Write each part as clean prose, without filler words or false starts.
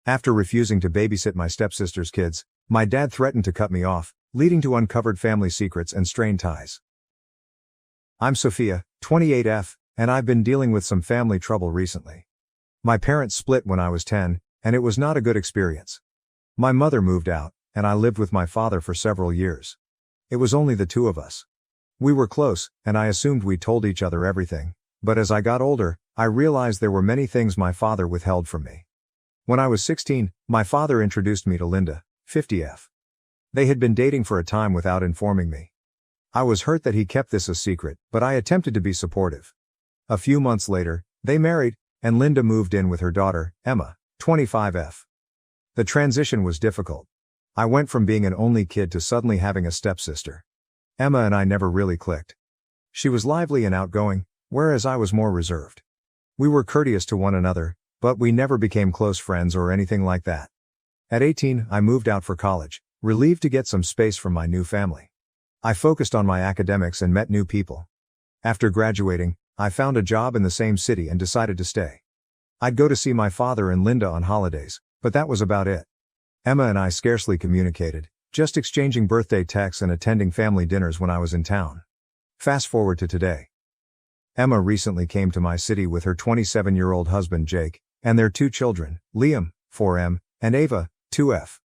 After refusing to babysit my stepsister's kids, my dad threatened to cut me off, leading to uncovered family secrets and strained ties. I'm Sophia, 28F, and I've been dealing with some family trouble recently. My parents split when I was 10, and it was not a good experience. My mother moved out, and I lived with my father for several years. It was only the two of us. We were close, and I assumed we told each other everything, but as I got older, I realized there were many things my father withheld from me. When I was 16, my father introduced me to Linda, 50F. They had been dating for a time without informing me. I was hurt that he kept this a secret, but I attempted to be supportive. A few months later, they married, and Linda moved in with her daughter, Emma, 25F. The transition was difficult. I went from being an only kid to suddenly having a stepsister. Emma and I never really clicked. She was lively and outgoing, whereas I was more reserved. We were courteous to one another, but we never became close friends or anything like that. At 18, I moved out for college, relieved to get some space from my new family. I focused on my academics and met new people. After graduating, I found a job in the same city and decided to stay. I'd go to see my father and Linda on holidays, but that was about it. Emma and I scarcely communicated, just exchanging birthday texts and attending family dinners when I was in town. Fast forward to today. Emma recently came to my city with her 27-year-old husband Jake, and their two children, Liam, 4M, and Ava, 2F.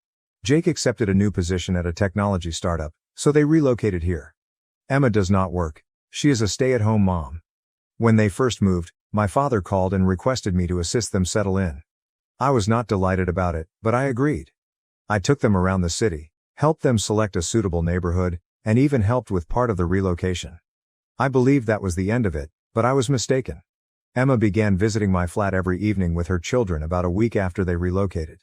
Jake accepted a new position at a technology startup, so they relocated here. Emma does not work. She is a stay-at-home mom. When they first moved, my father called and requested me to assist them settle in. I was not delighted about it, but I agreed. I took them around the city, helped them select a suitable neighborhood, and even helped with part of the relocation. I believed that was the end of it, but I was mistaken. Emma began visiting my flat every evening with her children about a week after they relocated.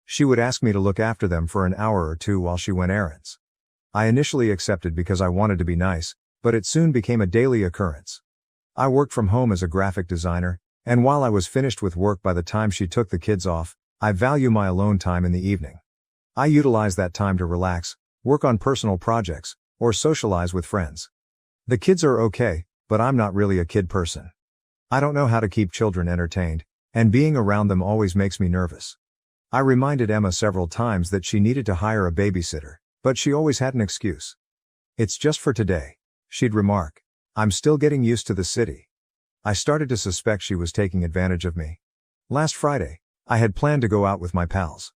She would ask me to look after them for an hour or two while she went errands. I initially accepted because I wanted to be nice, but it soon became a daily occurrence. I worked from home as a graphic designer, and while I was finished with work by the time she took the kids off, I value my alone time in the evening. I utilize that time to relax, work on personal projects, or socialize with friends. The kids are okay, but I'm not really a kid person. I don't know how to keep children entertained, and being around them always makes me nervous. I reminded Emma several times that she needed to hire a babysitter, but she always had an excuse. "It's just for today," she'd remark. "I'm still getting used to the city." I started to suspect she was taking advantage of me. Last Friday, I had planned to go out with my pals.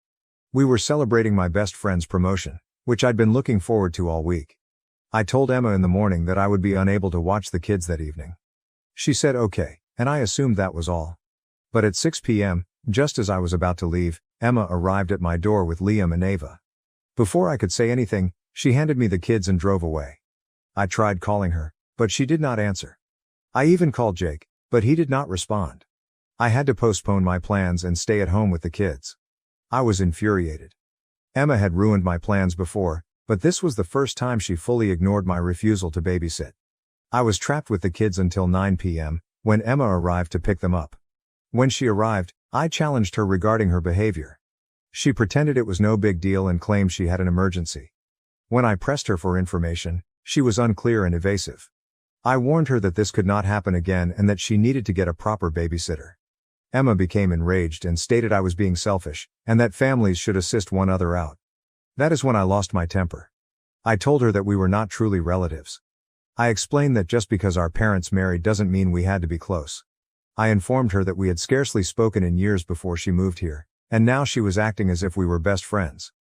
We were celebrating my best friend's promotion, which I'd been looking forward to all week. I told Emma in the morning that I would be unable to watch the kids that evening. She said okay, and I assumed that was all. But at 6 p.m., just as I was about to leave, Emma arrived at my door with Liam and Ava. Before I could say anything, she handed me the kids and drove away. I tried calling her, but she did not answer. I even called Jake, but he did not respond. I had to postpone my plans and stay at home with the kids. I was infuriated. Emma had ruined my plans before, but this was the first time she fully ignored my refusal to babysit. I was trapped with the kids until 9 p.m., when Emma arrived to pick them up. When she arrived, I challenged her regarding her behavior. She pretended it was no big deal and claimed she had an emergency. When I pressed her for information, she was unclear and evasive. I warned her that this could not happen again and that she needed to get a proper babysitter. Emma became enraged and stated I was being selfish, and that families should assist one another out. That is when I lost my temper. I told her that we were not truly relatives. I explained that just because our parents married doesn't mean we had to be close. I informed her that we had scarcely spoken in years before she moved here, and now she was acting as if we were best friends.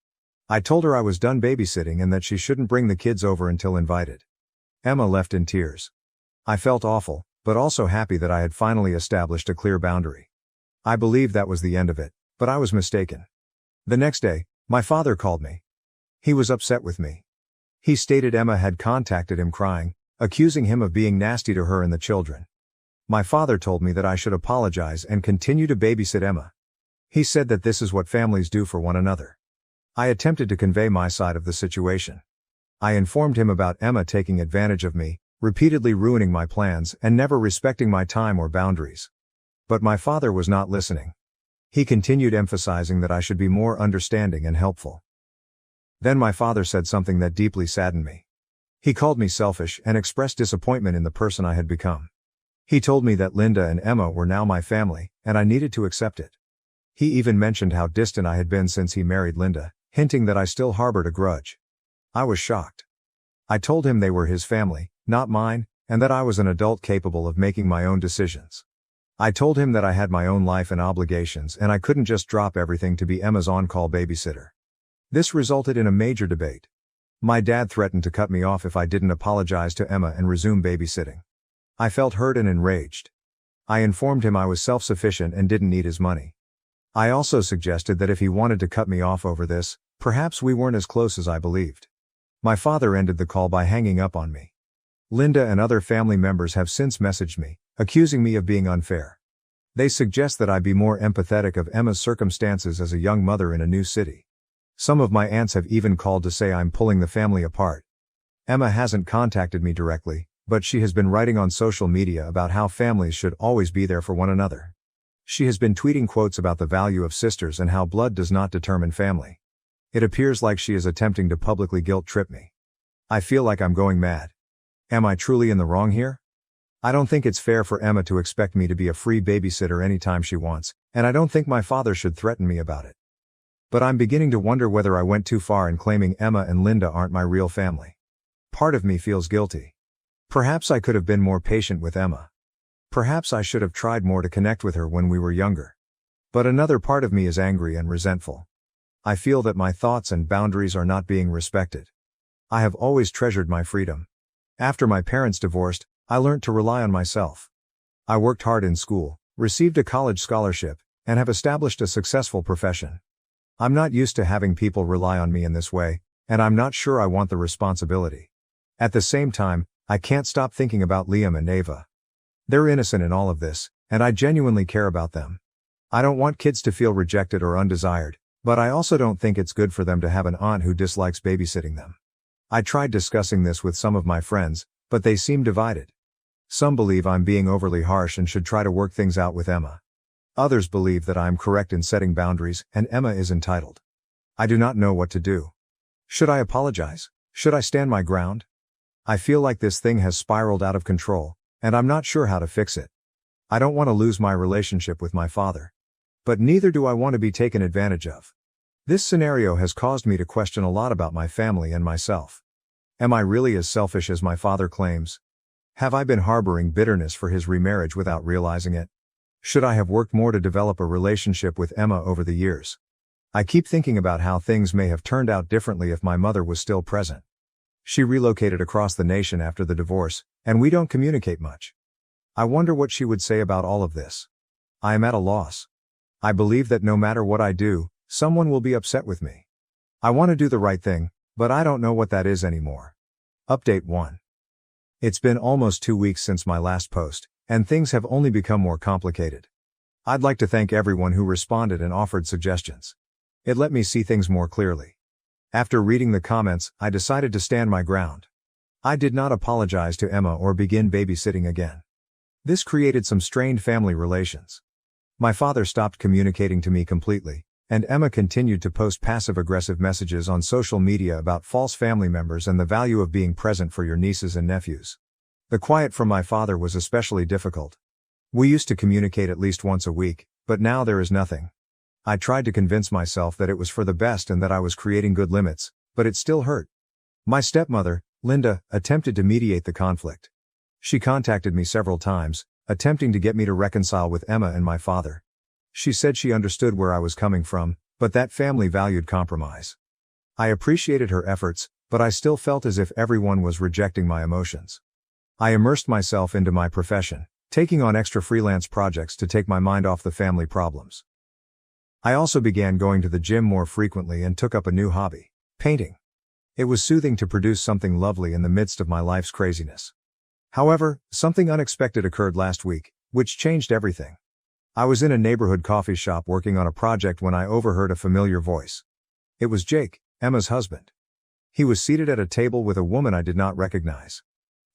I told her I was done babysitting and that she shouldn't bring the kids over until invited. Emma left in tears. I felt awful, but also happy that I had finally established a clear boundary. I believed that was the end of it, but I was mistaken. The next day, my father called me. He was upset with me. He stated Emma had contacted him crying, accusing him of being nasty to her and the children. My father told me that I should apologize and continue to babysit Emma. He said that this is what families do for one another. I attempted to convey my side of the situation. I informed him about Emma taking advantage of me, repeatedly ruining my plans and never respecting my time or boundaries. But my father was not listening. He continued emphasizing that I should be more understanding and helpful. Then my father said something that deeply saddened me. He called me selfish and expressed disappointment in the person I had become. He told me that Linda and Emma were now my family, and I needed to accept it. He even mentioned how distant I had been since he married Linda, hinting that I still harbored a grudge. I was shocked. I told him they were his family, not mine, and that I was an adult capable of making my own decisions. I told him that I had my own life and obligations and I couldn't just drop everything to be Emma's on-call babysitter. This resulted in a major debate. My dad threatened to cut me off if I didn't apologize to Emma and resume babysitting. I felt hurt and enraged. I informed him I was self-sufficient and didn't need his money. I also suggested that if he wanted to cut me off over this, perhaps we weren't as close as I believed. My father ended the call by hanging up on me. Linda and other family members have since messaged me, accusing me of being unfair. They suggest that I be more empathetic of Emma's circumstances as a young mother in a new city. Some of my aunts have even called to say I'm pulling the family apart. Emma hasn't contacted me directly, but she has been writing on social media about how families should always be there for one another. She has been tweeting quotes about the value of sisters and how blood does not determine family. It appears like she is attempting to publicly guilt-trip me. I feel like I'm going mad. Am I truly in the wrong here? I don't think it's fair for Emma to expect me to be a free babysitter anytime she wants, and I don't think my father should threaten me about it. But I'm beginning to wonder whether I went too far in claiming Emma and Linda aren't my real family. Part of me feels guilty. Perhaps I could have been more patient with Emma. Perhaps I should have tried more to connect with her when we were younger. But another part of me is angry and resentful. I feel that my thoughts and boundaries are not being respected. I have always treasured my freedom. After my parents divorced, I learned to rely on myself. I worked hard in school, received a college scholarship, and have established a successful profession. I'm not used to having people rely on me in this way, and I'm not sure I want the responsibility. At the same time, I can't stop thinking about Liam and Ava. They're innocent in all of this, and I genuinely care about them. I don't want kids to feel rejected or undesired, but I also don't think it's good for them to have an aunt who dislikes babysitting them. I tried discussing this with some of my friends, but they seem divided. Some believe I'm being overly harsh and should try to work things out with Emma. Others believe that I am correct in setting boundaries and Emma is entitled. I do not know what to do. Should I apologize? Should I stand my ground? I feel like this thing has spiraled out of control, and I'm not sure how to fix it. I don't want to lose my relationship with my father. But neither do I want to be taken advantage of. This scenario has caused me to question a lot about my family and myself. Am I really as selfish as my father claims? Have I been harboring bitterness for his remarriage without realizing it? Should I have worked more to develop a relationship with Emma over the years? I keep thinking about how things may have turned out differently if my mother was still present. She relocated across the nation after the divorce, and we don't communicate much. I wonder what she would say about all of this. I am at a loss. I believe that no matter what I do, someone will be upset with me. I want to do the right thing, but I don't know what that is anymore. Update 1. It's been almost 2 weeks since my last post, and things have only become more complicated. I'd like to thank everyone who responded and offered suggestions. It let me see things more clearly. After reading the comments, I decided to stand my ground. I did not apologize to Emma or begin babysitting again. This created some strained family relations. My father stopped communicating to me completely, and Emma continued to post passive-aggressive messages on social media about false family members and the value of being present for your nieces and nephews. The quiet from my father was especially difficult. We used to communicate at least once a week, but now there is nothing. I tried to convince myself that it was for the best and that I was creating good limits, but it still hurt. My stepmother, Linda, attempted to mediate the conflict. She contacted me several times, attempting to get me to reconcile with Emma and my father. She said she understood where I was coming from, but that family valued compromise. I appreciated her efforts, but I still felt as if everyone was rejecting my emotions. I immersed myself into my profession, taking on extra freelance projects to take my mind off the family problems. I also began going to the gym more frequently and took up a new hobby, painting. It was soothing to produce something lovely in the midst of my life's craziness. However, something unexpected occurred last week, which changed everything. I was in a neighborhood coffee shop working on a project when I overheard a familiar voice. It was Jake, Emma's husband. He was seated at a table with a woman I did not recognize.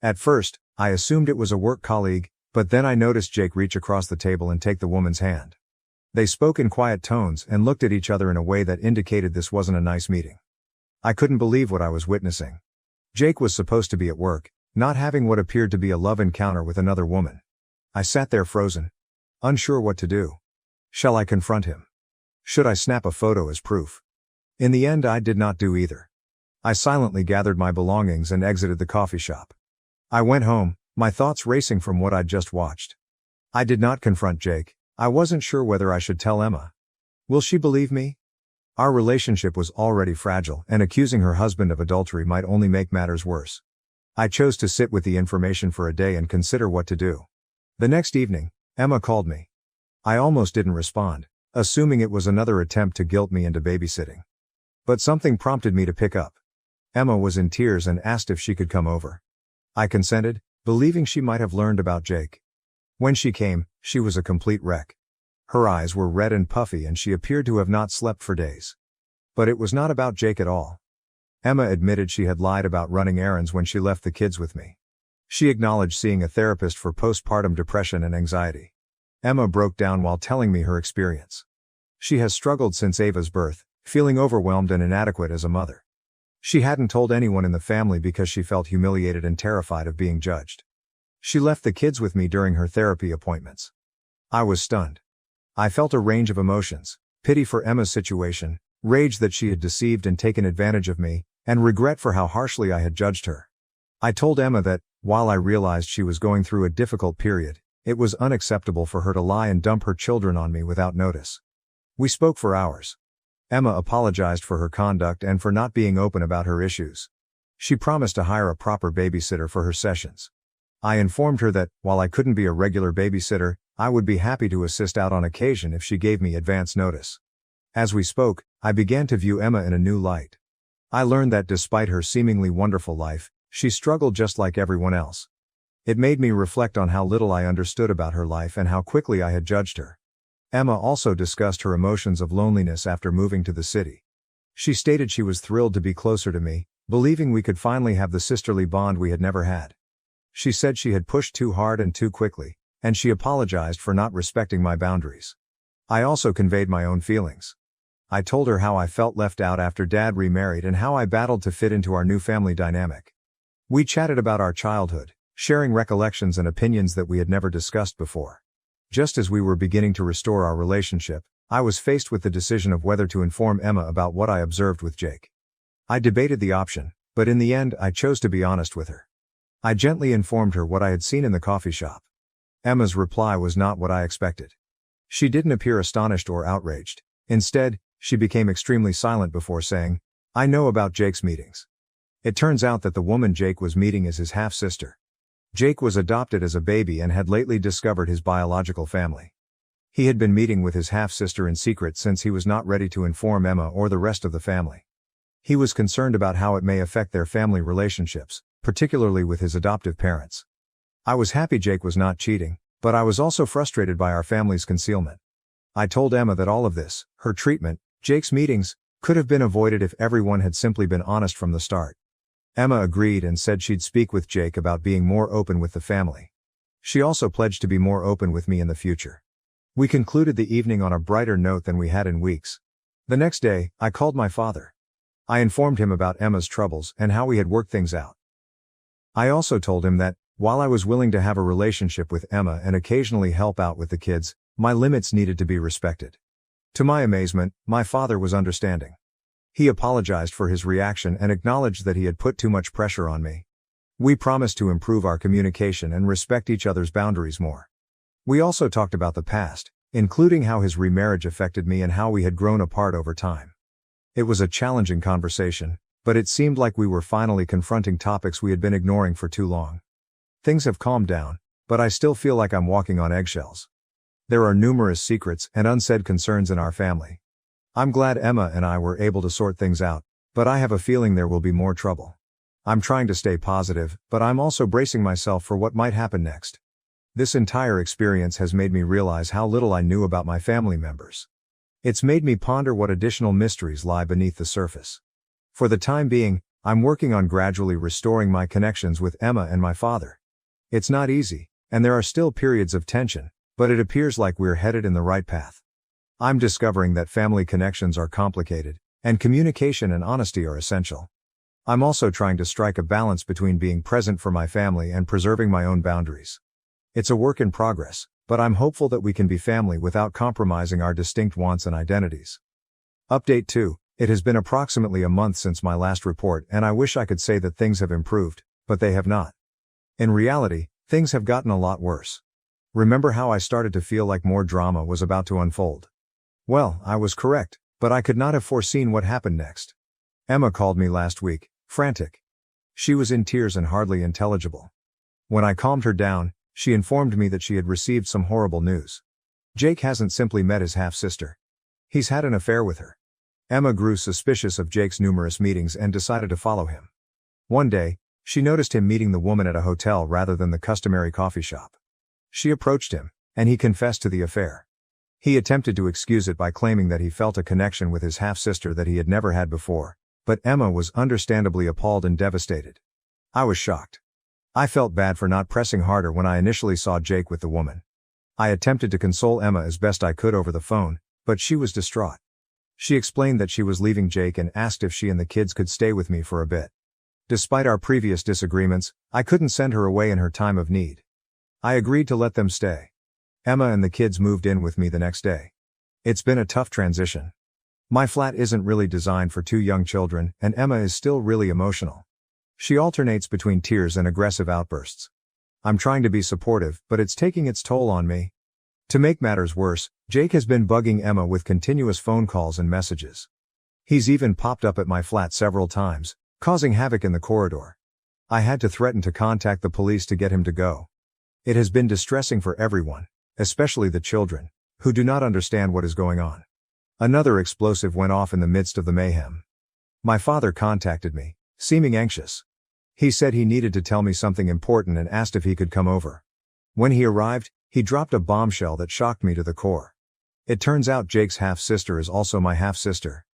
At first, I assumed it was a work colleague, but then I noticed Jake reach across the table and take the woman's hand. They spoke in quiet tones and looked at each other in a way that indicated this wasn't a nice meeting. I couldn't believe what I was witnessing. Jake was supposed to be at work, not having what appeared to be a love encounter with another woman. I sat there frozen, unsure what to do. Shall I confront him? Should I snap a photo as proof? In the end, I did not do either. I silently gathered my belongings and exited the coffee shop. I went home, my thoughts racing from what I'd just watched. I did not confront Jake. I wasn't sure whether I should tell Emma. Will she believe me? Our relationship was already fragile, and accusing her husband of adultery might only make matters worse. I chose to sit with the information for a day and consider what to do. The next evening, Emma called me. I almost didn't respond, assuming it was another attempt to guilt me into babysitting. But something prompted me to pick up. Emma was in tears and asked if she could come over. I consented, believing she might have learned about Jake. When she came, she was a complete wreck. Her eyes were red and puffy and she appeared to have not slept for days. But it was not about Jake at all. Emma admitted she had lied about running errands when she left the kids with me. She acknowledged seeing a therapist for postpartum depression and anxiety. Emma broke down while telling me her experience. She has struggled since Ava's birth, feeling overwhelmed and inadequate as a mother. She hadn't told anyone in the family because she felt humiliated and terrified of being judged. She left the kids with me during her therapy appointments. I was stunned. I felt a range of emotions: pity for Emma's situation, rage that she had deceived and taken advantage of me, and regret for how harshly I had judged her. I told Emma that, while I realized she was going through a difficult period, it was unacceptable for her to lie and dump her children on me without notice. We spoke for hours. Emma apologized for her conduct and for not being open about her issues. She promised to hire a proper babysitter for her sessions. I informed her that, while I couldn't be a regular babysitter, I would be happy to assist out on occasion if she gave me advance notice. As we spoke, I began to view Emma in a new light. I learned that despite her seemingly wonderful life, she struggled just like everyone else. It made me reflect on how little I understood about her life and how quickly I had judged her. Emma also discussed her emotions of loneliness after moving to the city. She stated she was thrilled to be closer to me, believing we could finally have the sisterly bond we had never had. She said she had pushed too hard and too quickly, and she apologized for not respecting my boundaries. I also conveyed my own feelings. I told her how I felt left out after Dad remarried and how I battled to fit into our new family dynamic. We chatted about our childhood, sharing recollections and opinions that we had never discussed before. Just as we were beginning to restore our relationship, I was faced with the decision of whether to inform Emma about what I observed with Jake. I debated the option, but in the end I chose to be honest with her. I gently informed her what I had seen in the coffee shop. Emma's reply was not what I expected. She didn't appear astonished or outraged. Instead, she became extremely silent before saying, "I know about Jake's meetings." It turns out that the woman Jake was meeting is his half-sister. Jake was adopted as a baby and had lately discovered his biological family. He had been meeting with his half-sister in secret since he was not ready to inform Emma or the rest of the family. He was concerned about how it may affect their family relationships, particularly with his adoptive parents. I was happy Jake was not cheating, but I was also frustrated by our family's concealment. I told Emma that all of this, her treatment, Jake's meetings, could have been avoided if everyone had simply been honest from the start. Emma agreed and said she'd speak with Jake about being more open with the family. She also pledged to be more open with me in the future. We concluded the evening on a brighter note than we had in weeks. The next day, I called my father. I informed him about Emma's troubles and how we had worked things out. I also told him that, while I was willing to have a relationship with Emma and occasionally help out with the kids, my limits needed to be respected. To my amazement, my father was understanding. He apologized for his reaction and acknowledged that he had put too much pressure on me. We promised to improve our communication and respect each other's boundaries more. We also talked about the past, including how his remarriage affected me and how we had grown apart over time. It was a challenging conversation, but it seemed like we were finally confronting topics we had been ignoring for too long. Things have calmed down, but I still feel like I'm walking on eggshells. There are numerous secrets and unsaid concerns in our family. I'm glad Emma and I were able to sort things out, but I have a feeling there will be more trouble. I'm trying to stay positive, but I'm also bracing myself for what might happen next. This entire experience has made me realize how little I knew about my family members. It's made me ponder what additional mysteries lie beneath the surface. For the time being, I'm working on gradually restoring my connections with Emma and my father. It's not easy, and there are still periods of tension, but it appears like we're headed in the right path. I'm discovering that family connections are complicated, and communication and honesty are essential. I'm also trying to strike a balance between being present for my family and preserving my own boundaries. It's a work in progress, but but I'm hopeful that we can be family without compromising our distinct wants and identities. Update 2. It has been approximately a month since my last report, and I wish I could say that things have improved, but they have not. In reality, things have gotten a lot worse. Remember how I started to feel like more drama was about to unfold? Well, I was correct, but I could not have foreseen what happened next. Emma called me last week, frantic. She was in tears and hardly intelligible. When I calmed her down, she informed me that she had received some horrible news. Jake hasn't simply met his half-sister. He's had an affair with her. Emma grew suspicious of Jake's numerous meetings and decided to follow him. One day, she noticed him meeting the woman at a hotel rather than the customary coffee shop. She approached him, and he confessed to the affair. He attempted to excuse it by claiming that he felt a connection with his half-sister that he had never had before, but Emma was understandably appalled and devastated. I was shocked. I felt bad for not pressing harder when I initially saw Jake with the woman. I attempted to console Emma as best I could over the phone, but she was distraught. She explained that she was leaving Jake and asked if she and the kids could stay with me for a bit. Despite our previous disagreements, I couldn't send her away in her time of need. I agreed to let them stay. Emma and the kids moved in with me the next day. It's been a tough transition. My flat isn't really designed for 2 young children, and Emma is still really emotional. She alternates between tears and aggressive outbursts. I'm trying to be supportive, but it's taking its toll on me. To make matters worse, Jake has been bugging Emma with continuous phone calls and messages. He's even popped up at my flat several times, causing havoc in the corridor. I had to threaten to contact the police to get him to go. It has been distressing for everyone, especially the children, who do not understand what is going on. Another explosive went off in the midst of the mayhem. My father contacted me, seeming anxious. He said he needed to tell me something important and asked if he could come over. When he arrived, he dropped a bombshell that shocked me to the core. It turns out Jake's half-sister is also my half-sister.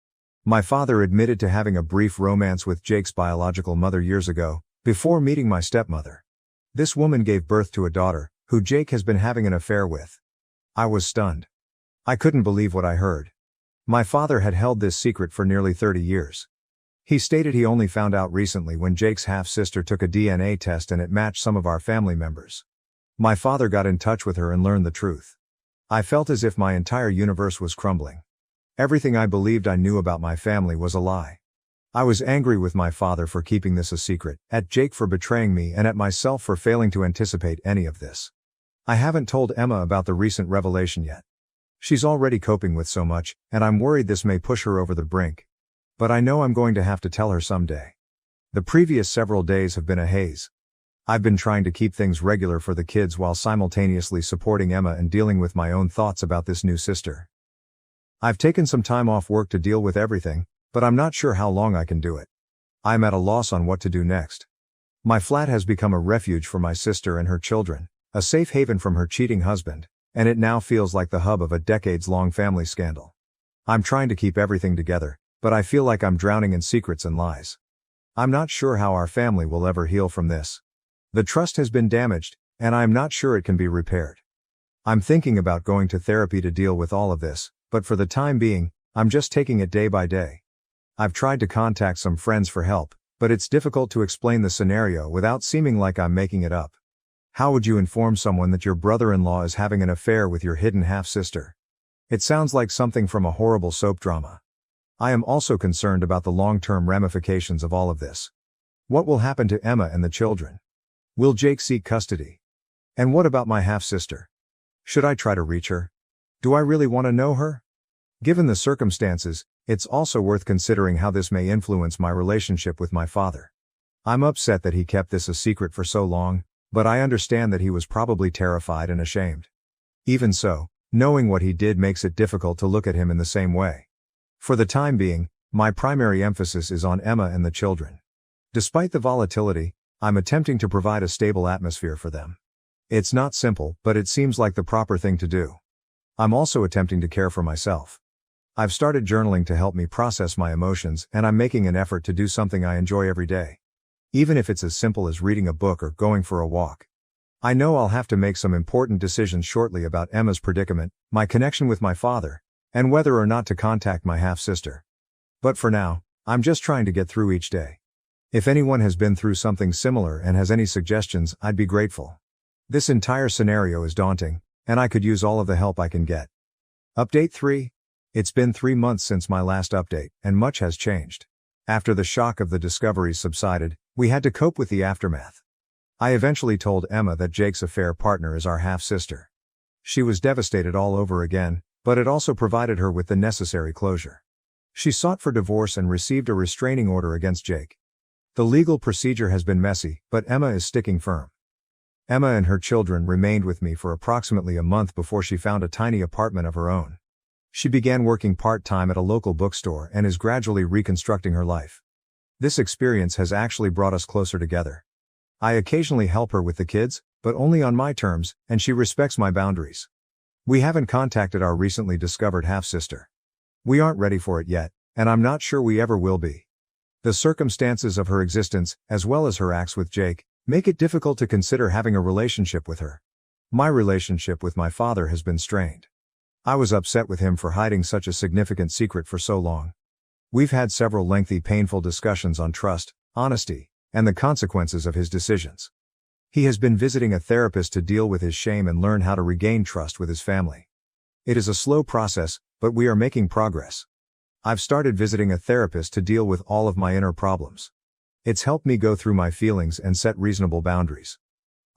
My father admitted to having a brief romance with Jake's biological mother years ago, before meeting my stepmother. This woman gave birth to a daughter, who Jake has been having an affair with. I was stunned. I couldn't believe what I heard. My father had held this secret for nearly 30 years. He stated he only found out recently when Jake's half-sister took a DNA test and it matched some of our family members. My father got in touch with her and learned the truth. I felt as if my entire universe was crumbling. Everything I believed I knew about my family was a lie. I was angry with my father for keeping this a secret, at Jake for betraying me, and at myself for failing to anticipate any of this. I haven't told Emma about the recent revelation yet. She's already coping with so much, and I'm worried this may push her over the brink. But I know I'm going to have to tell her someday. The previous several days have been a haze. I've been trying to keep things regular for the kids while simultaneously supporting Emma and dealing with my own thoughts about this new sister. I've taken some time off work to deal with everything, but I'm not sure how long I can do it. I'm at a loss on what to do next. My flat has become a refuge for my sister and her children, a safe haven from her cheating husband, and it now feels like the hub of a decades-long family scandal. I'm trying to keep everything together, but I feel like I'm drowning in secrets and lies. I'm not sure how our family will ever heal from this. The trust has been damaged, and I'm not sure it can be repaired. I'm thinking about going to therapy to deal with all of this, but for the time being, I'm just taking it day by day. I've tried to contact some friends for help, but it's difficult to explain the scenario without seeming like I'm making it up. How would you inform someone that your brother-in-law is having an affair with your hidden half-sister? It sounds like something from a horrible soap drama. I am also concerned about the long-term ramifications of all of this. What will happen to Emma and the children? Will Jake seek custody? And what about my half-sister? Should I try to reach her? Do I really want to know her? Given the circumstances, it's also worth considering how this may influence my relationship with my father. I'm upset that he kept this a secret for so long, but I understand that he was probably terrified and ashamed. Even so, knowing what he did makes it difficult to look at him in the same way. For the time being, my primary emphasis is on Emma and the children. Despite the volatility, I'm attempting to provide a stable atmosphere for them. It's not simple, but it seems like the proper thing to do. I'm also attempting to care for myself. I've started journaling to help me process my emotions, and I'm making an effort to do something I enjoy every day. Even if it's as simple as reading a book or going for a walk. I know I'll have to make some important decisions shortly about Emma's predicament, my connection with my father, and whether or not to contact my half-sister. But for now, I'm just trying to get through each day. If anyone has been through something similar and has any suggestions, I'd be grateful. This entire scenario is daunting, and I could use all of the help I can get. Update 3. It's been 3 months since my last update, and much has changed. After the shock of the discoveries subsided, we had to cope with the aftermath. I eventually told Emma that Jake's affair partner is our half-sister. She was devastated all over again, but it also provided her with the necessary closure. She sought for divorce and received a restraining order against Jake. The legal procedure has been messy, but Emma is sticking firm. Emma and her children remained with me for approximately a month before she found a tiny apartment of her own. She began working part-time at a local bookstore and is gradually reconstructing her life. This experience has actually brought us closer together. I occasionally help her with the kids, but only on my terms, and she respects my boundaries. We haven't contacted our recently discovered half-sister. We aren't ready for it yet, and I'm not sure we ever will be. The circumstances of her existence, as well as her acts with Jake, make it difficult to consider having a relationship with her. My relationship with my father has been strained. I was upset with him for hiding such a significant secret for so long. We've had several lengthy, painful discussions on trust, honesty, and the consequences of his decisions. He has been visiting a therapist to deal with his shame and learn how to regain trust with his family. It is a slow process, but we are making progress. I've started visiting a therapist to deal with all of my inner problems. It's helped me go through my feelings and set reasonable boundaries.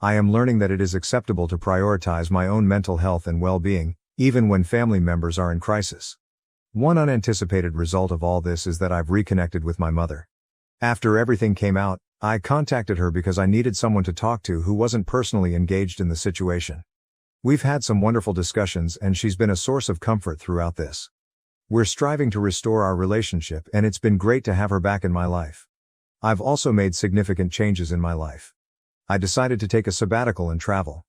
I am learning that it is acceptable to prioritize my own mental health and well-being, even when family members are in crisis. One unanticipated result of all this is that I've reconnected with my mother. After everything came out, I contacted her because I needed someone to talk to who wasn't personally engaged in the situation. We've had some wonderful discussions and she's been a source of comfort throughout this. We're striving to restore our relationship and it's been great to have her back in my life. I've also made significant changes in my life. I decided to take a sabbatical and travel.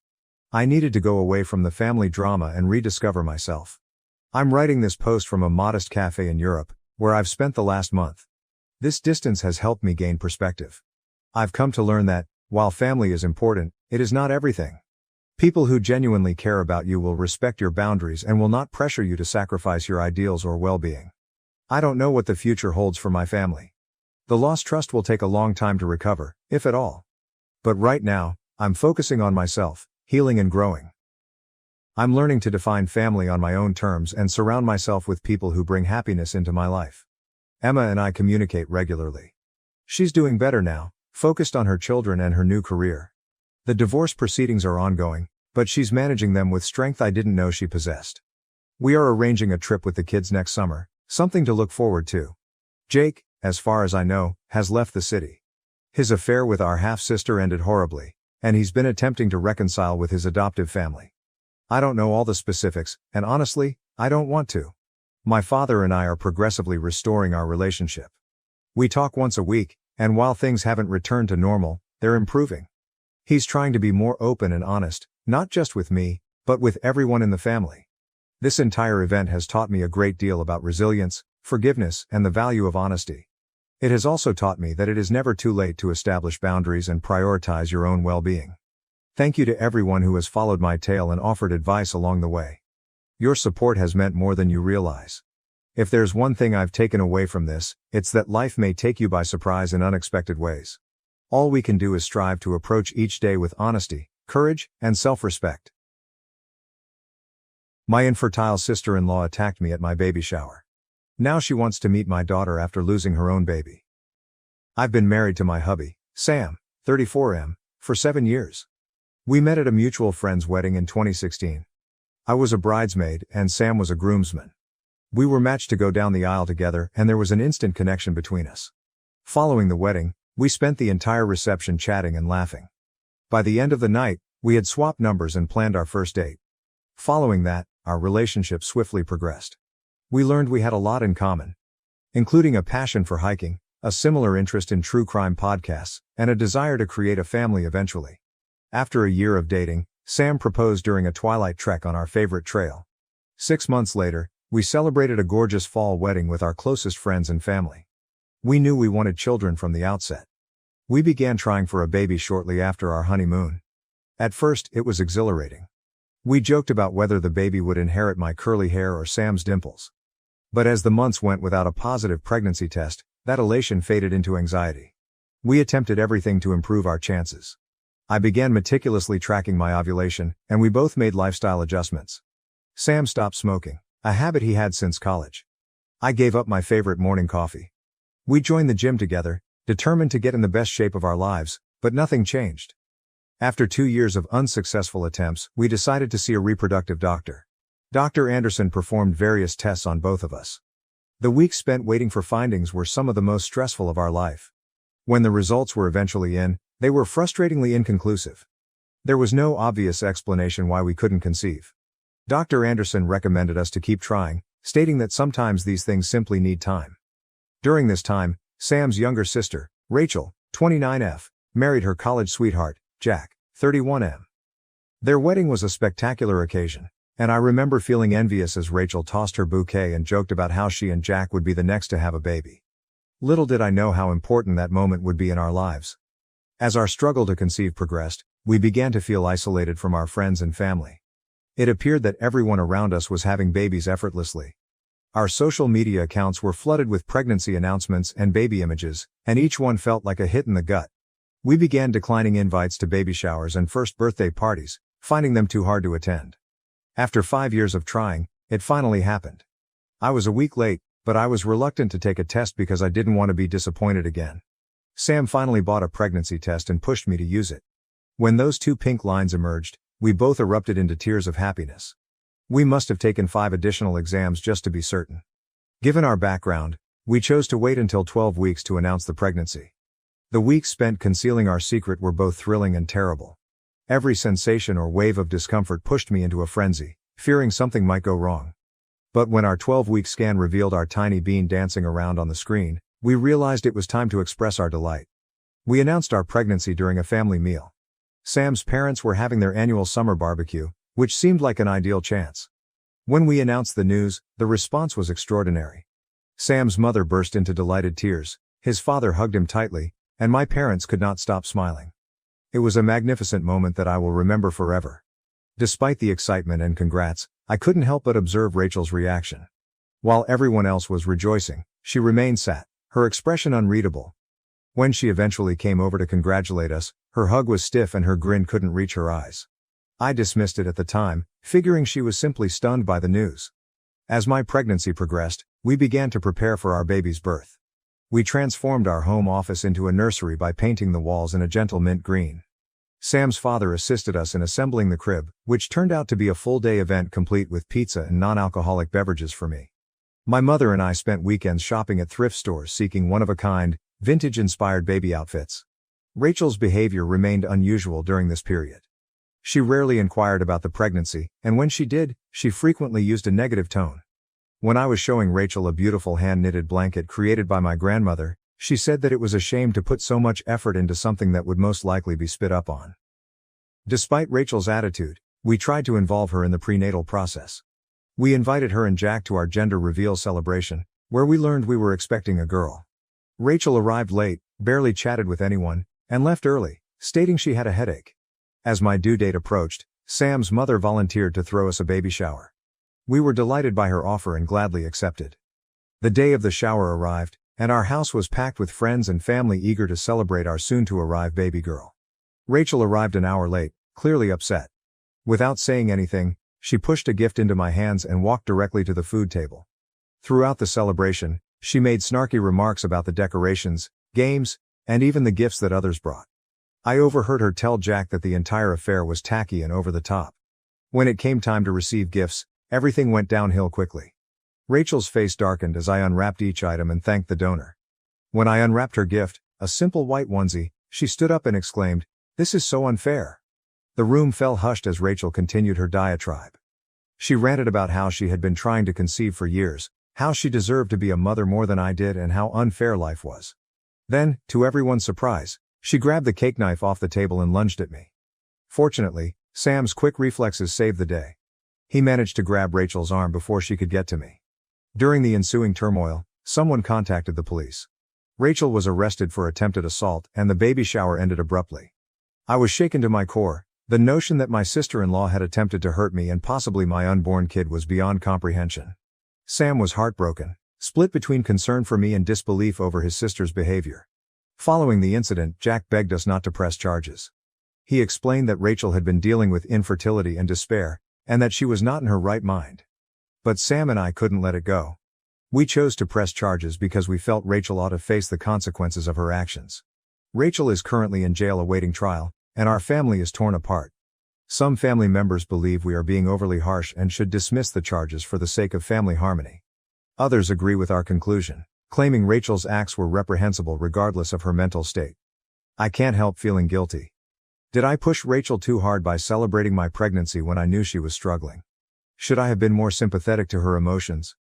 I needed to go away from the family drama and rediscover myself. I'm writing this post from a modest cafe in Europe, where I've spent the last month. This distance has helped me gain perspective. I've come to learn that, while family is important, it is not everything. People who genuinely care about you will respect your boundaries and will not pressure you to sacrifice your ideals or well-being. I don't know what the future holds for my family. The lost trust will take a long time to recover, if at all. But right now, I'm focusing on myself, healing and growing. I'm learning to define family on my own terms and surround myself with people who bring happiness into my life. Emma and I communicate regularly. She's doing better now, focused on her children and her new career. The divorce proceedings are ongoing, but she's managing them with strength I didn't know she possessed. We are arranging a trip with the kids next summer, something to look forward to. Jake, as far as I know, has left the city. His affair with our half-sister ended horribly, and he's been attempting to reconcile with his adoptive family. I don't know all the specifics, and honestly, I don't want to. My father and I are progressively restoring our relationship. We talk once a week, and while things haven't returned to normal, they're improving. He's trying to be more open and honest, not just with me, but with everyone in the family. This entire event has taught me a great deal about resilience, forgiveness, and the value of honesty. It has also taught me that it is never too late to establish boundaries and prioritize your own well-being. Thank you to everyone who has followed my tale and offered advice along the way. Your support has meant more than you realize. If there's one thing I've taken away from this, it's that life may take you by surprise in unexpected ways. All we can do is strive to approach each day with honesty, courage, and self-respect. My infertile sister-in-law attacked me at my baby shower. Now she wants to meet my daughter after losing her own baby. I've been married to my hubby, Sam, 34M, for 7 years. We met at a mutual friend's wedding in 2016. I was a bridesmaid, and Sam was a groomsman. We were matched to go down the aisle together, and there was an instant connection between us. Following the wedding, we spent the entire reception chatting and laughing. By the end of the night, we had swapped numbers and planned our first date. Following that, our relationship swiftly progressed. We learned we had a lot in common, including a passion for hiking, a similar interest in true crime podcasts, and a desire to create a family eventually. After a year of dating, Sam proposed during a twilight trek on our favorite trail. 6 months later, we celebrated a gorgeous fall wedding with our closest friends and family. We knew we wanted children from the outset. We began trying for a baby shortly after our honeymoon. At first, it was exhilarating. We joked about whether the baby would inherit my curly hair or Sam's dimples. But as the months went without a positive pregnancy test, that elation faded into anxiety. We attempted everything to improve our chances. I began meticulously tracking my ovulation, and we both made lifestyle adjustments. Sam stopped smoking, a habit he had since college. I gave up my favorite morning coffee. We joined the gym together, determined to get in the best shape of our lives, but nothing changed. After 2 years of unsuccessful attempts, we decided to see a reproductive doctor. Dr. Anderson performed various tests on both of us. The weeks spent waiting for findings were some of the most stressful of our life. When the results were eventually in, they were frustratingly inconclusive. There was no obvious explanation why we couldn't conceive. Dr. Anderson recommended us to keep trying, stating that sometimes these things simply need time. During this time, Sam's younger sister, Rachel, 29F, married her college sweetheart, Jack, 31M. Their wedding was a spectacular occasion, and I remember feeling envious as Rachel tossed her bouquet and joked about how she and Jack would be the next to have a baby. Little did I know how important that moment would be in our lives. As our struggle to conceive progressed, we began to feel isolated from our friends and family. It appeared that everyone around us was having babies effortlessly. Our social media accounts were flooded with pregnancy announcements and baby images, and each one felt like a hit in the gut. We began declining invites to baby showers and first birthday parties, finding them too hard to attend. After 5 years of trying, it finally happened. I was a week late, but I was reluctant to take a test because I didn't want to be disappointed again. Sam finally bought a pregnancy test and pushed me to use it. When those 2 pink lines emerged, we both erupted into tears of happiness. We must have taken 5 additional exams just to be certain. Given our background, we chose to wait until 12 weeks to announce the pregnancy. The weeks spent concealing our secret were both thrilling and terrible. Every sensation or wave of discomfort pushed me into a frenzy, fearing something might go wrong. But when our 12-week scan revealed our tiny bean dancing around on the screen, we realized it was time to express our delight. We announced our pregnancy during a family meal. Sam's parents were having their annual summer barbecue, which seemed like an ideal chance. When we announced the news, the response was extraordinary. Sam's mother burst into delighted tears, his father hugged him tightly, and my parents could not stop smiling. It was a magnificent moment that I will remember forever. Despite the excitement and congrats, I couldn't help but observe Rachel's reaction. While everyone else was rejoicing, she remained sat, her expression unreadable. When she eventually came over to congratulate us, her hug was stiff and her grin couldn't reach her eyes. I dismissed it at the time, figuring she was simply stunned by the news. As my pregnancy progressed, we began to prepare for our baby's birth. We transformed our home office into a nursery by painting the walls in a gentle mint green. Sam's father assisted us in assembling the crib, which turned out to be a full-day event complete with pizza and non-alcoholic beverages for me. My mother and I spent weekends shopping at thrift stores seeking one-of-a-kind, vintage-inspired baby outfits. Rachel's behavior remained unusual during this period. She rarely inquired about the pregnancy, and when she did, she frequently used a negative tone. When I was showing Rachel a beautiful hand-knitted blanket created by my grandmother, she said that it was a shame to put so much effort into something that would most likely be spit up on. Despite Rachel's attitude, we tried to involve her in the prenatal process. We invited her and Jack to our gender reveal celebration, where we learned we were expecting a girl. Rachel arrived late, barely chatted with anyone, and left early, stating she had a headache. As my due date approached, Sam's mother volunteered to throw us a baby shower. We were delighted by her offer and gladly accepted. The day of the shower arrived, and our house was packed with friends and family eager to celebrate our soon-to-arrive baby girl. Rachel arrived an hour late, clearly upset. Without saying anything, she pushed a gift into my hands and walked directly to the food table. Throughout the celebration, she made snarky remarks about the decorations, games, and even the gifts that others brought. I overheard her tell Jack that the entire affair was tacky and over the top. When it came time to receive gifts, everything went downhill quickly. Rachel's face darkened as I unwrapped each item and thanked the donor. When I unwrapped her gift, a simple white onesie, she stood up and exclaimed, "This is so unfair." The room fell hushed as Rachel continued her diatribe. She ranted about how she had been trying to conceive for years, how she deserved to be a mother more than I did, and how unfair life was. Then, to everyone's surprise, she grabbed the cake knife off the table and lunged at me. Fortunately, Sam's quick reflexes saved the day. He managed to grab Rachel's arm before she could get to me. During the ensuing turmoil, someone contacted the police. Rachel was arrested for attempted assault, and the baby shower ended abruptly. I was shaken to my core. The notion that my sister-in-law had attempted to hurt me and possibly my unborn kid was beyond comprehension. Sam was heartbroken, split between concern for me and disbelief over his sister's behavior. Following the incident, Jack begged us not to press charges. He explained that Rachel had been dealing with infertility and despair, and that she was not in her right mind. But Sam and I couldn't let it go. We chose to press charges because we felt Rachel ought to face the consequences of her actions. Rachel is currently in jail awaiting trial, and our family is torn apart. Some family members believe we are being overly harsh and should dismiss the charges for the sake of family harmony. Others agree with our conclusion, claiming Rachel's acts were reprehensible regardless of her mental state. I can't help feeling guilty. Did I push Rachel too hard by celebrating my pregnancy when I knew she was struggling? Should I have been more sympathetic to her emotions?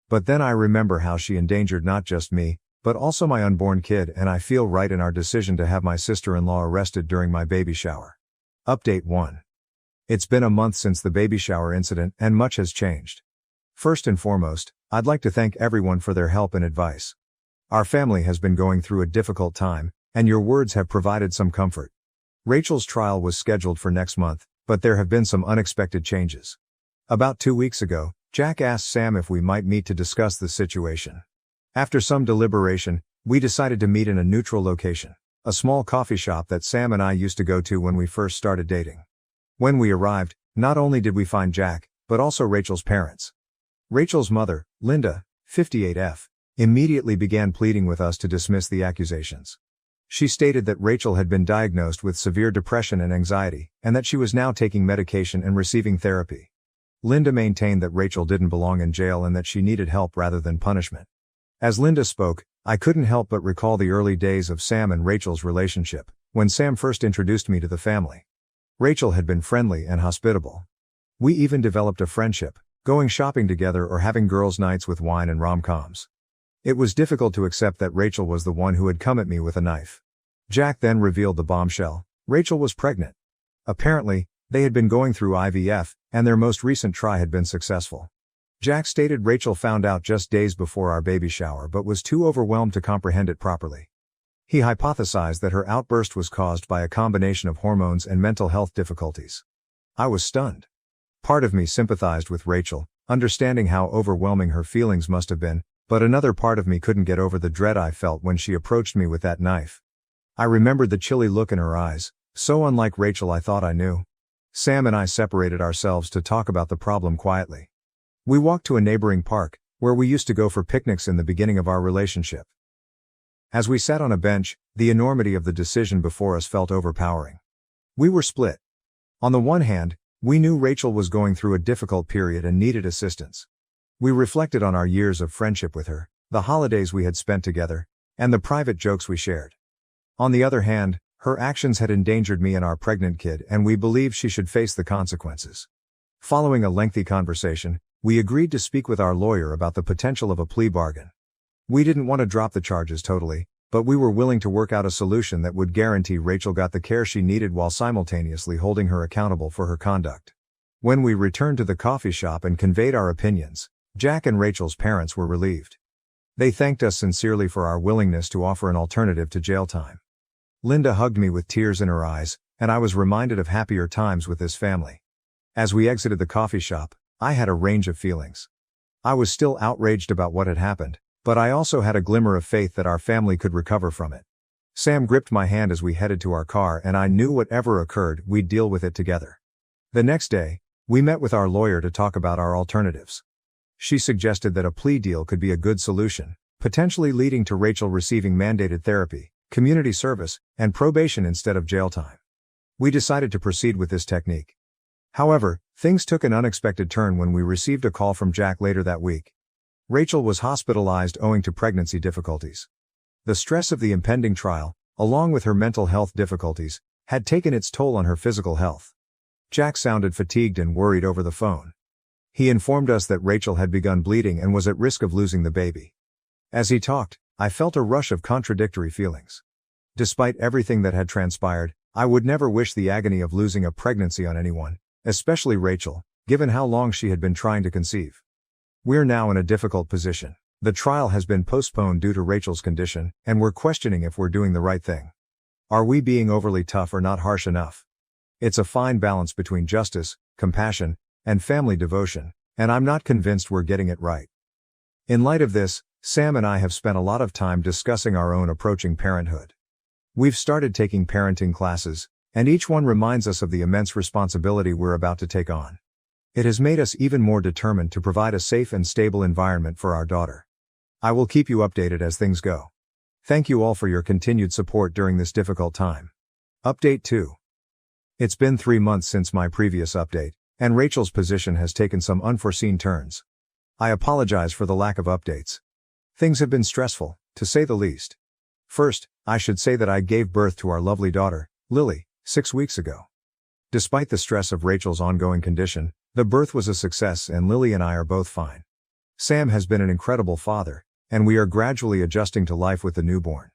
But then I remember how she endangered not just me, but also my unborn kid, and I feel right in our decision to have my sister-in-law arrested during my baby shower. Update 1. It's been a month since the baby shower incident, and much has changed. First and foremost, I'd like to thank everyone for their help and advice. Our family has been going through a difficult time, and your words have provided some comfort. Rachel's trial was scheduled for next month, but there have been some unexpected changes. About 2 weeks ago, Jack asked Sam if we might meet to discuss the situation. After some deliberation, we decided to meet in a neutral location, a small coffee shop that Sam and I used to go to when we first started dating. When we arrived, not only did we find Jack, but also Rachel's parents. Rachel's mother, Linda, 58F, immediately began pleading with us to dismiss the accusations. She stated that Rachel had been diagnosed with severe depression and anxiety, and that she was now taking medication and receiving therapy. Linda maintained that Rachel didn't belong in jail and that she needed help rather than punishment. As Linda spoke, I couldn't help but recall the early days of Sam and Rachel's relationship, when Sam first introduced me to the family. Rachel had been friendly and hospitable. We even developed a friendship, going shopping together or having girls' nights with wine and rom-coms. It was difficult to accept that Rachel was the one who had come at me with a knife. Jack then revealed the bombshell: Rachel was pregnant. Apparently, they had been going through IVF, and their most recent try had been successful. Jack stated Rachel found out just days before our baby shower but was too overwhelmed to comprehend it properly. He hypothesized that her outburst was caused by a combination of hormones and mental health difficulties. I was stunned. Part of me sympathized with Rachel, understanding how overwhelming her feelings must have been, but another part of me couldn't get over the dread I felt when she approached me with that knife. I remembered the chilly look in her eyes, so unlike Rachel I thought I knew. Sam and I separated ourselves to talk about the problem quietly. We walked to a neighboring park, where we used to go for picnics in the beginning of our relationship. As we sat on a bench, the enormity of the decision before us felt overpowering. We were split. On the one hand, we knew Rachel was going through a difficult period and needed assistance. We reflected on our years of friendship with her, the holidays we had spent together, and the private jokes we shared. On the other hand, her actions had endangered me and our pregnant kid, and we believed she should face the consequences. Following a lengthy conversation, we agreed to speak with our lawyer about the potential of a plea bargain. We didn't want to drop the charges totally, but we were willing to work out a solution that would guarantee Rachel got the care she needed while simultaneously holding her accountable for her conduct. When we returned to the coffee shop and conveyed our opinions, Jack and Rachel's parents were relieved. They thanked us sincerely for our willingness to offer an alternative to jail time. Linda hugged me with tears in her eyes, and I was reminded of happier times with this family. As we exited the coffee shop, I had a range of feelings. I was still outraged about what had happened, but I also had a glimmer of faith that our family could recover from it. Sam gripped my hand as we headed to our car, and I knew whatever occurred, we'd deal with it together. The next day, we met with our lawyer to talk about our alternatives. She suggested that a plea deal could be a good solution, potentially leading to Rachel receiving mandated therapy, community service, and probation instead of jail time. We decided to proceed with this technique. However, things took an unexpected turn when we received a call from Jack later that week. Rachel was hospitalized owing to pregnancy difficulties. The stress of the impending trial, along with her mental health difficulties, had taken its toll on her physical health. Jack sounded fatigued and worried over the phone. He informed us that Rachel had begun bleeding and was at risk of losing the baby. As he talked, I felt a rush of contradictory feelings. Despite everything that had transpired, I would never wish the agony of losing a pregnancy on anyone, especially Rachel, given how long she had been trying to conceive. We're now in a difficult position. The trial has been postponed due to Rachel's condition, and we're questioning if we're doing the right thing. Are we being overly tough or not harsh enough? It's a fine balance between justice, compassion, and family devotion, and I'm not convinced we're getting it right. In light of this, Sam and I have spent a lot of time discussing our own approaching parenthood. We've started taking parenting classes, And each one reminds us of the immense responsibility we're about to take on. It has made us even more determined to provide a safe and stable environment for our daughter. I will keep you updated as things go. Thank you all for your continued support during this difficult time. Update 2. It's been 3 months since my previous update, and Rachel's position has taken some unforeseen turns. I apologize for the lack of updates. Things have been stressful, to say the least. First, I should say that I gave birth to our lovely daughter, Lily, 6 weeks ago. Despite the stress of Rachel's ongoing condition, the birth was a success and Lily and I are both fine. Sam has been an incredible father, and we are gradually adjusting to life with the newborn.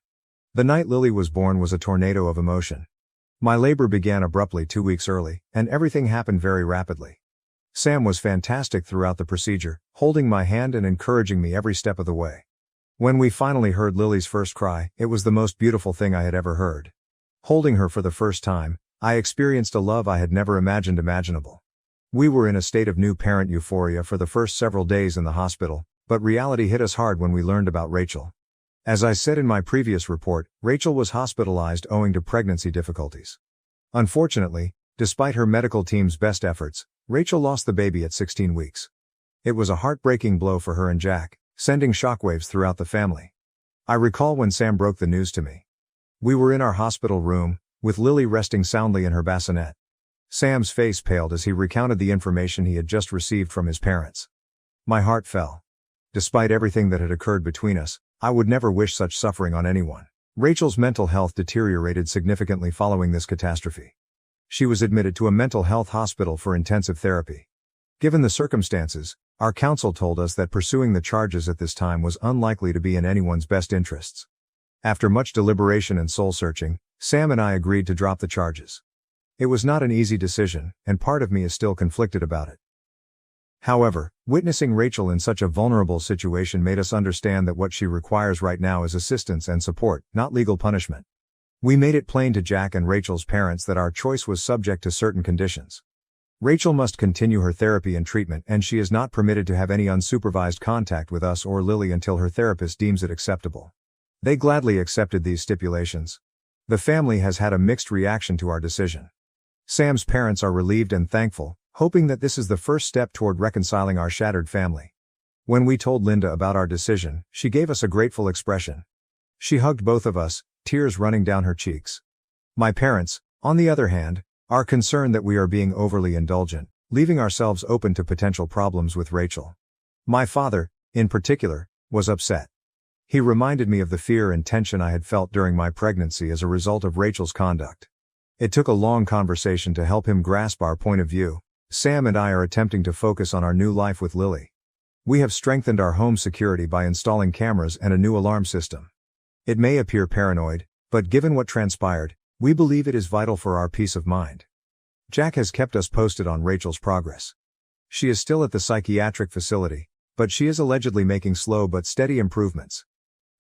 The night Lily was born was a tornado of emotion. My labor began abruptly 2 weeks early, and everything happened very rapidly. Sam was fantastic throughout the procedure, holding my hand and encouraging me every step of the way. When we finally heard Lily's first cry, it was the most beautiful thing I had ever heard. Holding her for the first time, I experienced a love I had never imagined imaginable. We were in a state of new parent euphoria for the first several days in the hospital, but reality hit us hard when we learned about Rachel. As I said in my previous report, Rachel was hospitalized owing to pregnancy difficulties. Unfortunately, despite her medical team's best efforts, Rachel lost the baby at 16 weeks. It was a heartbreaking blow for her and Jack, sending shockwaves throughout the family. I recall when Sam broke the news to me. We were in our hospital room, with Lily resting soundly in her bassinet. Sam's face paled as he recounted the information he had just received from his parents. My heart fell. Despite everything that had occurred between us, I would never wish such suffering on anyone. Rachel's mental health deteriorated significantly following this catastrophe. She was admitted to a mental health hospital for intensive therapy. Given the circumstances, our counsel told us that pursuing the charges at this time was unlikely to be in anyone's best interests. After much deliberation and soul-searching, Sam and I agreed to drop the charges. It was not an easy decision, and part of me is still conflicted about it. However, witnessing Rachel in such a vulnerable situation made us understand that what she requires right now is assistance and support, not legal punishment. We made it plain to Jack and Rachel's parents that our choice was subject to certain conditions. Rachel must continue her therapy and treatment, and she is not permitted to have any unsupervised contact with us or Lily until her therapist deems it acceptable. They gladly accepted these stipulations. The family has had a mixed reaction to our decision. Sam's parents are relieved and thankful, hoping that this is the first step toward reconciling our shattered family. When we told Linda about our decision, she gave us a grateful expression. She hugged both of us, tears running down her cheeks. My parents, on the other hand, are concerned that we are being overly indulgent, leaving ourselves open to potential problems with Rachel. My father, in particular, was upset. He reminded me of the fear and tension I had felt during my pregnancy as a result of Rachel's conduct. It took a long conversation to help him grasp our point of view. Sam and I are attempting to focus on our new life with Lily. We have strengthened our home security by installing cameras and a new alarm system. It may appear paranoid, but given what transpired, we believe it is vital for our peace of mind. Jack has kept us posted on Rachel's progress. She is still at the psychiatric facility, but she is allegedly making slow but steady improvements.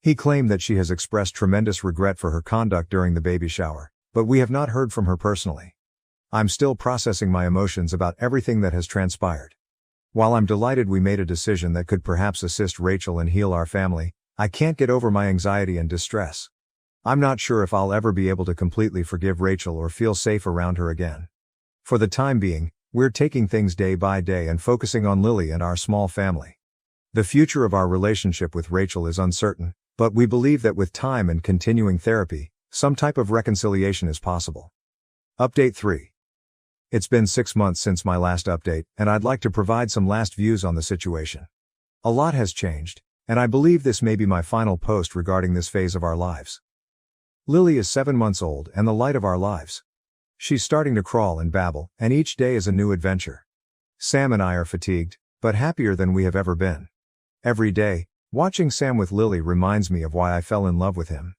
He claimed that she has expressed tremendous regret for her conduct during the baby shower, but we have not heard from her personally. I'm still processing my emotions about everything that has transpired. While I'm delighted we made a decision that could perhaps assist Rachel and heal our family, I can't get over my anxiety and distress. I'm not sure if I'll ever be able to completely forgive Rachel or feel safe around her again. For the time being, we're taking things day by day and focusing on Lily and our small family. The future of our relationship with Rachel is uncertain, but we believe that with time and continuing therapy, some type of reconciliation is possible. Update 3. It's been 6 months since my last update, and I'd like to provide some last views on the situation. A lot has changed, and I believe this may be my final post regarding this phase of our lives. Lily is 7 months old and the light of our lives. She's starting to crawl and babble, and each day is a new adventure. Sam and I are fatigued, but happier than we have ever been. Every day, watching Sam with Lily reminds me of why I fell in love with him.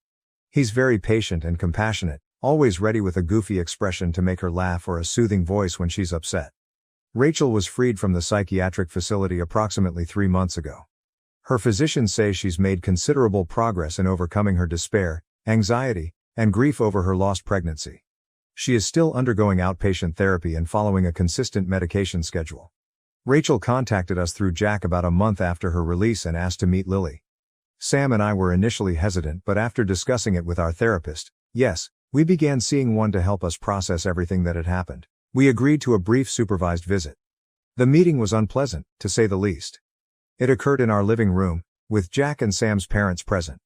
He's very patient and compassionate, always ready with a goofy expression to make her laugh or a soothing voice when she's upset. Rachel was freed from the psychiatric facility approximately 3 months ago. Her physicians say she's made considerable progress in overcoming her despair, anxiety, and grief over her lost pregnancy. She is still undergoing outpatient therapy and following a consistent medication schedule. Rachel contacted us through Jack about a month after her release and asked to meet Lily. Sam and I were initially hesitant, but after discussing it with our therapist, yes, We began seeing one to help us process everything that had happened. We agreed to a brief supervised visit. The meeting was unpleasant, to say the least. It occurred in our living room, with Jack and Sam's parents present.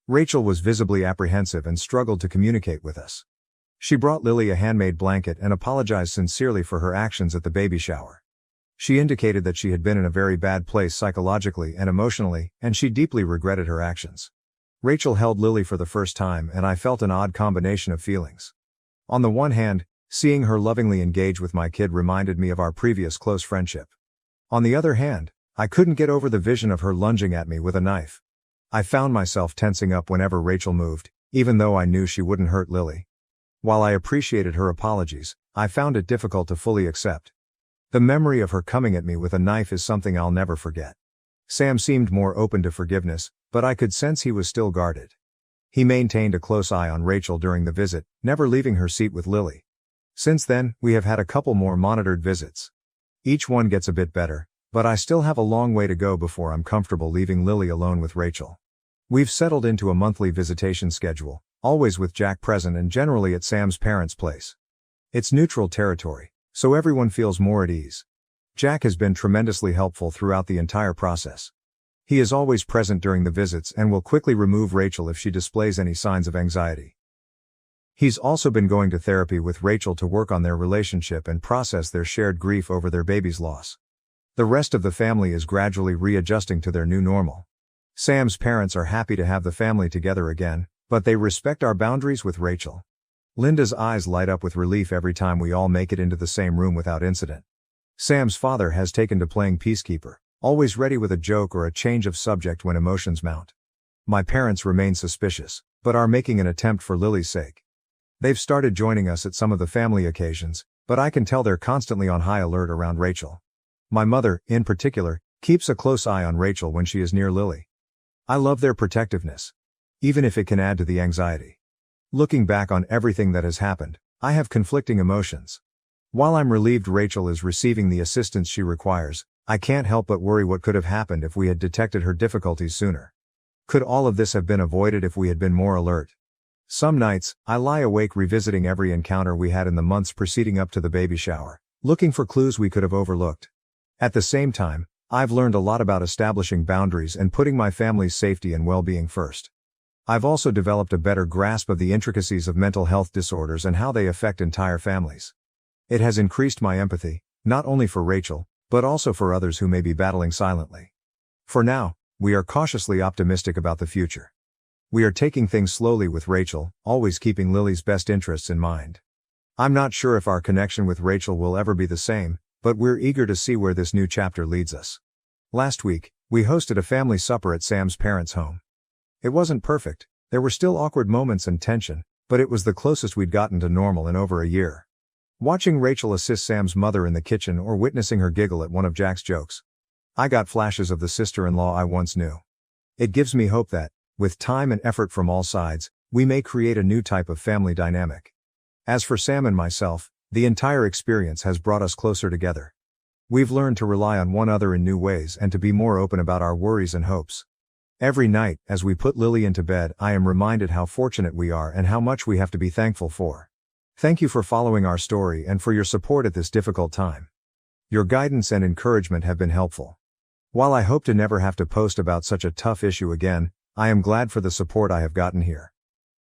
Rachel was visibly apprehensive and struggled to communicate with us. She brought Lily a handmade blanket and apologized sincerely for her actions at the baby shower. She indicated that she had been in a very bad place psychologically and emotionally, and she deeply regretted her actions. Rachel held Lily for the first time, and I felt an odd combination of feelings. On the one hand, seeing her lovingly engage with my kid reminded me of our previous close friendship. On the other hand, I couldn't get over the vision of her lunging at me with a knife. I found myself tensing up whenever Rachel moved, even though I knew she wouldn't hurt Lily. While I appreciated her apologies, I found it difficult to fully accept. The memory of her coming at me with a knife is something I'll never forget. Sam seemed more open to forgiveness, but I could sense he was still guarded. He maintained a close eye on Rachel during the visit, never leaving her seat with Lily. Since then, we have had a couple more monitored visits. Each one gets a bit better, but I still have a long way to go before I'm comfortable leaving Lily alone with Rachel. We've settled into a monthly visitation schedule, always with Jack present and generally at Sam's parents' place. It's neutral territory, so everyone feels more at ease. Jack has been tremendously helpful throughout the entire process. He is always present during the visits and will quickly remove Rachel if she displays any signs of anxiety. He's also been going to therapy with Rachel to work on their relationship and process their shared grief over their baby's loss. The rest of the family is gradually readjusting to their new normal. Sam's parents are happy to have the family together again, but they respect our boundaries with Rachel. Linda's eyes light up with relief every time we all make it into the same room without incident. Sam's father has taken to playing peacekeeper, always ready with a joke or a change of subject when emotions mount. My parents remain suspicious, but are making an attempt for Lily's sake. They've started joining us at some of the family occasions, but I can tell they're constantly on high alert around Rachel. My mother, in particular, keeps a close eye on Rachel when she is near Lily. I love their protectiveness, even if it can add to the anxiety. Looking back on everything that has happened, I have conflicting emotions. While I'm relieved Rachel is receiving the assistance she requires, I can't help but worry what could have happened if we had detected her difficulties sooner. Could all of this have been avoided if we had been more alert? Some nights, I lie awake revisiting every encounter we had in the months preceding up to the baby shower, looking for clues we could have overlooked. At the same time, I've learned a lot about establishing boundaries and putting my family's safety and well-being first. I've also developed a better grasp of the intricacies of mental health disorders and how they affect entire families. It has increased my empathy, not only for Rachel, but also for others who may be battling silently. For now, we are cautiously optimistic about the future. We are taking things slowly with Rachel, always keeping Lily's best interests in mind. I'm not sure if our connection with Rachel will ever be the same, but we're eager to see where this new chapter leads us. Last week, we hosted a family supper at Sam's parents' home. It wasn't perfect, there were still awkward moments and tension, but it was the closest we'd gotten to normal in over a year. Watching Rachel assist Sam's mother in the kitchen or witnessing her giggle at one of Jack's jokes, I got flashes of the sister-in-law I once knew. It gives me hope that, with time and effort from all sides, we may create a new type of family dynamic. As for Sam and myself, the entire experience has brought us closer together. We've learned to rely on one another in new ways and to be more open about our worries and hopes. Every night, as we put Lily into bed, I am reminded how fortunate we are and how much we have to be thankful for. Thank you for following our story and for your support at this difficult time. Your guidance and encouragement have been helpful. While I hope to never have to post about such a tough issue again, I am glad for the support I have gotten here.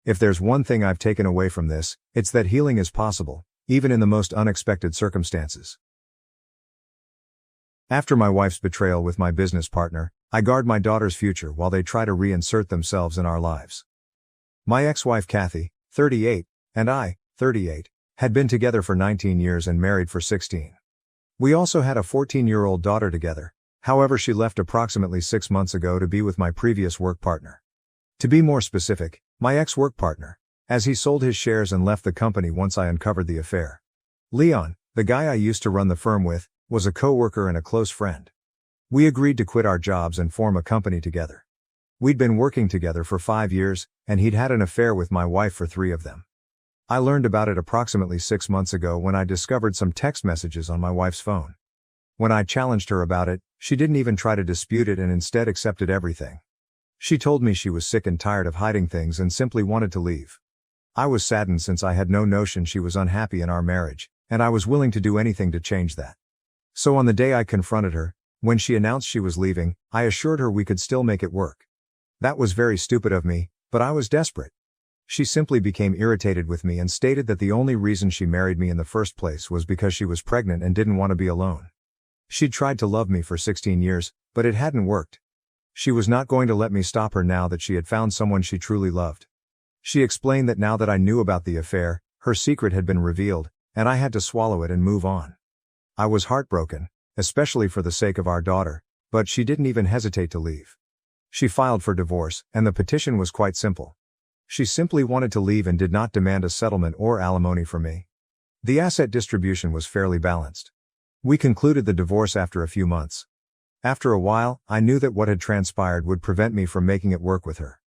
If there's one thing I've taken away from this, it's that healing is possible, even in the most unexpected circumstances. After my wife's betrayal with my business partner, I guard my daughter's future while they try to reinsert themselves in our lives. My ex-wife Kathy, 38, and I, 38, had been together for 19 years and married for 16. We also had a 14-year-old daughter together, however she left approximately 6 months ago to be with my previous work partner. To be more specific, my ex-work partner, as he sold his shares and left the company once I uncovered the affair. Leon, the guy I used to run the firm with, was a coworker and a close friend. We agreed to quit our jobs and form a company together. We'd been working together for 5 years, and he'd had an affair with my wife for 3 of them. I learned about it approximately 6 months ago when I discovered some text messages on my wife's phone. When I challenged her about it, she didn't even try to dispute it and instead accepted everything. She told me she was sick and tired of hiding things and simply wanted to leave. I was saddened since I had no notion she was unhappy in our marriage, and I was willing to do anything to change that. So on the day I confronted her, when she announced she was leaving, I assured her we could still make it work. That was very stupid of me, but I was desperate. She simply became irritated with me and stated that the only reason she married me in the first place was because she was pregnant and didn't want to be alone. She'd tried to love me for 16 years, but it hadn't worked. She was not going to let me stop her now that she had found someone she truly loved. She explained that now that I knew about the affair, her secret had been revealed, and I had to swallow it and move on. I was heartbroken, especially for the sake of our daughter, but she didn't even hesitate to leave. She filed for divorce, and the petition was quite simple. She simply wanted to leave and did not demand a settlement or alimony from me. The asset distribution was fairly balanced. We concluded the divorce after a few months. After a while, I knew that what had transpired would prevent me from making it work with her.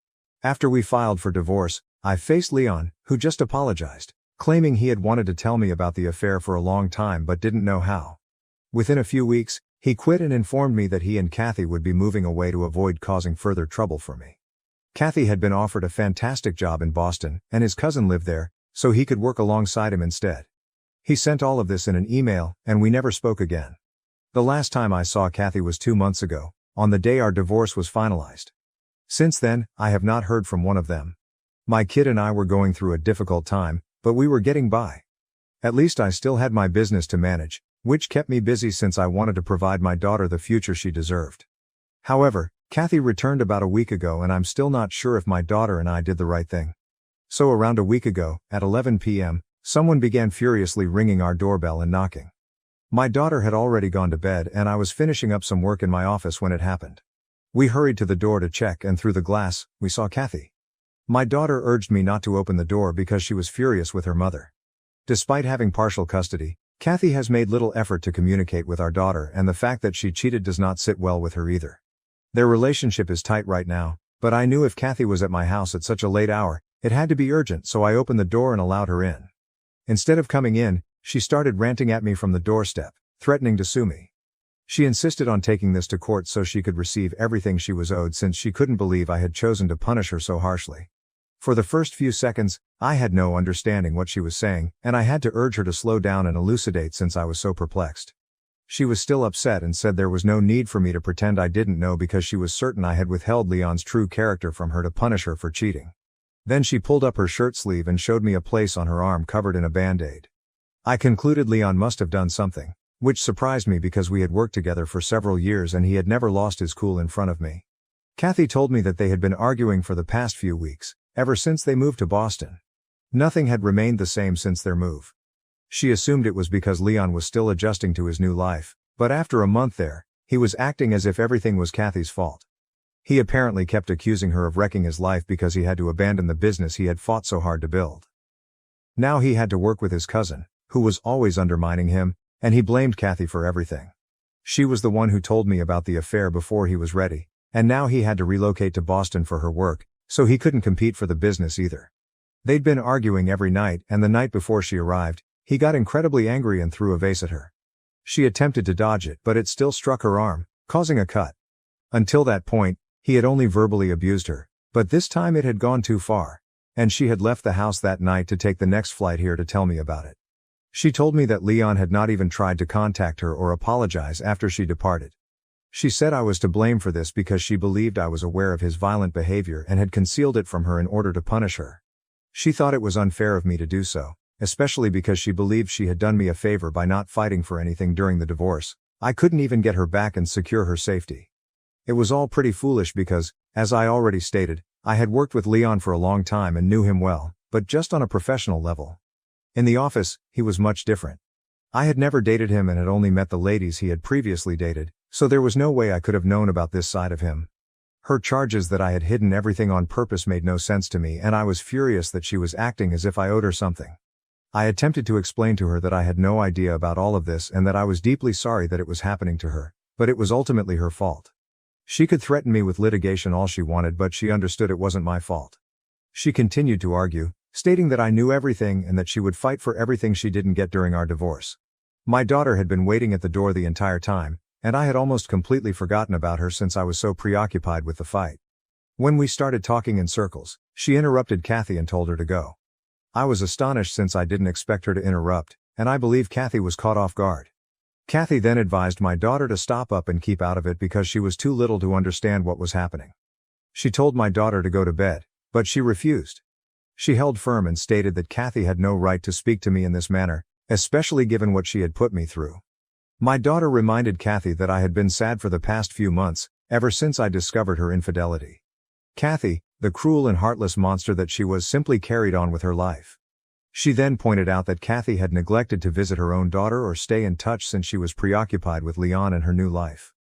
After we filed for divorce, I faced Leon, who just apologized, claiming he had wanted to tell me about the affair for a long time but didn't know how. Within a few weeks, he quit and informed me that he and Kathy would be moving away to avoid causing further trouble for me. Kathy had been offered a fantastic job in Boston, and his cousin lived there, so he could work alongside him instead. He sent all of this in an email, and we never spoke again. The last time I saw Kathy was 2 months ago, on the day our divorce was finalized. Since then, I have not heard from one of them. My kid and I were going through a difficult time, but we were getting by. At least I still had my business to manage, which kept me busy since I wanted to provide my daughter the future she deserved. However, Kathy returned about a week ago and I'm still not sure if my daughter and I did the right thing. So around a week ago, at 11 p.m., someone began furiously ringing our doorbell and knocking. My daughter had already gone to bed and I was finishing up some work in my office when it happened. We hurried to the door to check and through the glass, we saw Kathy. My daughter urged me not to open the door because she was furious with her mother. Despite having partial custody, Kathy has made little effort to communicate with our daughter, and the fact that she cheated does not sit well with her either. Their relationship is tight right now, but I knew if Kathy was at my house at such a late hour, it had to be urgent, so I opened the door and allowed her in. Instead of coming in, she started ranting at me from the doorstep, threatening to sue me. She insisted on taking this to court so she could receive everything she was owed since she couldn't believe I had chosen to punish her so harshly. For the first few seconds, I had no understanding what she was saying, and I had to urge her to slow down and elucidate since I was so perplexed. She was still upset and said there was no need for me to pretend I didn't know because she was certain I had withheld Leon's true character from her to punish her for cheating. Then she pulled up her shirt sleeve and showed me a place on her arm covered in a band-aid. I concluded Leon must have done something, which surprised me because we had worked together for several years and he had never lost his cool in front of me. Kathy told me that they had been arguing for the past few weeks, ever since they moved to Boston. Nothing had remained the same since their move. She assumed it was because Leon was still adjusting to his new life, but after a month there, he was acting as if everything was Kathy's fault. He apparently kept accusing her of wrecking his life because he had to abandon the business he had fought so hard to build. Now he had to work with his cousin, who was always undermining him, and he blamed Kathy for everything. She was the one who told me about the affair before he was ready, and now he had to relocate to Boston for her work, so he couldn't compete for the business either. They'd been arguing every night, and the night before she arrived, he got incredibly angry and threw a vase at her. She attempted to dodge it, but it still struck her arm, causing a cut. Until that point, he had only verbally abused her, but this time it had gone too far, and she had left the house that night to take the next flight here to tell me about it. She told me that Leon had not even tried to contact her or apologize after she departed. She said I was to blame for this because she believed I was aware of his violent behavior and had concealed it from her in order to punish her. She thought it was unfair of me to do so, especially because she believed she had done me a favor by not fighting for anything during the divorce. I couldn't even get her back and secure her safety. It was all pretty foolish because, as I already stated, I had worked with Leon for a long time and knew him well, but just on a professional level. In the office, he was much different. I had never dated him and had only met the ladies he had previously dated, so there was no way I could have known about this side of him. Her charges that I had hidden everything on purpose made no sense to me, and I was furious that she was acting as if I owed her something. I attempted to explain to her that I had no idea about all of this and that I was deeply sorry that it was happening to her, but it was ultimately her fault. She could threaten me with litigation all she wanted, but she understood it wasn't my fault. She continued to argue, stating that I knew everything and that she would fight for everything she didn't get during our divorce. My daughter had been waiting at the door the entire time, and I had almost completely forgotten about her since I was so preoccupied with the fight. When we started talking in circles, she interrupted Kathy and told her to go. I was astonished since I didn't expect her to interrupt, and I believe Kathy was caught off guard. Kathy then advised my daughter to stop up and keep out of it because she was too little to understand what was happening. She told my daughter to go to bed, but she refused. She held firm and stated that Kathy had no right to speak to me in this manner, especially given what she had put me through. My daughter reminded Kathy that I had been sad for the past few months, ever since I discovered her infidelity. Kathy, the cruel and heartless monster that she was, simply carried on with her life. She then pointed out that Kathy had neglected to visit her own daughter or stay in touch since she was preoccupied with Leon and her new life.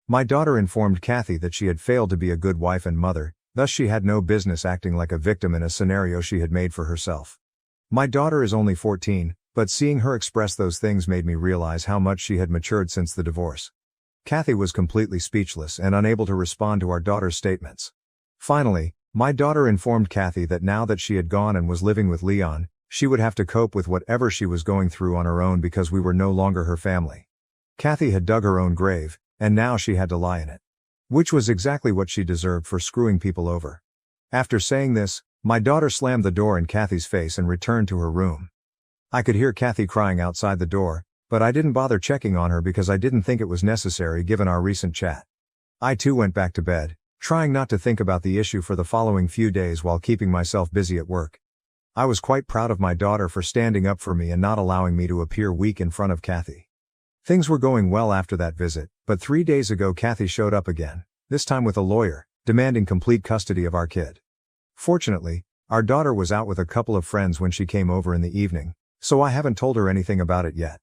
My daughter informed Kathy that she had failed to be a good wife and mother, thus she had no business acting like a victim in a scenario she had made for herself. My daughter is only 14, but seeing her express those things made me realize how much she had matured since the divorce. Kathy was completely speechless and unable to respond to our daughter's statements. Finally, my daughter informed Kathy that now that she had gone and was living with Leon, she would have to cope with whatever she was going through on her own because we were no longer her family. Kathy had dug her own grave, and now she had to lie in it. Which was exactly what she deserved for screwing people over. After saying this, my daughter slammed the door in Kathy's face and returned to her room. I could hear Kathy crying outside the door, but I didn't bother checking on her because I didn't think it was necessary given our recent chat. I too went back to bed, trying not to think about the issue for the following few days while keeping myself busy at work. I was quite proud of my daughter for standing up for me and not allowing me to appear weak in front of Kathy. Things were going well after that visit, but 3 days ago Kathy showed up again, this time with a lawyer, demanding complete custody of our kid. Fortunately, our daughter was out with a couple of friends when she came over in the evening, so I haven't told her anything about it yet.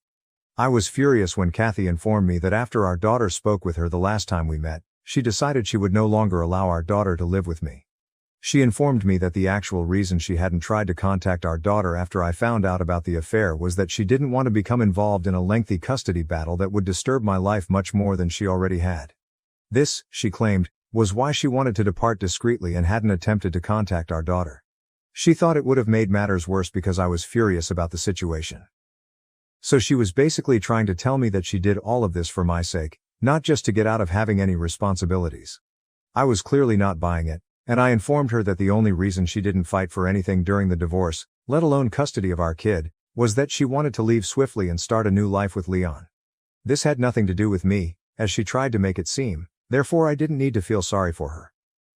I was furious when Kathy informed me that after our daughter spoke with her the last time we met, she decided she would no longer allow our daughter to live with me. She informed me that the actual reason she hadn't tried to contact our daughter after I found out about the affair was that she didn't want to become involved in a lengthy custody battle that would disturb my life much more than she already had. This, she claimed, was why she wanted to depart discreetly and hadn't attempted to contact our daughter. She thought it would have made matters worse because I was furious about the situation. So she was basically trying to tell me that she did all of this for my sake, not just to get out of having any responsibilities. I was clearly not buying it, and I informed her that the only reason she didn't fight for anything during the divorce, let alone custody of our kid, was that she wanted to leave swiftly and start a new life with Leon. This had nothing to do with me, as she tried to make it seem, therefore I didn't need to feel sorry for her.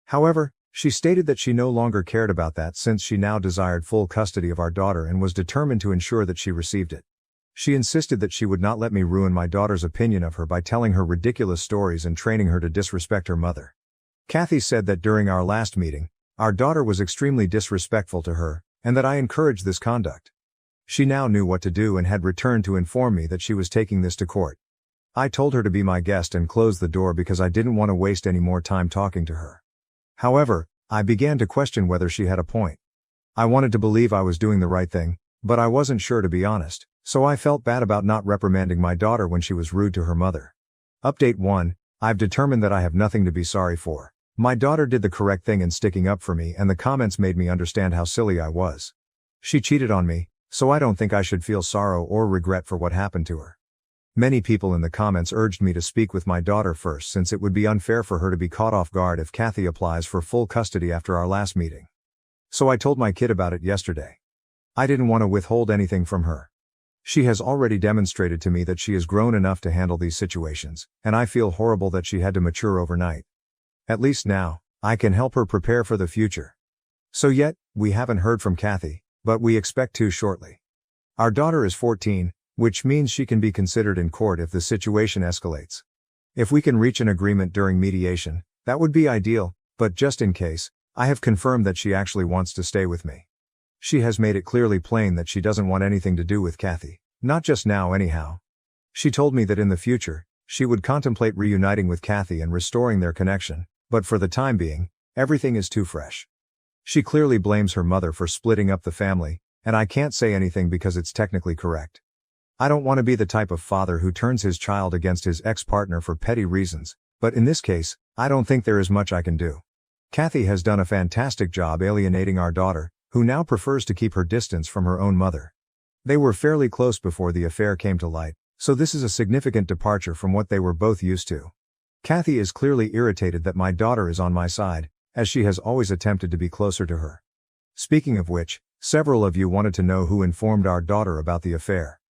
However, she stated that she no longer cared about that since she now desired full custody of our daughter and was determined to ensure that she received it. She insisted that she would not let me ruin my daughter's opinion of her by telling her ridiculous stories and training her to disrespect her mother. Kathy said that during our last meeting, our daughter was extremely disrespectful to her, and that I encouraged this conduct. She now knew what to do and had returned to inform me that she was taking this to court. I told her to be my guest and closed the door because I didn't want to waste any more time talking to her. However, I began to question whether she had a point. I wanted to believe I was doing the right thing, but I wasn't sure, to be honest, so I felt bad about not reprimanding my daughter when she was rude to her mother. Update 1, I've determined that I have nothing to be sorry for. My daughter did the correct thing in sticking up for me, and the comments made me understand how silly I was. She cheated on me, so I don't think I should feel sorrow or regret for what happened to her. Many people in the comments urged me to speak with my daughter first since it would be unfair for her to be caught off guard if Kathy applies for full custody after our last meeting. So I told my kid about it yesterday. I didn't want to withhold anything from her. She has already demonstrated to me that she is grown enough to handle these situations, and I feel horrible that she had to mature overnight. At least now, I can help her prepare for the future. So yet, we haven't heard from Kathy, but we expect to shortly. Our daughter is 14, which means she can be considered in court if the situation escalates. If we can reach an agreement during mediation, that would be ideal, but just in case, I have confirmed that she actually wants to stay with me. She has made it clearly plain that she doesn't want anything to do with Kathy, not just now anyhow. She told me that in the future, she would contemplate reuniting with Kathy and restoring their connection, but for the time being, everything is too fresh. She clearly blames her mother for splitting up the family, and I can't say anything because it's technically correct. I don't want to be the type of father who turns his child against his ex-partner for petty reasons, but in this case, I don't think there is much I can do. Kathy has done a fantastic job alienating our daughter, who now prefers to keep her distance from her own mother. They were fairly close before the affair came to light, so this is a significant departure from what they were both used to. Kathy is clearly irritated that my daughter is on my side, as she has always attempted to be closer to her. Speaking of which, Several of you wanted to know who informed our daughter about the affair.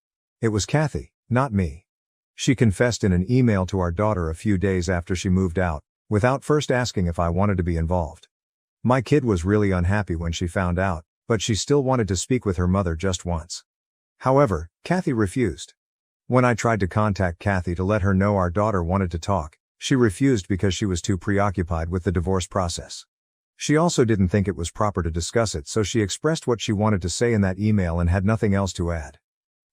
It was Kathy, not me. She confessed in an email to our daughter a few days after she moved out, without first asking if I wanted to be involved. My kid was really unhappy when she found out, but she still wanted to speak with her mother just once. However, Kathy refused. When I tried to contact Kathy to let her know our daughter wanted to talk, she refused because she was too preoccupied with the divorce process. She also didn't think it was proper to discuss it, so she expressed what she wanted to say in that email and had nothing else to add.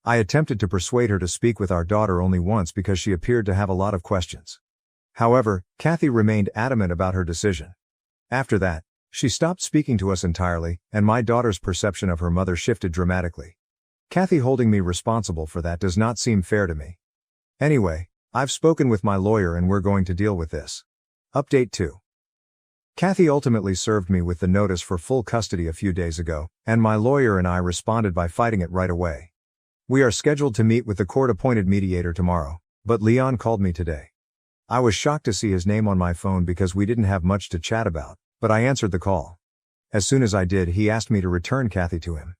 I attempted to persuade her to speak with our daughter only once because she appeared to have a lot of questions. However, Kathy remained adamant about her decision. After that, she stopped speaking to us entirely, and my daughter's perception of her mother shifted dramatically. Kathy holding me responsible for that does not seem fair to me. Anyway, I've spoken with my lawyer and we're going to deal with this. Update 2. Kathy ultimately served me with the notice for full custody a few days ago, and my lawyer and I responded by fighting it right away. We are scheduled to meet with the court-appointed mediator tomorrow, but Leon called me today. I was shocked to see his name on my phone because we didn't have much to chat about, but I answered the call. As soon as I did, he asked me to return Kathy to him.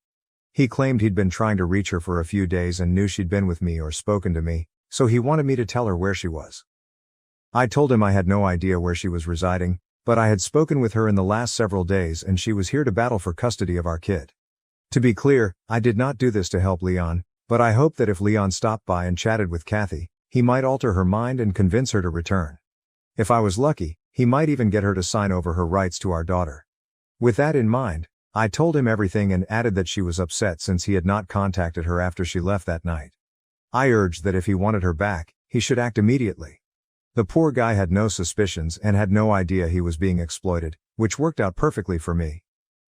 He claimed he'd been trying to reach her for a few days and knew she'd been with me or spoken to me, so he wanted me to tell her where she was. I told him I had no idea where she was residing, but I had spoken with her in the last several days and she was here to battle for custody of our kid. To be clear, I did not do this to help Leon, but I hope that if Leon stopped by and chatted with Kathy, he might alter her mind and convince her to return. If I was lucky, he might even get her to sign over her rights to our daughter. With that in mind, I told him everything and added that she was upset since he had not contacted her after she left that night. I urged that if he wanted her back, he should act immediately. The poor guy had no suspicions and had no idea he was being exploited, which worked out perfectly for me.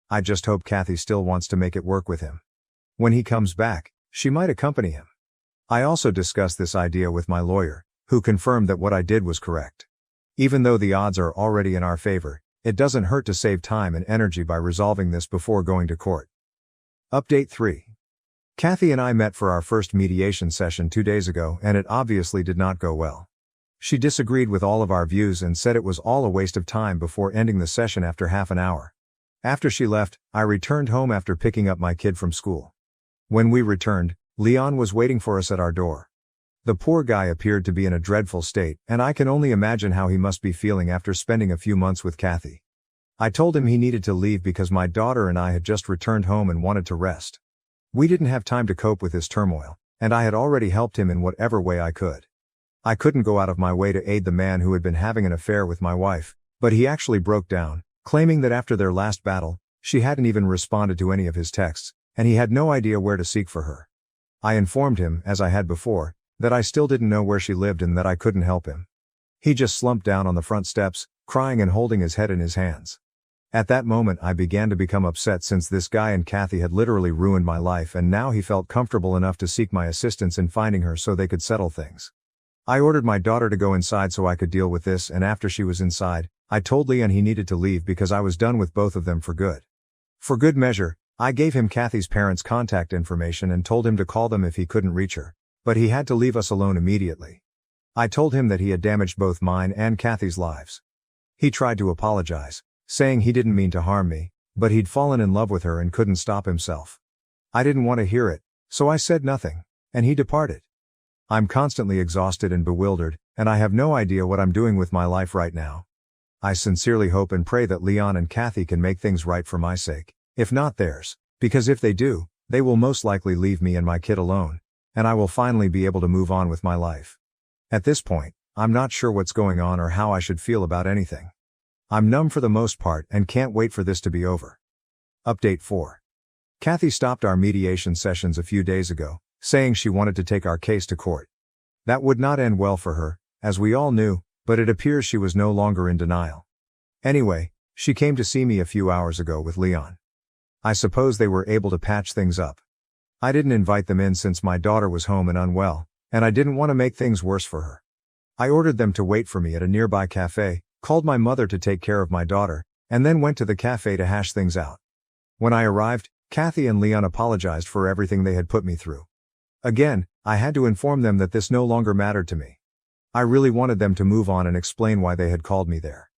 I just hope Kathy still wants to make it work with him. When he comes back, she might accompany him. I also discussed this idea with my lawyer, who confirmed that what I did was correct. Even though the odds are already in our favor, it doesn't hurt to save time and energy by resolving this before going to court. Update 3. Kathy and I met for our first mediation session 2 days ago and it obviously did not go well. She disagreed with all of our views and said it was all a waste of time before ending the session after half an hour. After she left, I returned home after picking up my kid from school. When we returned, Leon was waiting for us at our door. The poor guy appeared to be in a dreadful state, and I can only imagine how he must be feeling after spending a few months with Kathy. I told him he needed to leave because my daughter and I had just returned home and wanted to rest. We didn't have time to cope with his turmoil, and I had already helped him in whatever way I could. I couldn't go out of my way to aid the man who had been having an affair with my wife, but he actually broke down, claiming that after their last battle, she hadn't even responded to any of his texts, and he had no idea where to seek for her. I informed him, as I had before, that I still didn't know where she lived and that I couldn't help him. He just slumped down on the front steps, crying and holding his head in his hands. At that moment I began to become upset since this guy and Kathy had literally ruined my life and now he felt comfortable enough to seek my assistance in finding her so they could settle things. I ordered my daughter to go inside so I could deal with this, and after she was inside, I told Leon he needed to leave because I was done with both of them for good. For good measure, I gave him Kathy's parents' contact information and told him to call them if he couldn't reach her, but he had to leave us alone immediately. I told him that he had damaged both mine and Kathy's lives. He tried to apologize, saying he didn't mean to harm me, but he'd fallen in love with her and couldn't stop himself. I didn't want to hear it, so I said nothing, and he departed. I'm constantly exhausted and bewildered, and I have no idea what I'm doing with my life right now. I sincerely hope and pray that Leon and Kathy can make things right for my sake, if not theirs, because if they do, they will most likely leave me and my kid alone, and I will finally be able to move on with my life. At this point, I'm not sure what's going on or how I should feel about anything. I'm numb for the most part and can't wait for this to be over. Update 4. Kathy stopped our mediation sessions a few days ago, saying she wanted to take our case to court. That would not end well for her, as we all knew, but it appears she was no longer in denial. Anyway, she came to see me a few hours ago with Leon. I suppose they were able to patch things up. I didn't invite them in since my daughter was home and unwell, and I didn't want to make things worse for her. I ordered them to wait for me at a nearby cafe, called my mother to take care of my daughter, and then went to the cafe to hash things out. When I arrived, Kathy and Leon apologized for everything they had put me through. Again, I had to inform them that this no longer mattered to me. I really wanted them to move on and explain why they had called me there.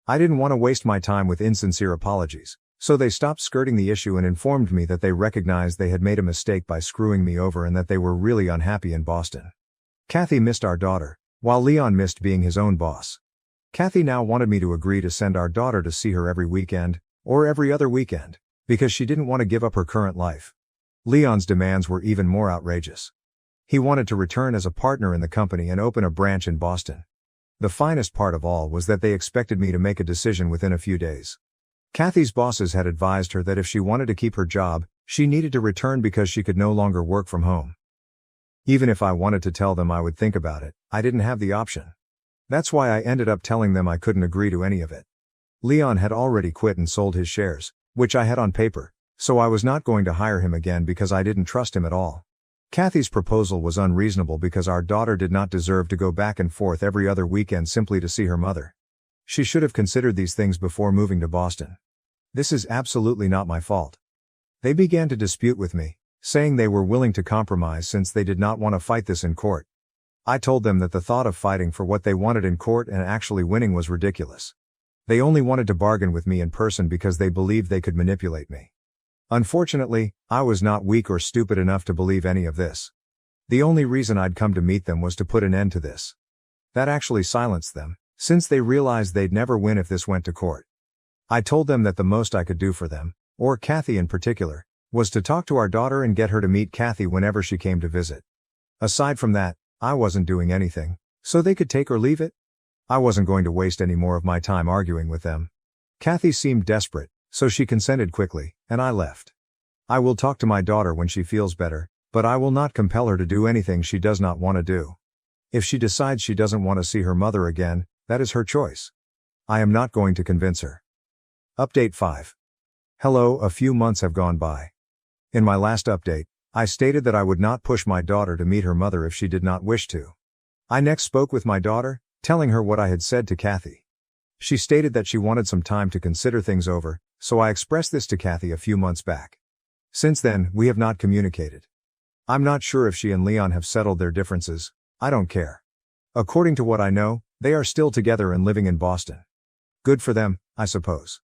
I didn't want to waste my time with insincere apologies, So they stopped skirting the issue and informed me that they recognized they had made a mistake by screwing me over and that they were really unhappy in Boston. Kathy missed our daughter, while Leon missed being his own boss. Kathy now wanted me to agree to send our daughter to see her every weekend, or every other weekend, because she didn't want to give up her current life. Leon's demands were even more outrageous. He wanted to return as a partner in the company and open a branch in Boston. The finest part of all was that they expected me to make a decision within a few days. Kathy's bosses had advised her that if she wanted to keep her job, she needed to return because she could no longer work from home. Even if I wanted to tell them I would think about it, I didn't have the option. That's why I ended up telling them I couldn't agree to any of it. Leon had already quit and sold his shares, which I had on paper, so I was not going to hire him again because I didn't trust him at all. Kathy's proposal was unreasonable because our daughter did not deserve to go back and forth every other weekend simply to see her mother. She should have considered these things before moving to Boston. This is absolutely not my fault. They began to dispute with me, saying they were willing to compromise since they did not want to fight this in court. I told them that the thought of fighting for what they wanted in court and actually winning was ridiculous. They only wanted to bargain with me in person because they believed they could manipulate me. Unfortunately, I was not weak or stupid enough to believe any of this. The only reason I'd come to meet them was to put an end to this. That actually silenced them, since they realized they'd never win if this went to court. I told them that the most I could do for them, or Kathy in particular, was to talk to our daughter and get her to meet Kathy whenever she came to visit. Aside from that, I wasn't doing anything, so they could take or leave it. I wasn't going to waste any more of my time arguing with them. Kathy seemed desperate, so she consented quickly, and I left. I will talk to my daughter when she feels better, but I will not compel her to do anything she does not want to do. If she decides she doesn't want to see her mother again, that is her choice. I am not going to convince her. Update 5. Hello, a few months have gone by. In my last update, I stated that I would not push my daughter to meet her mother if she did not wish to. I next spoke with my daughter, telling her what I had said to Kathy. She stated that she wanted some time to consider things over, so I expressed this to Kathy a few months back. Since then, we have not communicated. I'm not sure if she and Leon have settled their differences. I don't care. According to what I know, they are still together and living in Boston. Good for them, I suppose.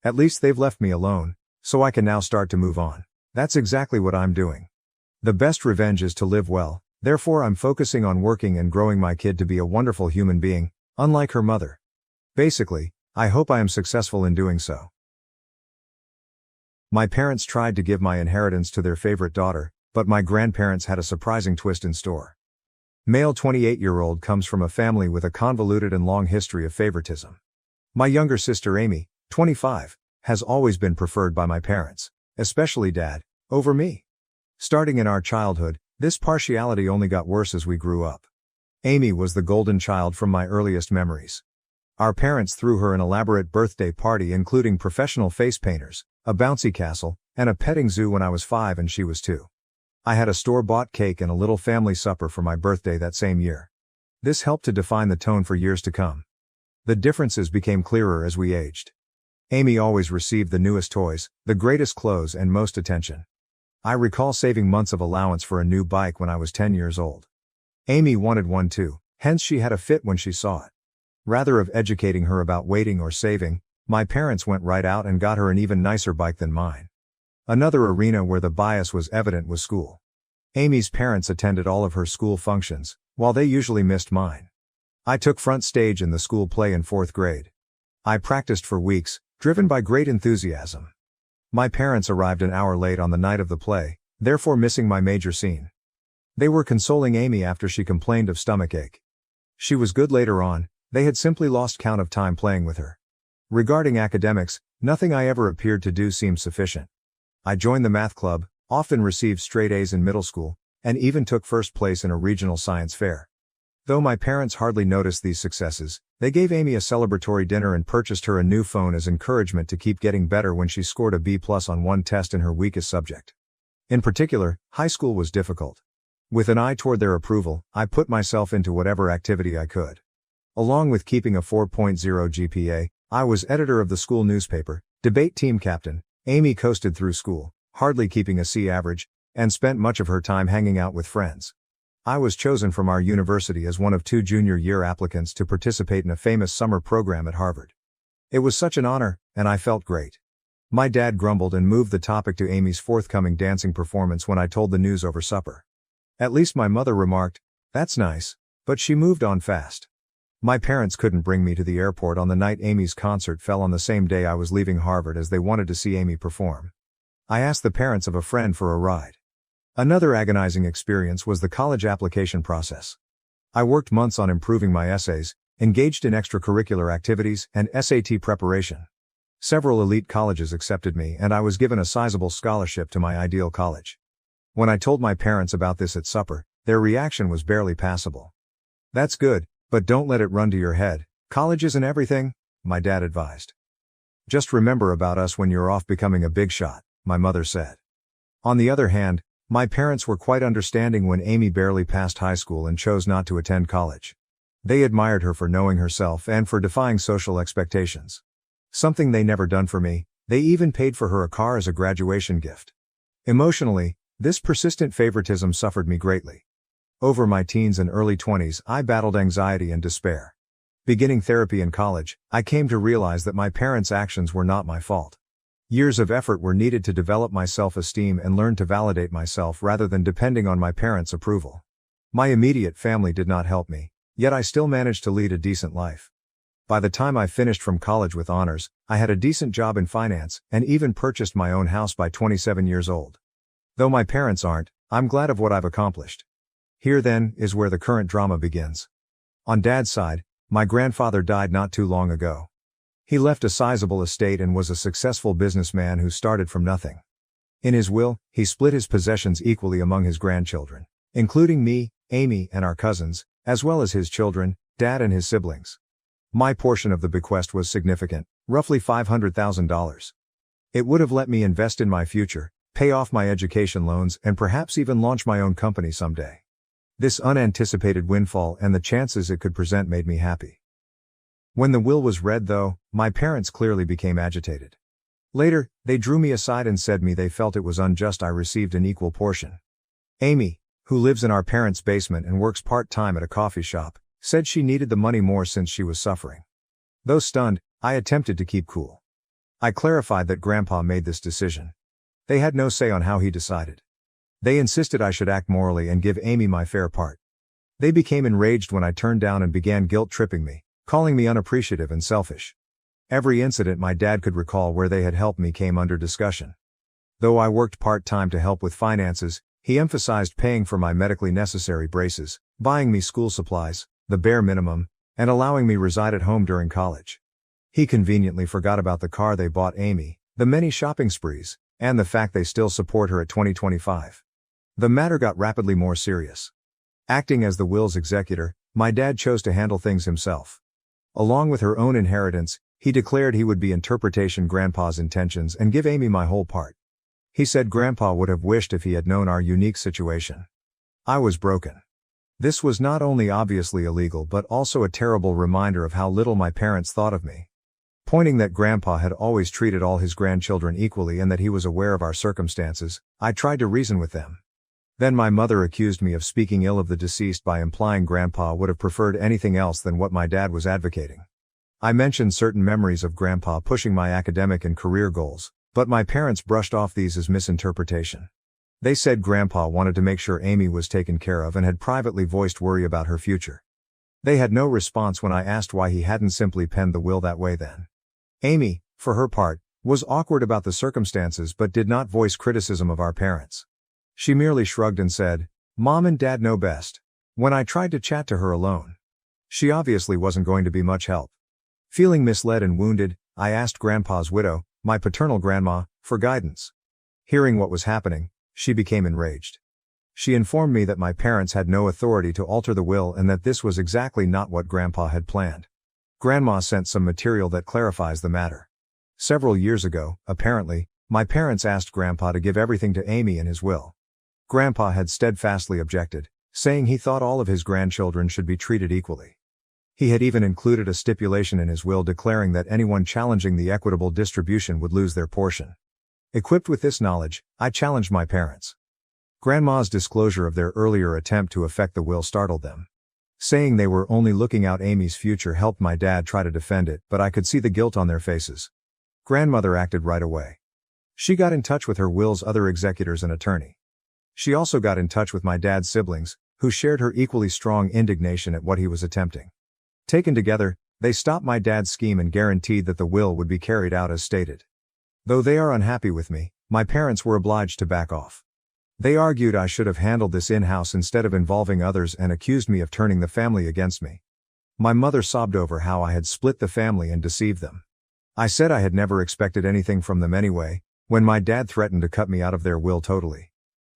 At least they've left me alone, so I can now start to move on. That's exactly what I'm doing. The best revenge is to live well, therefore I'm focusing on working and growing my kid to be a wonderful human being, unlike her mother. Basically, I hope I am successful in doing so. My parents tried to give my inheritance to their favorite daughter, but my grandparents had a surprising twist in store. Male 28-year-old comes from a family with a convoluted and long history of favoritism. My younger sister Amy, 25, has always been preferred by my parents, especially Dad, over me. Starting in our childhood, this partiality only got worse as we grew up. Amy was the golden child from my earliest memories. Our parents threw her an elaborate birthday party including professional face painters, a bouncy castle, and a petting zoo when I was 5 and she was 2. I had a store-bought cake and a little family supper for my birthday that same year. This helped to define the tone for years to come. The differences became clearer as we aged. Amy always received the newest toys, the greatest clothes and most attention. I recall saving months of allowance for a new bike when I was 10 years old. Amy wanted one too, hence she had a fit when she saw it. Rather of educating her about waiting or saving, my parents went right out and got her an even nicer bike than mine. Another arena where the bias was evident was school. Amy's parents attended all of her school functions, while they usually missed mine. I took front stage in the school play in 4th grade. I practiced for weeks, driven by great enthusiasm. My parents arrived an hour late on the night of the play, therefore missing my major scene. They were consoling Amy after she complained of stomachache. She was good later on, they had simply lost count of time playing with her. Regarding academics, nothing I ever appeared to do seemed sufficient. I joined the math club, often received straight A's in middle school, and even took first place in a regional science fair. Though my parents hardly noticed these successes, they gave Amy a celebratory dinner and purchased her a new phone as encouragement to keep getting better when she scored a B+ on one test in her weakest subject. In particular, high school was difficult. With an eye toward their approval, I put myself into whatever activity I could. Along with keeping a 4.0 GPA, I was editor of the school newspaper, debate team captain. Amy coasted through school, hardly keeping a C average, and spent much of her time hanging out with friends. I was chosen from our university as one of 2 junior year applicants to participate in a famous summer program at Harvard. It was such an honor, and I felt great. My dad grumbled and moved the topic to Amy's forthcoming dancing performance when I told the news over supper. At least my mother remarked, "That's nice," but she moved on fast. My parents couldn't bring me to the airport on the night Amy's concert fell on the same day I was leaving Harvard, as they wanted to see Amy perform. I asked the parents of a friend for a ride. Another agonizing experience was the college application process. I worked months on improving my essays, engaged in extracurricular activities, and SAT preparation. Several elite colleges accepted me, and I was given a sizable scholarship to my ideal college. When I told my parents about this at supper, their reaction was barely passable. "That's good, but don't let it run to your head. College isn't everything," my dad advised. "Just remember about us when you're off becoming a big shot," my mother said. On the other hand, my parents were quite understanding when Amy barely passed high school and chose not to attend college. They admired her for knowing herself and for defying social expectations. Something they never done for me, they even paid for her a car as a graduation gift. Emotionally, this persistent favoritism suffered me greatly. Over my teens and early 20s, I battled anxiety and despair. Beginning therapy in college, I came to realize that my parents' actions were not my fault. Years of effort were needed to develop my self-esteem and learn to validate myself rather than depending on my parents' approval. My immediate family did not help me, yet I still managed to lead a decent life. By the time I finished from college with honors, I had a decent job in finance, and even purchased my own house by 27 years old. Though my parents aren't, I'm glad of what I've accomplished. Here then, is where the current drama begins. On Dad's side, my grandfather died not too long ago. He left a sizable estate and was a successful businessman who started from nothing. In his will, he split his possessions equally among his grandchildren, including me, Amy, and our cousins, as well as his children, Dad and his siblings. My portion of the bequest was significant, roughly $500,000. It would have let me invest in my future, pay off my education loans, and perhaps even launch my own company someday. This unanticipated windfall and the chances it could present made me happy. When the will was read, though, my parents clearly became agitated. Later, they drew me aside and said they felt it was unjust I received an equal portion. Amy, who lives in our parents' basement and works part-time at a coffee shop, said she needed the money more since she was suffering. Though stunned, I attempted to keep cool. I clarified that Grandpa made this decision. They had no say on how he decided. They insisted I should act morally and give Amy my fair part. They became enraged when I turned down and began guilt-tripping me, calling me unappreciative and selfish. Every incident my dad could recall where they had helped me came under discussion. Though I worked part-time to help with finances, he emphasized paying for my medically necessary braces, buying me school supplies, the bare minimum, and allowing me reside at home during college. He conveniently forgot about the car they bought Amy, the many shopping sprees, and the fact they still support her at 2025. The matter got rapidly more serious. Acting as the will's executor, my dad chose to handle things himself. Along with her own inheritance, he declared he would be interpretation Grandpa's intentions and give Amy my whole part. He said Grandpa would have wished if he had known our unique situation. I was broken. This was not only obviously illegal but also a terrible reminder of how little my parents thought of me. Pointing that Grandpa had always treated all his grandchildren equally and that he was aware of our circumstances, I tried to reason with them. Then my mother accused me of speaking ill of the deceased by implying Grandpa would have preferred anything else than what my dad was advocating. I mentioned certain memories of Grandpa pushing my academic and career goals, but my parents brushed off these as misinterpretation. They said Grandpa wanted to make sure Amy was taken care of and had privately voiced worry about her future. They had no response when I asked why he hadn't simply penned the will that way then. Amy, for her part, was awkward about the circumstances but did not voice criticism of our parents. She merely shrugged and said, "Mom and Dad know best." When I tried to chat to her alone, she obviously wasn't going to be much help. Feeling misled and wounded, I asked Grandpa's widow, my paternal grandma, for guidance. Hearing what was happening, she became enraged. She informed me that my parents had no authority to alter the will and that this was exactly not what Grandpa had planned. Grandma sent some material that clarifies the matter. Several years ago, apparently, my parents asked Grandpa to give everything to Amy in his will. Grandpa had steadfastly objected, saying he thought all of his grandchildren should be treated equally. He had even included a stipulation in his will declaring that anyone challenging the equitable distribution would lose their portion. Equipped with this knowledge, I challenged my parents. Grandma's disclosure of their earlier attempt to affect the will startled them. Saying they were only looking out Amy's future helped my dad try to defend it, but I could see the guilt on their faces. Grandmother acted right away. She got in touch with her will's other executors and attorney. She also got in touch with my dad's siblings, who shared her equally strong indignation at what he was attempting. Taken together, they stopped my dad's scheme and guaranteed that the will would be carried out as stated. Though they are unhappy with me, my parents were obliged to back off. They argued I should have handled this in-house instead of involving others and accused me of turning the family against me. My mother sobbed over how I had split the family and deceived them. I said I had never expected anything from them anyway, when my dad threatened to cut me out of their will totally.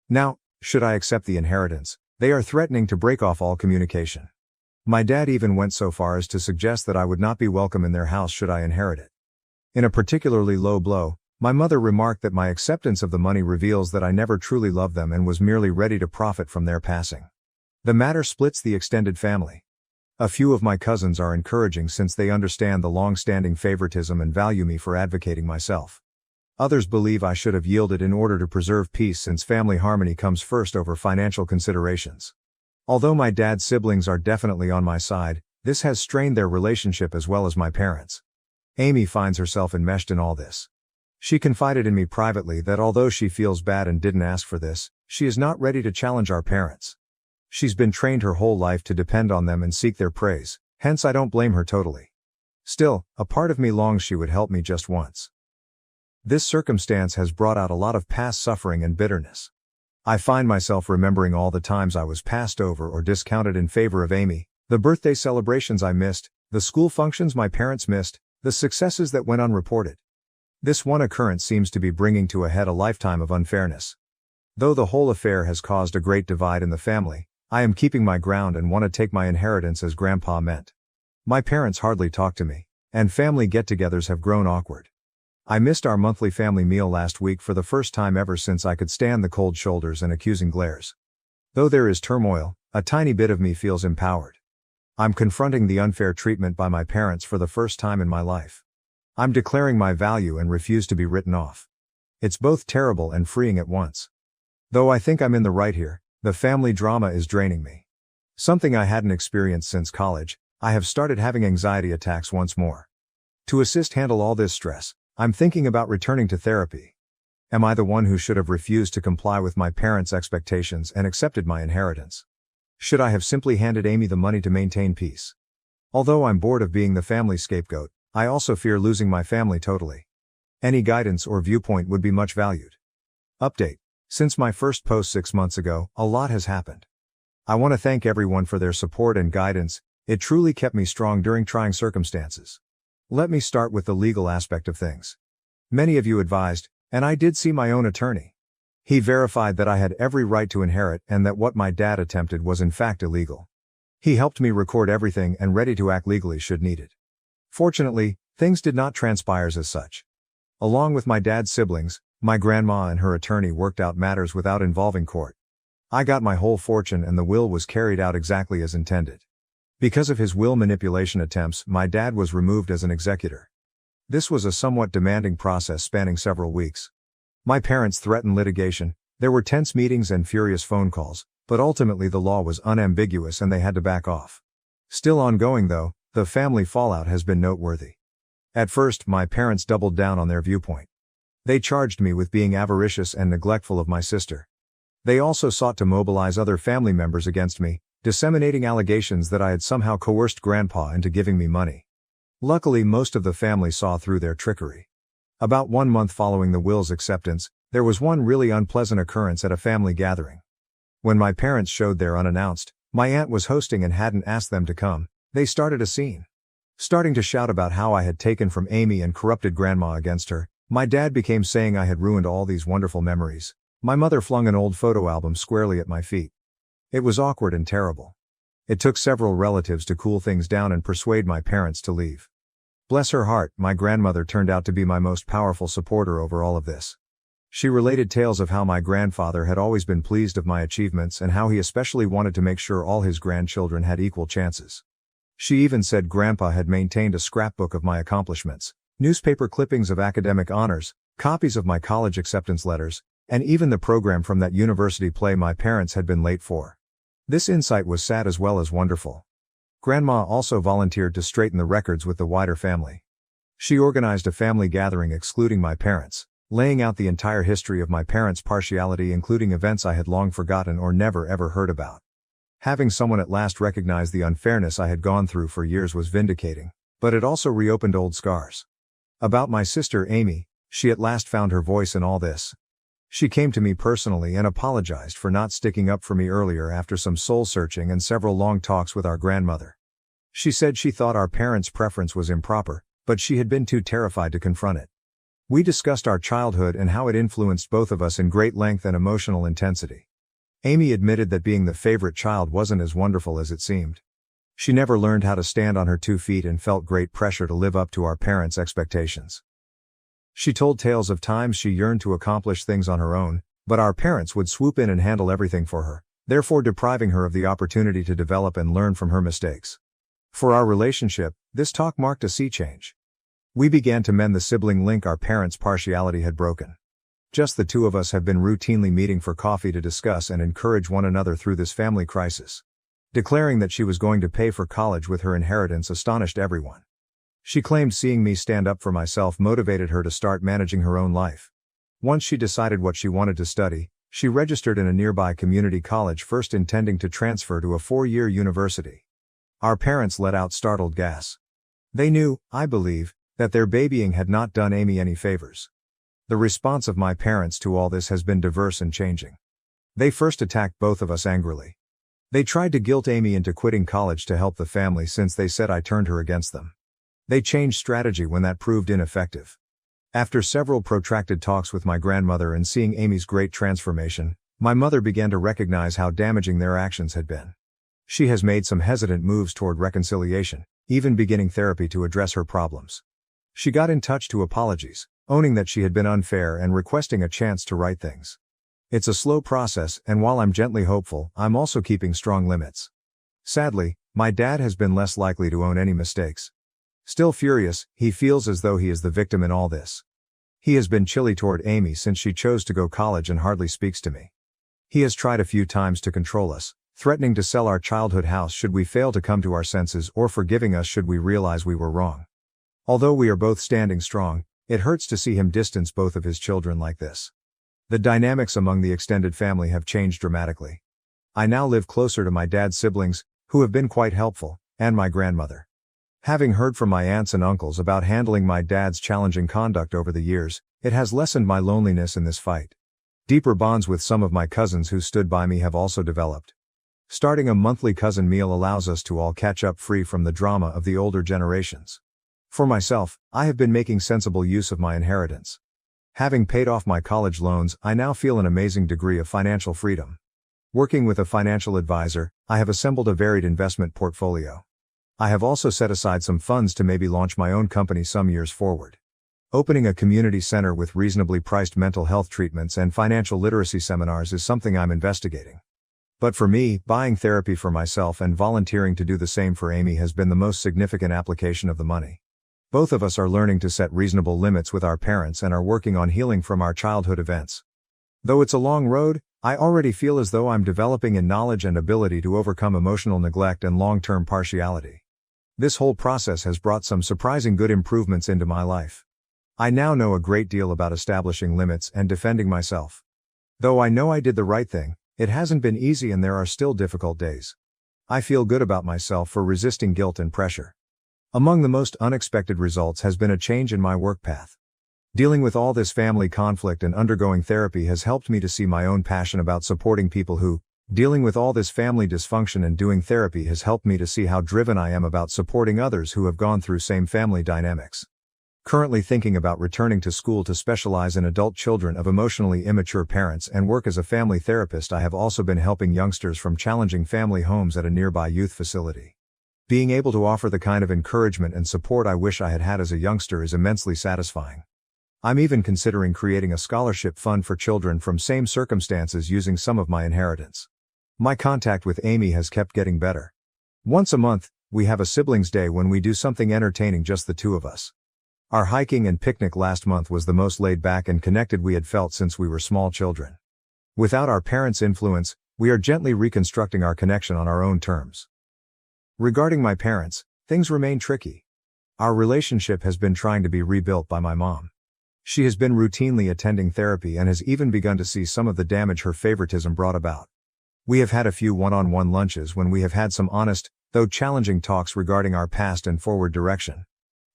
Now, should I accept the inheritance, they are threatening to break off all communication. My dad even went so far as to suggest that I would not be welcome in their house should I inherit it. In a particularly low blow, my mother remarked that my acceptance of the money reveals that I never truly loved them and was merely ready to profit from their passing. The matter splits the extended family. A few of my cousins are encouraging since they understand the long-standing favoritism and value me for advocating myself. Others believe I should have yielded in order to preserve peace since family harmony comes first over financial considerations. Although my dad's siblings are definitely on my side, this has strained their relationship as well as my parents. Amy finds herself enmeshed in all this. She confided in me privately that although she feels bad and didn't ask for this, she is not ready to challenge our parents. She's been trained her whole life to depend on them and seek their praise, hence I don't blame her totally. Still, a part of me longs she would help me just once. This circumstance has brought out a lot of past suffering and bitterness. I find myself remembering all the times I was passed over or discounted in favor of Amy, the birthday celebrations I missed, the school functions my parents missed, the successes that went unreported. This one occurrence seems to be bringing to a head a lifetime of unfairness. Though the whole affair has caused a great divide in the family, I am keeping my ground and want to take my inheritance as Grandpa meant. My parents hardly talk to me, and family get-togethers have grown awkward. I missed our monthly family meal last week for the first time ever since I could stand the cold shoulders and accusing glares. Though there is turmoil, a tiny bit of me feels empowered. I'm confronting the unfair treatment by my parents for the first time in my life. I'm declaring my value and refuse to be written off. It's both terrible and freeing at once. Though I think I'm in the right here, the family drama is draining me. Something I hadn't experienced since college, I have started having anxiety attacks once more. To assist handle all this stress, I'm thinking about returning to therapy. Am I the one who should have refused to comply with my parents' expectations and accepted my inheritance? Should I have simply handed Amy the money to maintain peace? Although I'm bored of being the family scapegoat, I also fear losing my family totally. Any guidance or viewpoint would be much valued. Update. Since my first post 6 months ago, a lot has happened. I want to thank everyone for their support and guidance. It truly kept me strong during trying circumstances. Let me start with the legal aspect of things. Many of you advised, and I did see my own attorney. He verified that I had every right to inherit and that what my dad attempted was in fact illegal. He helped me record everything and ready to act legally should needed. Fortunately, things did not transpire as such. Along with my dad's siblings, my grandma and her attorney worked out matters without involving court. I got my whole fortune and the will was carried out exactly as intended. Because of his will manipulation attempts, my dad was removed as an executor. This was a somewhat demanding process spanning several weeks. My parents threatened litigation, there were tense meetings and furious phone calls, but ultimately the law was unambiguous and they had to back off. Still ongoing though, the family fallout has been noteworthy. At first, my parents doubled down on their viewpoint. They charged me with being avaricious and neglectful of my sister. They also sought to mobilize other family members against me, disseminating allegations that I had somehow coerced Grandpa into giving me money. Luckily, most of the family saw through their trickery. About 1 month following the will's acceptance, there was one really unpleasant occurrence at a family gathering. When my parents showed there unannounced, my aunt was hosting and hadn't asked them to come, they started a scene. Starting to shout about how I had taken from Amy and corrupted Grandma against her, my dad became saying I had ruined all these wonderful memories. My mother flung an old photo album squarely at my feet. It was awkward and terrible. It took several relatives to cool things down and persuade my parents to leave. Bless her heart, my grandmother turned out to be my most powerful supporter over all of this. She related tales of how my grandfather had always been pleased of my achievements and how he especially wanted to make sure all his grandchildren had equal chances. She even said Grandpa had maintained a scrapbook of my accomplishments, newspaper clippings of academic honors, copies of my college acceptance letters, and even the program from that university play my parents had been late for. This insight was sad as well as wonderful. Grandma also volunteered to straighten the records with the wider family. She organized a family gathering excluding my parents, laying out the entire history of my parents' partiality, including events I had long forgotten or never ever heard about. Having someone at last recognize the unfairness I had gone through for years was vindicating, but it also reopened old scars. About my sister Amy, she at last found her voice in all this. She came to me personally and apologized for not sticking up for me earlier after some soul-searching and several long talks with our grandmother. She said she thought our parents' preference was improper, but she had been too terrified to confront it. We discussed our childhood and how it influenced both of us in great length and emotional intensity. Amy admitted that being the favorite child wasn't as wonderful as it seemed. She never learned how to stand on her 2 feet and felt great pressure to live up to our parents' expectations. She told tales of times she yearned to accomplish things on her own, but our parents would swoop in and handle everything for her, therefore depriving her of the opportunity to develop and learn from her mistakes. For our relationship, this talk marked a sea change. We began to mend the sibling link our parents' partiality had broken. Just the two of us have been routinely meeting for coffee to discuss and encourage one another through this family crisis. Declaring that she was going to pay for college with her inheritance astonished everyone. She claimed seeing me stand up for myself motivated her to start managing her own life. Once she decided what she wanted to study, she registered in a nearby community college, first intending to transfer to a 4-year university. Our parents let out startled gasps. They knew, I believe, that their babying had not done Amy any favors. The response of my parents to all this has been diverse and changing. They first attacked both of us angrily. They tried to guilt Amy into quitting college to help the family since they said I turned her against them. They changed strategy when that proved ineffective. After several protracted talks with my grandmother and seeing Amy's great transformation, my mother began to recognize how damaging their actions had been. She has made some hesitant moves toward reconciliation, even beginning therapy to address her problems. She got in touch to apologies, owning that she had been unfair and requesting a chance to right things. It's a slow process, and while I'm gently hopeful, I'm also keeping strong limits. Sadly, my dad has been less likely to own any mistakes. Still furious, he feels as though he is the victim in all this. He has been chilly toward Amy since she chose to go college and hardly speaks to me. He has tried a few times to control us, threatening to sell our childhood house should we fail to come to our senses or forgiving us should we realize we were wrong. Although we are both standing strong, it hurts to see him distance both of his children like this. The dynamics among the extended family have changed dramatically. I now live closer to my dad's siblings, who have been quite helpful, and my grandmother. Having heard from my aunts and uncles about handling my dad's challenging conduct over the years, it has lessened my loneliness in this fight. Deeper bonds with some of my cousins who stood by me have also developed. Starting a monthly cousin meal allows us to all catch up free from the drama of the older generations. For myself, I have been making sensible use of my inheritance. Having paid off my college loans, I now feel an amazing degree of financial freedom. Working with a financial advisor, I have assembled a varied investment portfolio. I have also set aside some funds to maybe launch my own company some years forward. Opening a community center with reasonably priced mental health treatments and financial literacy seminars is something I'm investigating. But for me, buying therapy for myself and volunteering to do the same for Amy has been the most significant application of the money. Both of us are learning to set reasonable limits with our parents and are working on healing from our childhood events. Though it's a long road, I already feel as though I'm developing in knowledge and ability to overcome emotional neglect and long-term partiality. This whole process has brought some surprising good improvements into my life. I now know a great deal about establishing limits and defending myself. Though I know I did the right thing, it hasn't been easy and there are still difficult days. I feel good about myself for resisting guilt and pressure. Among the most unexpected results has been a change in my work path. Dealing with all this family conflict and undergoing therapy has helped me to see my own passion about supporting people who, dealing with all this family dysfunction, and doing therapy has helped me to see how driven I am about supporting others who have gone through same family dynamics. Currently thinking about returning to school to specialize in adult children of emotionally immature parents and work as a family therapist. I have also been helping youngsters from challenging family homes at a nearby youth facility. Being able to offer the kind of encouragement and support I wish I had had as a youngster is immensely satisfying. I'm even considering creating a scholarship fund for children from same circumstances using some of my inheritance. My contact with Amy has kept getting better. Once a month, we have a siblings' day when we do something entertaining, just the two of us. Our hiking and picnic last month was the most laid back and connected we had felt since we were small children. Without our parents' influence, we are gently reconstructing our connection on our own terms. Regarding my parents, things remain tricky. Our relationship has been trying to be rebuilt by my mom. She has been routinely attending therapy and has even begun to see some of the damage her favoritism brought about. We have had a few one-on-one lunches when we have had some honest, though challenging talks regarding our past and forward direction.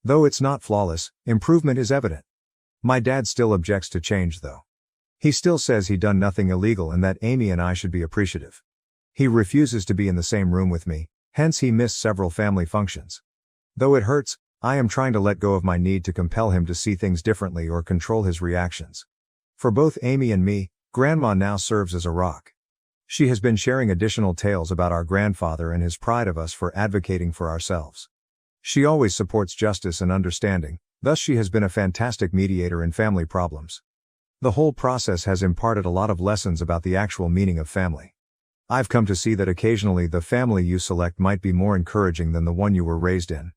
Though it's not flawless, improvement is evident. My dad still objects to change though. He still says he done nothing illegal and that Amy and I should be appreciative. He refuses to be in the same room with me, hence he missed several family functions. Though it hurts, I am trying to let go of my need to compel him to see things differently or control his reactions. For both Amy and me, Grandma now serves as a rock. She has been sharing additional tales about our grandfather and his pride of us for advocating for ourselves. She always supports justice and understanding, thus she has been a fantastic mediator in family problems. The whole process has imparted a lot of lessons about the actual meaning of family. I've come to see that occasionally the family you select might be more encouraging than the one you were raised in.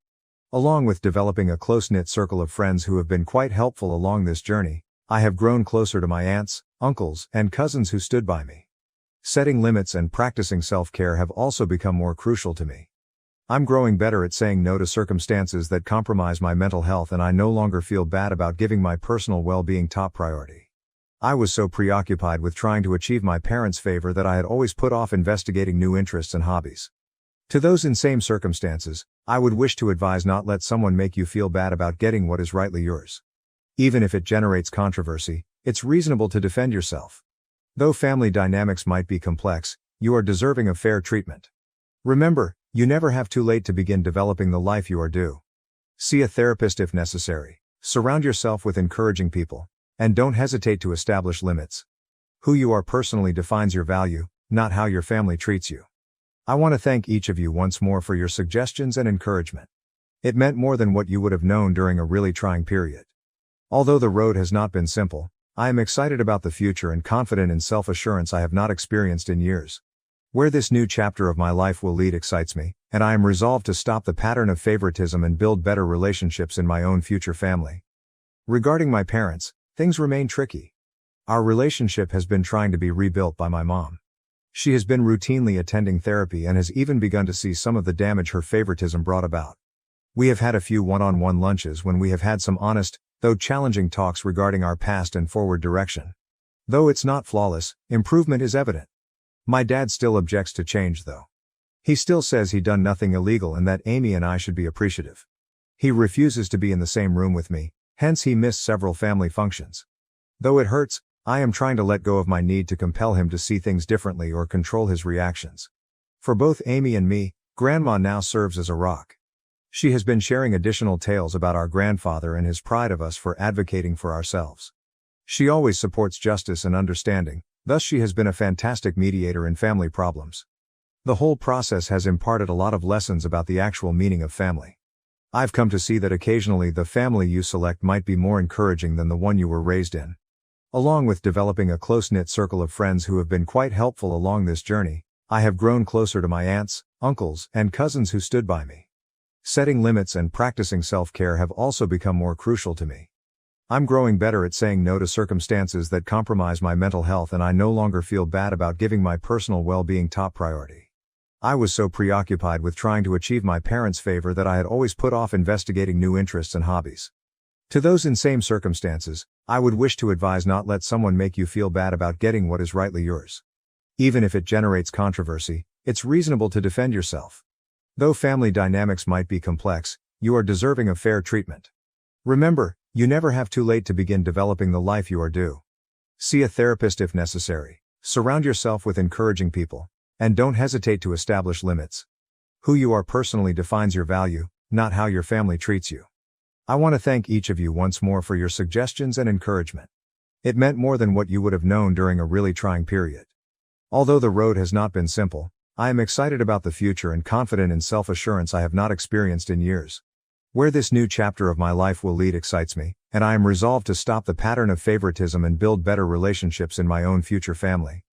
Along with developing a close-knit circle of friends who have been quite helpful along this journey, I have grown closer to my aunts, uncles, and cousins who stood by me. Setting limits and practicing self-care have also become more crucial to me. I'm growing better at saying no to circumstances that compromise my mental health, and I no longer feel bad about giving my personal well-being top priority. I was so preoccupied with trying to achieve my parents' favor that I had always put off investigating new interests and hobbies. To those in same circumstances, I would wish to advise not let someone make you feel bad about getting what is rightly yours. Even if it generates controversy, it's reasonable to defend yourself. Though family dynamics might be complex, you are deserving of fair treatment. Remember, you never have too late to begin developing the life you are due. See a therapist if necessary. Surround yourself with encouraging people. And don't hesitate to establish limits. Who you are personally defines your value, not how your family treats you. I want to thank each of you once more for your suggestions and encouragement. It meant more than what you would have known during a really trying period. Although the road has not been simple, I am excited about the future and confident in self-assurance I have not experienced in years. Where this new chapter of my life will lead excites me, and I am resolved to stop the pattern of favoritism and build better relationships in my own future family. Regarding my parents, things remain tricky. Our relationship has been trying to be rebuilt by my mom. She has been routinely attending therapy and has even begun to see some of the damage her favoritism brought about. We have had a few one-on-one lunches when we have had some honest, though challenging talks regarding our past and forward direction. Though it's not flawless, improvement is evident. My dad still objects to change though. He still says he done nothing illegal and that Amy and I should be appreciative. He refuses to be in the same room with me, hence he missed several family functions. Though it hurts, I am trying to let go of my need to compel him to see things differently or control his reactions. For both Amy and me, Grandma now serves as a rock. She has been sharing additional tales about our grandfather and his pride of us for advocating for ourselves. She always supports justice and understanding, thus she has been a fantastic mediator in family problems. The whole process has imparted a lot of lessons about the actual meaning of family. I've come to see that occasionally the family you select might be more encouraging than the one you were raised in. Along with developing a close-knit circle of friends who have been quite helpful along this journey, I have grown closer to my aunts, uncles, and cousins who stood by me. Setting limits and practicing self-care have also become more crucial to me. I'm growing better at saying no to circumstances that compromise my mental health, and I no longer feel bad about giving my personal well-being top priority. I was so preoccupied with trying to achieve my parents' favor that I had always put off investigating new interests and hobbies. To those in same circumstances, I would wish to advise not let someone make you feel bad about getting what is rightly yours. Even if it generates controversy, it's reasonable to defend yourself. Though family dynamics might be complex, you are deserving of fair treatment. Remember, you never have too late to begin developing the life you are due. See a therapist if necessary. Surround yourself with encouraging people. And don't hesitate to establish limits. Who you are personally defines your value, not how your family treats you. I want to thank each of you once more for your suggestions and encouragement. It meant more than what you would have known during a really trying period. Although the road has not been simple, I am excited about the future and confident in self-assurance I have not experienced in years. Where this new chapter of my life will lead excites me, and I am resolved to stop the pattern of favoritism and build better relationships in my own future family.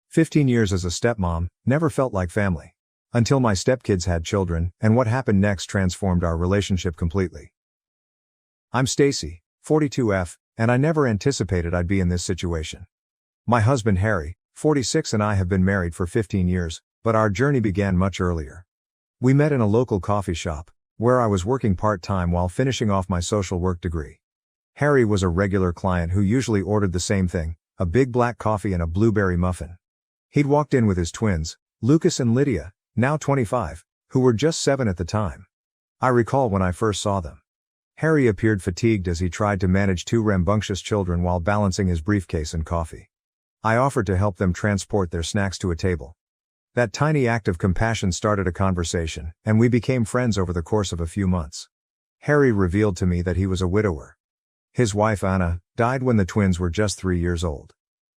15 years as a stepmom never felt like family. Until my stepkids had children, and what happened next transformed our relationship completely. I'm Stacy, 42F, and I never anticipated I'd be in this situation. My husband Harry, 46, and I have been married for 15 years, but our journey began much earlier. We met in a local coffee shop, where I was working part-time while finishing off my social work degree. Harry was a regular client who usually ordered the same thing, a big black coffee and a blueberry muffin. He'd walked in with his twins, Lucas and Lydia, now 25, who were just 7 at the time. I recall when I first saw them. Harry appeared fatigued as he tried to manage 2 rambunctious children while balancing his briefcase and coffee. I offered to help them transport their snacks to a table. That tiny act of compassion started a conversation, and we became friends over the course of a few months. Harry revealed to me that he was a widower. His wife Anna died when the twins were just 3 years old.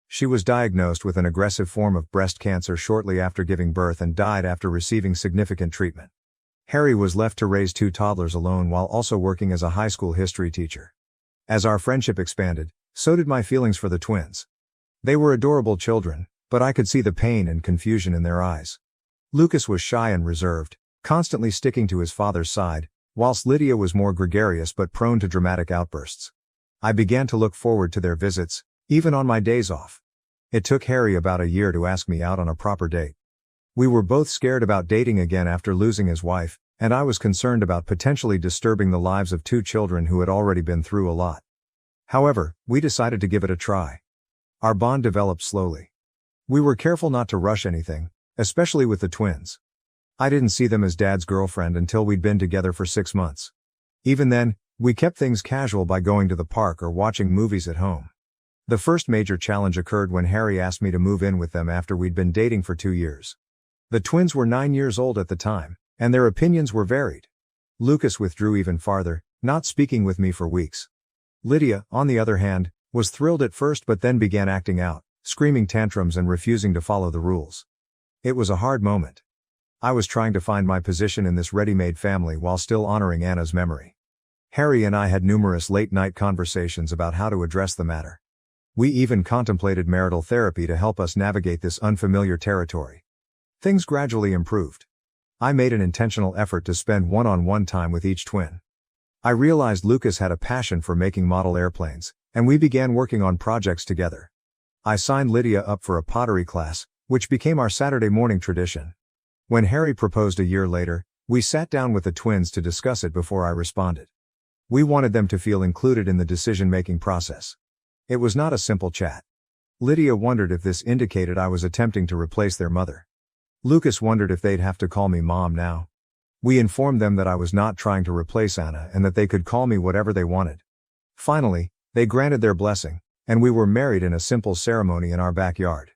She was diagnosed with an aggressive form of breast cancer shortly after giving birth and died after receiving significant treatment. Harry was left to raise 2 toddlers alone while also working as a high school history teacher. As our friendship expanded, so did my feelings for the twins. They were adorable children, but I could see the pain and confusion in their eyes. Lucas was shy and reserved, constantly sticking to his father's side, whilst Lydia was more gregarious but prone to dramatic outbursts. I began to look forward to their visits, even on my days off. It took Harry about a year to ask me out on a proper date. We were both scared about dating again after losing his wife, and I was concerned about potentially disturbing the lives of 2 children who had already been through a lot. However, we decided to give it a try. Our bond developed slowly. We were careful not to rush anything, especially with the twins. I didn't see them as Dad's girlfriend until we'd been together for 6 months. Even then, we kept things casual by going to the park or watching movies at home. The first major challenge occurred when Harry asked me to move in with them after we'd been dating for 2 years. The twins were 9 years old at the time, and their opinions were varied. Lucas withdrew even farther, not speaking with me for weeks. Lydia, on the other hand, was thrilled at first but then began acting out, screaming tantrums and refusing to follow the rules. It was a hard moment. I was trying to find my position in this ready-made family while still honoring Anna's memory. Harry and I had numerous late-night conversations about how to address the matter. We even contemplated marital therapy to help us navigate this unfamiliar territory. Things gradually improved. I made an intentional effort to spend one-on-one time with each twin. I realized Lucas had a passion for making model airplanes, and we began working on projects together. I signed Lydia up for a pottery class, which became our Saturday morning tradition. When Harry proposed a year later, we sat down with the twins to discuss it before I responded. We wanted them to feel included in the decision-making process. It was not a simple chat. Lydia wondered if this indicated I was attempting to replace their mother. Lucas wondered if they'd have to call me Mom now. We informed them that I was not trying to replace Anna and that they could call me whatever they wanted. Finally, they granted their blessing, and we were married in a simple ceremony in our backyard.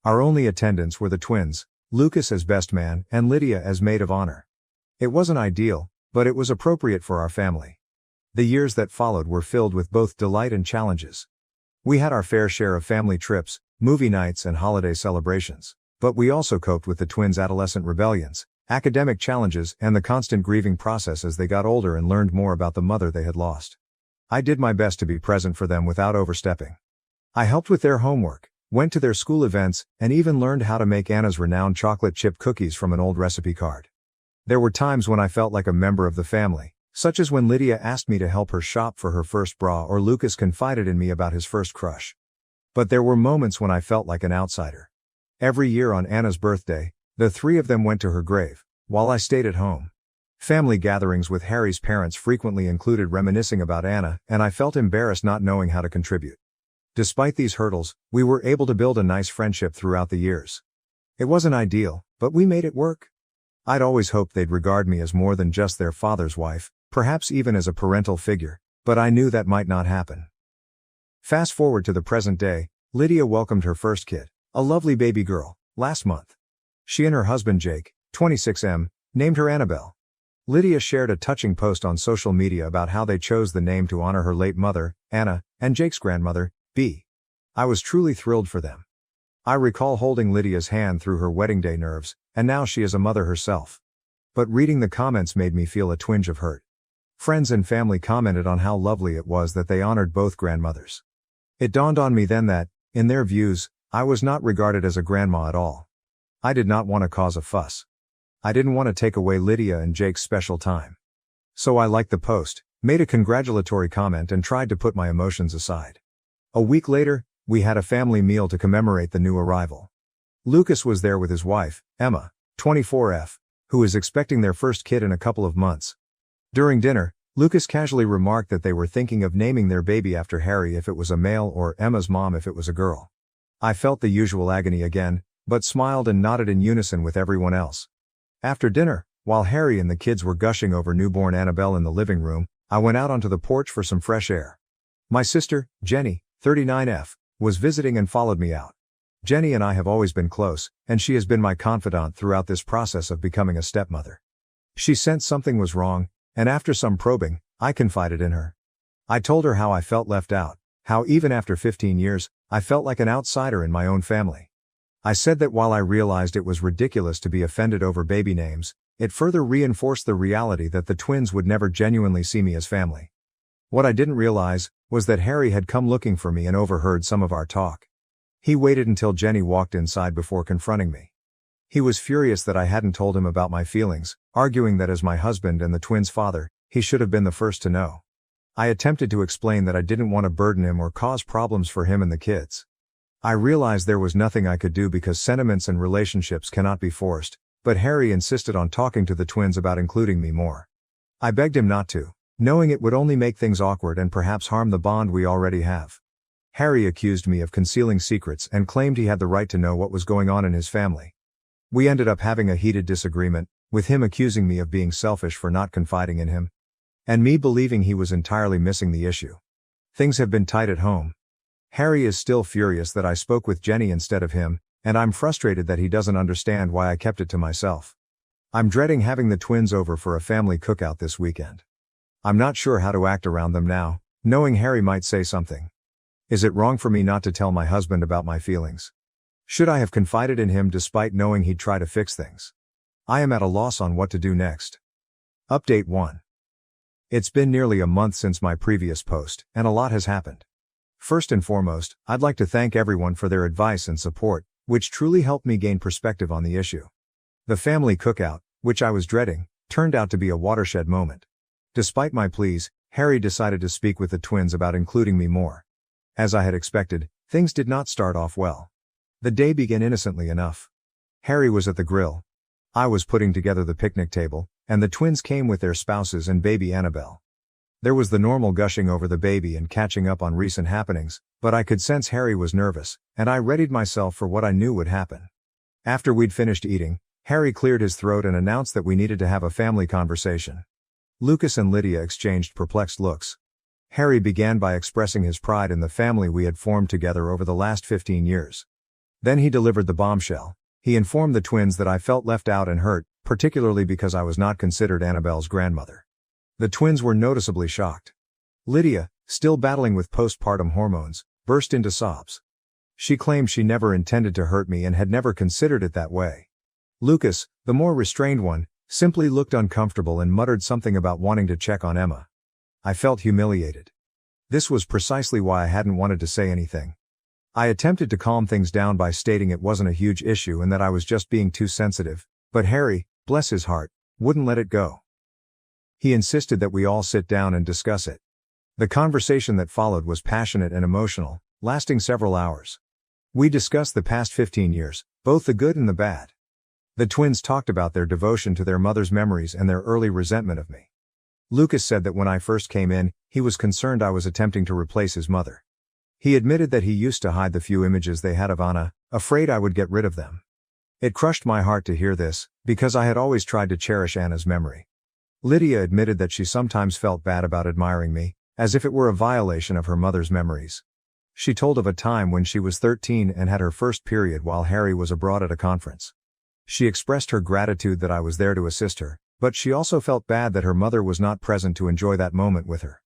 Our only attendants were the twins, Lucas as best man and Lydia as maid of honor. It wasn't ideal, but it was appropriate for our family. The years that followed were filled with both delight and challenges. We had our fair share of family trips, movie nights and holiday celebrations, but we also coped with the twins' adolescent rebellions, academic challenges and the constant grieving process as they got older and learned more about the mother they had lost. I did my best to be present for them without overstepping. I helped with their homework, went to their school events, and even learned how to make Anna's renowned chocolate chip cookies from an old recipe card. There were times when I felt like a member of the family, such as when Lydia asked me to help her shop for her first bra or Lucas confided in me about his first crush. But there were moments when I felt like an outsider. Every year on Anna's birthday, the 3 of them went to her grave, while I stayed at home. Family gatherings with Harry's parents frequently included reminiscing about Anna, and I felt embarrassed not knowing how to contribute. Despite these hurdles, we were able to build a nice friendship throughout the years. It wasn't ideal, but we made it work. I'd always hoped they'd regard me as more than just their father's wife, perhaps even as a parental figure, but I knew that might not happen. Fast forward to the present day, Lydia welcomed her first kid, a lovely baby girl, last month. She and her husband Jake, 26M, named her Annabelle. Lydia shared a touching post on social media about how they chose the name to honor her late mother, Anna, and Jake's grandmother, B. I was truly thrilled for them. I recall holding Lydia's hand through her wedding day nerves, and now she is a mother herself. But reading the comments made me feel a twinge of hurt. Friends and family commented on how lovely it was that they honored both grandmothers. It dawned on me then that, in their views, I was not regarded as a grandma at all. I did not want to cause a fuss. I didn't want to take away Lydia and Jake's special time. So I liked the post, made a congratulatory comment and tried to put my emotions aside. A week later, we had a family meal to commemorate the new arrival. Lucas was there with his wife, Emma, 24F, who is expecting their first kid in a couple of months. During dinner, Lucas casually remarked that they were thinking of naming their baby after Harry if it was a male or Emma's mom if it was a girl. I felt the usual agony again, but smiled and nodded in unison with everyone else. After dinner, while Harry and the kids were gushing over newborn Annabelle in the living room, I went out onto the porch for some fresh air. My sister, Jenny, 39F, was visiting and followed me out. Jenny and I have always been close, and she has been my confidant throughout this process of becoming a stepmother. She sensed something was wrong, and after some probing, I confided in her. I told her how I felt left out, how even after 15 years, I felt like an outsider in my own family. I said that while I realized it was ridiculous to be offended over baby names, it further reinforced the reality that the twins would never genuinely see me as family. What I didn't realize was that Harry had come looking for me and overheard some of our talk. He waited until Jenny walked inside before confronting me. He was furious that I hadn't told him about my feelings, arguing that as my husband and the twins' father, he should have been the first to know. I attempted to explain that I didn't want to burden him or cause problems for him and the kids. I realized there was nothing I could do because sentiments and relationships cannot be forced, but Harry insisted on talking to the twins about including me more. I begged him not to, knowing it would only make things awkward and perhaps harm the bond we already have. Harry accused me of concealing secrets and claimed he had the right to know what was going on in his family. We ended up having a heated disagreement, with him accusing me of being selfish for not confiding in him, and me believing he was entirely missing the issue. Things have been tight at home. Harry is still furious that I spoke with Jenny instead of him, and I'm frustrated that he doesn't understand why I kept it to myself. I'm dreading having the twins over for a family cookout this weekend. I'm not sure how to act around them now, knowing Harry might say something. Is it wrong for me not to tell my husband about my feelings? Should I have confided in him despite knowing he'd try to fix things? I am at a loss on what to do next. Update 1. It's been nearly a month since my previous post, and a lot has happened. First and foremost, I'd like to thank everyone for their advice and support, which truly helped me gain perspective on the issue. The family cookout, which I was dreading, turned out to be a watershed moment. Despite my pleas, Harry decided to speak with the twins about including me more. As I had expected, things did not start off well. The day began innocently enough. Harry was at the grill. I was putting together the picnic table, and the twins came with their spouses and baby Annabelle. There was the normal gushing over the baby and catching up on recent happenings, but I could sense Harry was nervous, and I readied myself for what I knew would happen. After we'd finished eating, Harry cleared his throat and announced that we needed to have a family conversation. Lucas and Lydia exchanged perplexed looks. Harry began by expressing his pride in the family we had formed together over the last 15 years. Then he delivered the bombshell. He informed the twins that I felt left out and hurt, particularly because I was not considered Annabelle's grandmother. The twins were noticeably shocked. Lydia, still battling with postpartum hormones, burst into sobs. She claimed she never intended to hurt me and had never considered it that way. Lucas, the more restrained one, simply looked uncomfortable and muttered something about wanting to check on Emma. I felt humiliated. This was precisely why I hadn't wanted to say anything. I attempted to calm things down by stating it wasn't a huge issue and that I was just being too sensitive, but Harry, bless his heart, wouldn't let it go. He insisted that we all sit down and discuss it. The conversation that followed was passionate and emotional, lasting several hours. We discussed the past 15 years, both the good and the bad. The twins talked about their devotion to their mother's memories and their early resentment of me. Lucas said that when I first came in, he was concerned I was attempting to replace his mother. He admitted that he used to hide the few images they had of Anna, afraid I would get rid of them. It crushed my heart to hear this, because I had always tried to cherish Anna's memory. Lydia admitted that she sometimes felt bad about admiring me, as if it were a violation of her mother's memories. She told of a time when she was 13 and had her first period while Harry was abroad at a conference. She expressed her gratitude that I was there to assist her, but she also felt bad that her mother was not present to enjoy that moment with her.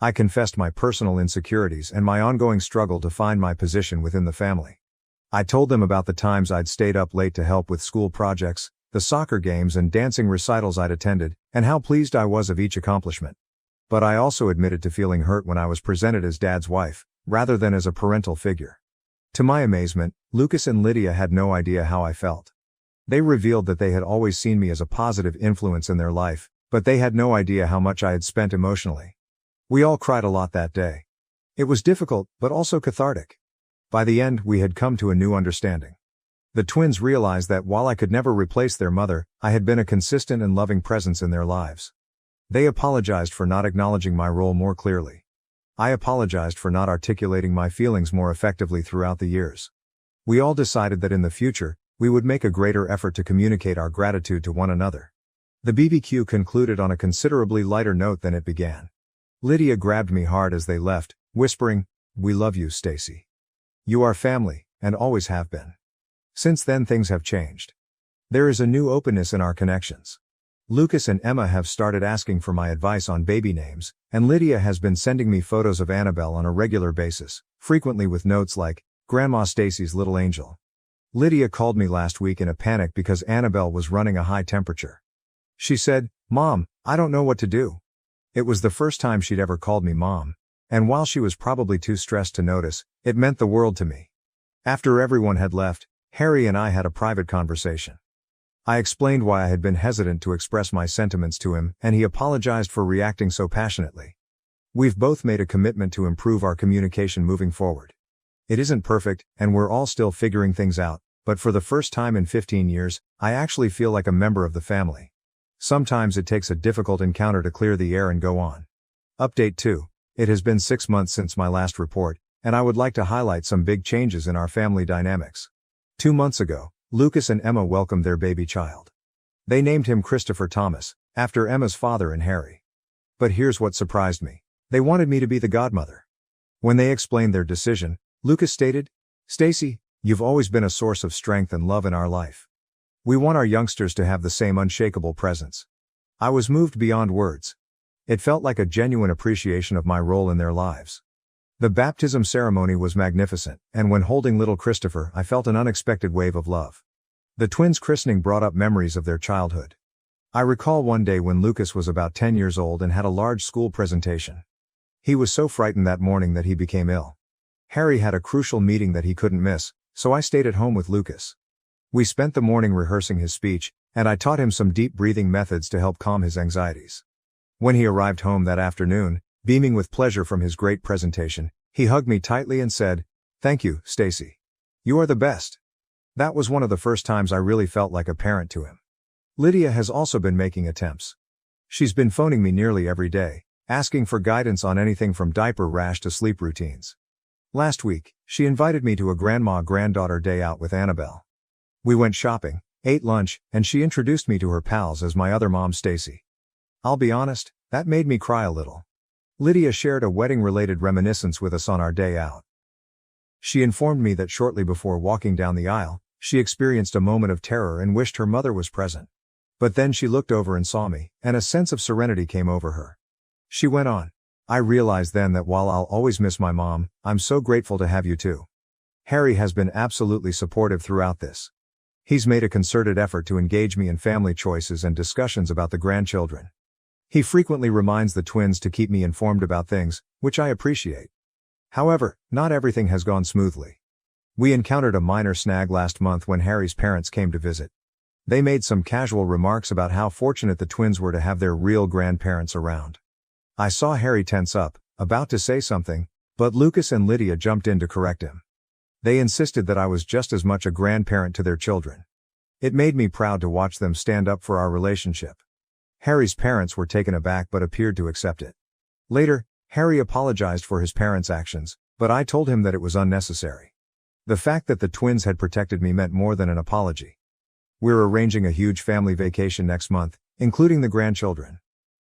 I confessed my personal insecurities and my ongoing struggle to find my position within the family. I told them about the times I'd stayed up late to help with school projects, the soccer games and dancing recitals I'd attended, and how pleased I was of each accomplishment. But I also admitted to feeling hurt when I was presented as Dad's wife, rather than as a parental figure. To my amazement, Lucas and Lydia had no idea how I felt. They revealed that they had always seen me as a positive influence in their life, but they had no idea how much I had spent emotionally. We all cried a lot that day. It was difficult, but also cathartic. By the end, we had come to a new understanding. The twins realized that while I could never replace their mother, I had been a consistent and loving presence in their lives. They apologized for not acknowledging my role more clearly. I apologized for not articulating my feelings more effectively throughout the years. We all decided that in the future, we would make a greater effort to communicate our gratitude to one another. The BBQ concluded on a considerably lighter note than it began. Lydia grabbed me hard as they left, whispering, "We love you, Stacy. You are family, and always have been." Since then things have changed. There is a new openness in our connections. Lucas and Emma have started asking for my advice on baby names, and Lydia has been sending me photos of Annabelle on a regular basis, frequently with notes like, "Grandma Stacy's little angel." Lydia called me last week in a panic because Annabelle was running a high temperature. She said, "Mom, I don't know what to do." It was the first time she'd ever called me Mom, and while she was probably too stressed to notice, it meant the world to me. After everyone had left, Harry and I had a private conversation. I explained why I had been hesitant to express my sentiments to him, and he apologized for reacting so passionately. We've both made a commitment to improve our communication moving forward. It isn't perfect, and we're all still figuring things out, but for the first time in 15 years, I actually feel like a member of the family. Sometimes it takes a difficult encounter to clear the air and go on. Update 2. It has been 6 months since my last report, and I would like to highlight some big changes in our family dynamics. 2 months ago, Lucas and Emma welcomed their baby child. They named him Christopher Thomas, after Emma's father and Harry. But here's what surprised me. They wanted me to be the godmother. When they explained their decision, Lucas stated, "Stacy, you've always been a source of strength and love in our life. We want our youngsters to have the same unshakable presence." I was moved beyond words. It felt like a genuine appreciation of my role in their lives. The baptism ceremony was magnificent, and when holding little Christopher, I felt an unexpected wave of love. The twins' christening brought up memories of their childhood. I recall one day when Lucas was about 10 years old and had a large school presentation. He was so frightened that morning that he became ill. Harry had a crucial meeting that he couldn't miss, so I stayed at home with Lucas. We spent the morning rehearsing his speech, and I taught him some deep breathing methods to help calm his anxieties. When he arrived home that afternoon, beaming with pleasure from his great presentation, he hugged me tightly and said, "Thank you, Stacy. You are the best." That was one of the first times I really felt like a parent to him. Lydia has also been making attempts. She's been phoning me nearly every day, asking for guidance on anything from diaper rash to sleep routines. Last week, she invited me to a grandma-granddaughter day out with Annabelle. We went shopping, ate lunch, and she introduced me to her pals as my other mom, Stacy. I'll be honest, that made me cry a little. Lydia shared a wedding-related reminiscence with us on our day out. She informed me that shortly before walking down the aisle, she experienced a moment of terror and wished her mother was present. But then she looked over and saw me, and a sense of serenity came over her. She went on, "I realized then that while I'll always miss my mom, I'm so grateful to have you too." Harry has been absolutely supportive throughout this. He's made a concerted effort to engage me in family choices and discussions about the grandchildren. He frequently reminds the twins to keep me informed about things, which I appreciate. However, not everything has gone smoothly. We encountered a minor snag last month when Harry's parents came to visit. They made some casual remarks about how fortunate the twins were to have their real grandparents around. I saw Harry tense up, about to say something, but Lucas and Lydia jumped in to correct him. They insisted that I was just as much a grandparent to their children. It made me proud to watch them stand up for our relationship. Harry's parents were taken aback but appeared to accept it. Later, Harry apologized for his parents' actions, but I told him that it was unnecessary. The fact that the twins had protected me meant more than an apology. We're arranging a huge family vacation next month, including the grandchildren.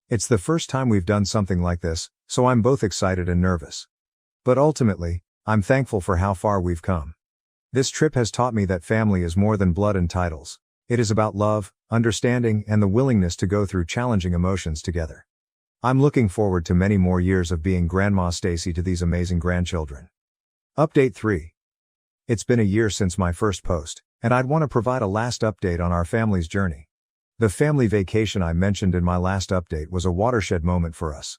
It's the first time we've done something like this, so I'm both excited and nervous. But ultimately, I'm thankful for how far we've come. This trip has taught me that family is more than blood and titles. It is about love, understanding, and the willingness to go through challenging emotions together. I'm looking forward to many more years of being Grandma Stacy to these amazing grandchildren. Update 3. It's been a year since my first post, and I'd want to provide a last update on our family's journey. The family vacation I mentioned in my last update was a watershed moment for us.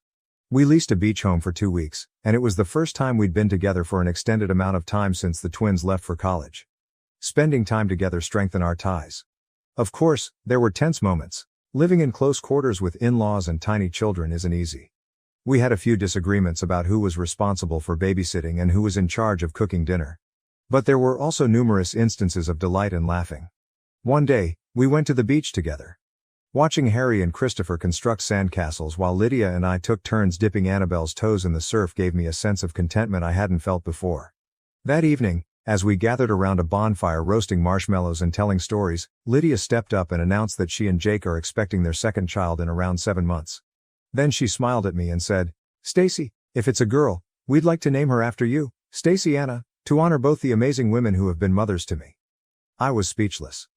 We leased a beach home for 2 weeks, and it was the first time we'd been together for an extended amount of time since the twins left for college. Spending time together strengthened our ties. Of course, there were tense moments. Living in close quarters with in-laws and tiny children isn't easy. We had a few disagreements about who was responsible for babysitting and who was in charge of cooking dinner. But there were also numerous instances of delight and laughing. One day, we went to the beach together. Watching Harry and Christopher construct sandcastles while Lydia and I took turns dipping Annabelle's toes in the surf gave me a sense of contentment I hadn't felt before. That evening, as we gathered around a bonfire roasting marshmallows and telling stories, Lydia stepped up and announced that she and Jake are expecting their second child in around 7 months. Then she smiled at me and said, "Stacy, if it's a girl, we'd like to name her after you, Stacy Anna, to honor both the amazing women who have been mothers to me." I was speechless.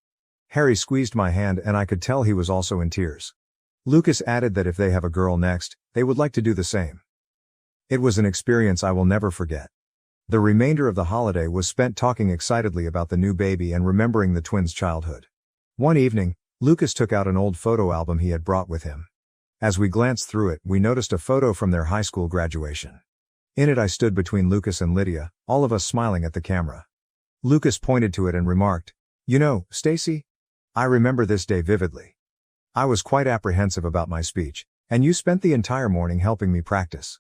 Harry squeezed my hand and I could tell he was also in tears. Lucas added that if they have a girl next, they would like to do the same. It was an experience I will never forget. The remainder of the holiday was spent talking excitedly about the new baby and remembering the twins' childhood. One evening, Lucas took out an old photo album he had brought with him. As we glanced through it, we noticed a photo from their high school graduation. In it I stood between Lucas and Lydia, all of us smiling at the camera. Lucas pointed to it and remarked, "You know, Stacy, I remember this day vividly. I was quite apprehensive about my speech, and you spent the entire morning helping me practice.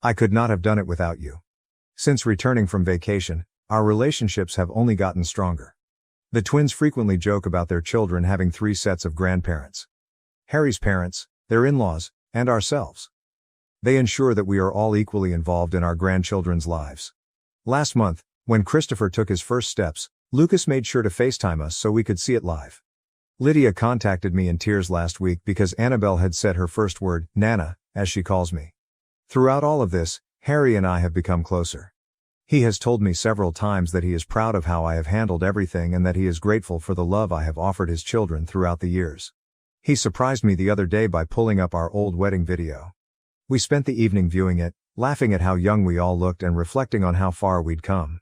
I could not have done it without you." Since returning from vacation, our relationships have only gotten stronger. The twins frequently joke about their children having 3 sets of grandparents. Harry's parents, their in-laws, and ourselves. They ensure that we are all equally involved in our grandchildren's lives. Last month, when Christopher took his first steps, Lucas made sure to FaceTime us so we could see it live. Lydia contacted me in tears last week because Annabelle had said her first word, Nana, as she calls me. Throughout all of this, Harry and I have become closer. He has told me several times that he is proud of how I have handled everything and that he is grateful for the love I have offered his children throughout the years. He surprised me the other day by pulling up our old wedding video. We spent the evening viewing it, laughing at how young we all looked and reflecting on how far we'd come.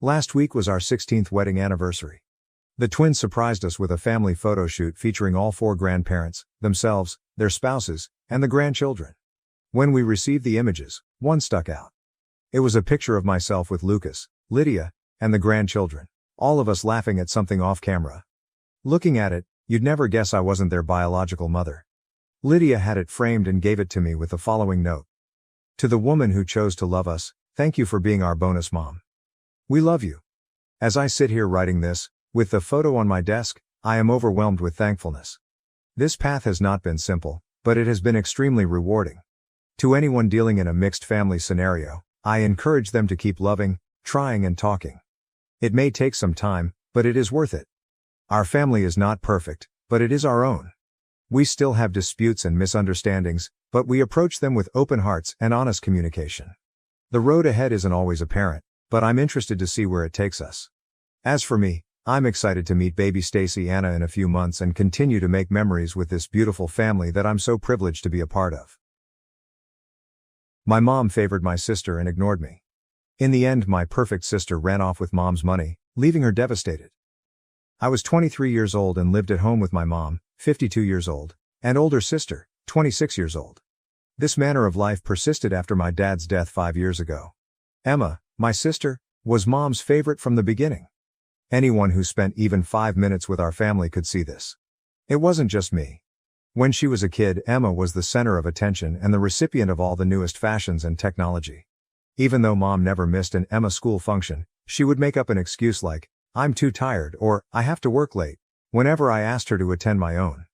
Last week was our 16th wedding anniversary. The twins surprised us with a family photo shoot featuring all 4 grandparents, themselves, their spouses, and the grandchildren. When we received the images, one stuck out. It was a picture of myself with Lucas, Lydia, and the grandchildren, all of us laughing at something off camera. Looking at it, you'd never guess I wasn't their biological mother. Lydia had it framed and gave it to me with the following note. "To the woman who chose to love us, thank you for being our bonus mom. We love you." As I sit here writing this, with the photo on my desk, I am overwhelmed with thankfulness. This path has not been simple, but it has been extremely rewarding. To anyone dealing in a mixed family scenario, I encourage them to keep loving, trying and talking. It may take some time, but it is worth it. Our family is not perfect, but it is our own. We still have disputes and misunderstandings, but we approach them with open hearts and honest communication. The road ahead isn't always apparent, but I'm interested to see where it takes us. As for me, I'm excited to meet baby Stacy Anna in a few months and continue to make memories with this beautiful family that I'm so privileged to be a part of. My mom favored my sister and ignored me. In the end, my perfect sister ran off with mom's money, leaving her devastated. I was 23 years old and lived at home with my mom, 52 years old, and older sister, 26 years old. This manner of life persisted after my dad's death 5 years ago. Emma, my sister, was mom's favorite from the beginning. Anyone who spent even 5 minutes with our family could see this. It wasn't just me. When she was a kid, Emma was the center of attention and the recipient of all the newest fashions and technology. Even though mom never missed an Emma school function, she would make up an excuse like, "I'm too tired," or "I have to work late," whenever I asked her to attend my own.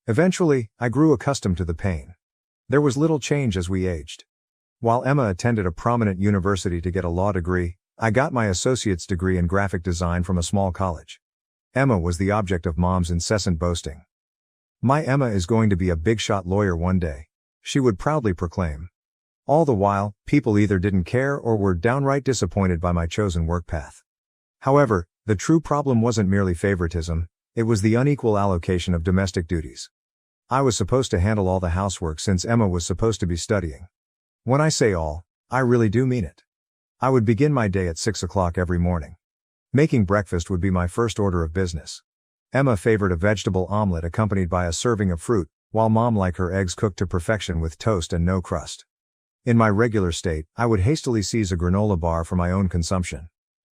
Eventually, I grew accustomed to the pain. There was little change as we aged. While Emma attended a prominent university to get a law degree, I got my associate's degree in graphic design from a small college. Emma was the object of mom's incessant boasting. "My Emma is going to be a big-shot lawyer one day," she would proudly proclaim. All the while, people either didn't care or were downright disappointed by my chosen work path. However, the true problem wasn't merely favoritism, it was the unequal allocation of domestic duties. I was supposed to handle all the housework since Emma was supposed to be studying. When I say all, I really do mean it. I would begin my day at 6 o'clock every morning. Making breakfast would be my first order of business. Emma favored a vegetable omelet accompanied by a serving of fruit, while mom liked her eggs cooked to perfection with toast and no crust. In my regular state, I would hastily seize a granola bar for my own consumption.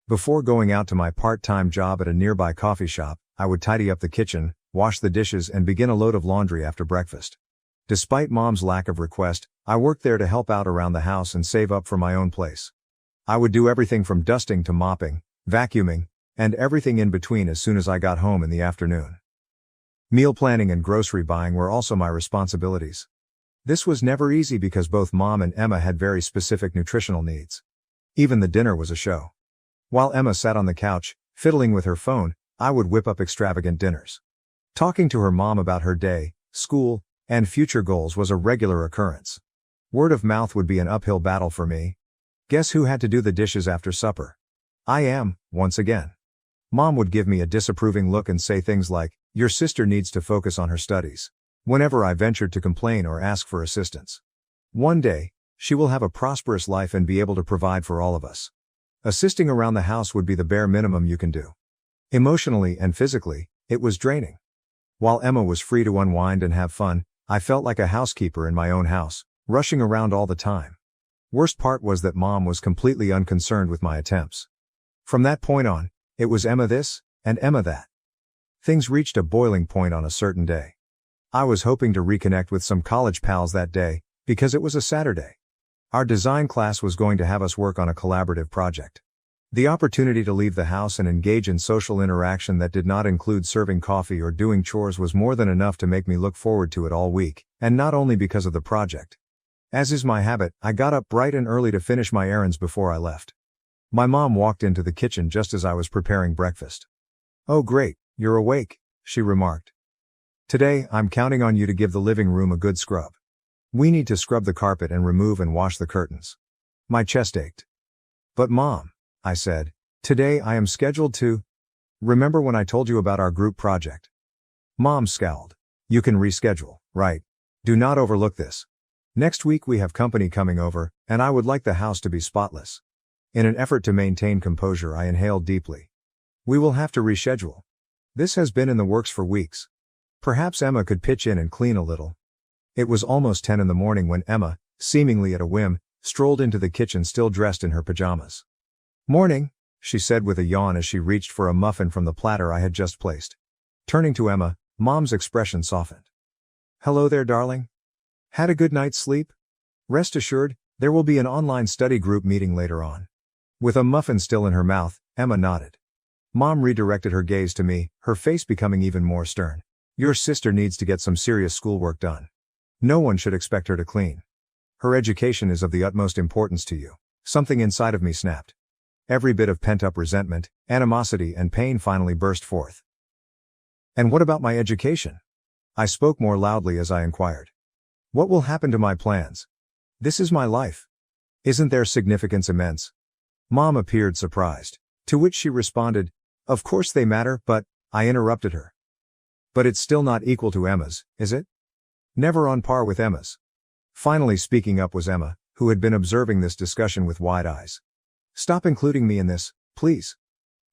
Before going out to my part-time job at a nearby coffee shop, I would tidy up the kitchen, wash the dishes and begin a load of laundry after breakfast. Despite mom's lack of request, I worked there to help out around the house and save up for my own place. I would do everything from dusting to mopping, vacuuming, and everything in between as soon as I got home in the afternoon. Meal planning and grocery buying were also my responsibilities. This was never easy because both Mom and Emma had very specific nutritional needs. Even the dinner was a show. While Emma sat on the couch, fiddling with her phone, I would whip up extravagant dinners. Talking to her mom about her day, school, and future goals was a regular occurrence. Word of mouth would be an uphill battle for me. Guess who had to do the dishes after supper? I am, once again. Mom would give me a disapproving look and say things like, "Your sister needs to focus on her studies," whenever I ventured to complain or ask for assistance. One day, she will have a prosperous life and be able to provide for all of us. Assisting around the house would be the bare minimum you can do. Emotionally and physically, it was draining. While Emma was free to unwind and have fun, I felt like a housekeeper in my own house, rushing around all the time. Worst part was that Mom was completely unconcerned with my attempts. From that point on, it was Emma this, and Emma that. Things reached a boiling point on a certain day. I was hoping to reconnect with some college pals that day, because it was a Saturday. Our design class was going to have us work on a collaborative project. The opportunity to leave the house and engage in social interaction that did not include serving coffee or doing chores was more than enough to make me look forward to it all week, and not only because of the project. As is my habit, I got up bright and early to finish my errands before I left. My mom walked into the kitchen just as I was preparing breakfast. "Oh great, you're awake," she remarked. "Today, I'm counting on you to give the living room a good scrub. We need to scrub the carpet and remove and wash the curtains." My chest ached. "But Mom," I said, "today I am scheduled to... Remember when I told you about our group project?" Mom scowled. "You can reschedule, right? Do not overlook this. Next week we have company coming over, and I would like the house to be spotless." In an effort to maintain composure, I inhaled deeply. "We will have to reschedule. This has been in the works for weeks. Perhaps Emma could pitch in and clean a little." It was almost 10 in the morning when Emma, seemingly at a whim, strolled into the kitchen still dressed in her pajamas. "Morning," she said with a yawn as she reached for a muffin from the platter I had just placed. Turning to Emma, Mom's expression softened. "Hello there, darling. Had a good night's sleep? Rest assured, there will be an online study group meeting later on." With a muffin still in her mouth, Emma nodded. Mom redirected her gaze to me, her face becoming even more stern. "Your sister needs to get some serious schoolwork done. No one should expect her to clean. Her education is of the utmost importance to you." Something inside of me snapped. Every bit of pent-up resentment, animosity, and pain finally burst forth. "And what about my education?" I spoke more loudly as I inquired. "What will happen to my plans? This is my life. Isn't their significance immense?" Mom appeared surprised. To which she responded, "Of course they matter, but..." I interrupted her. "But it's still not equal to Emma's, is it? Never on par with Emma's." Finally speaking up was Emma, who had been observing this discussion with wide eyes. "Stop including me in this, please.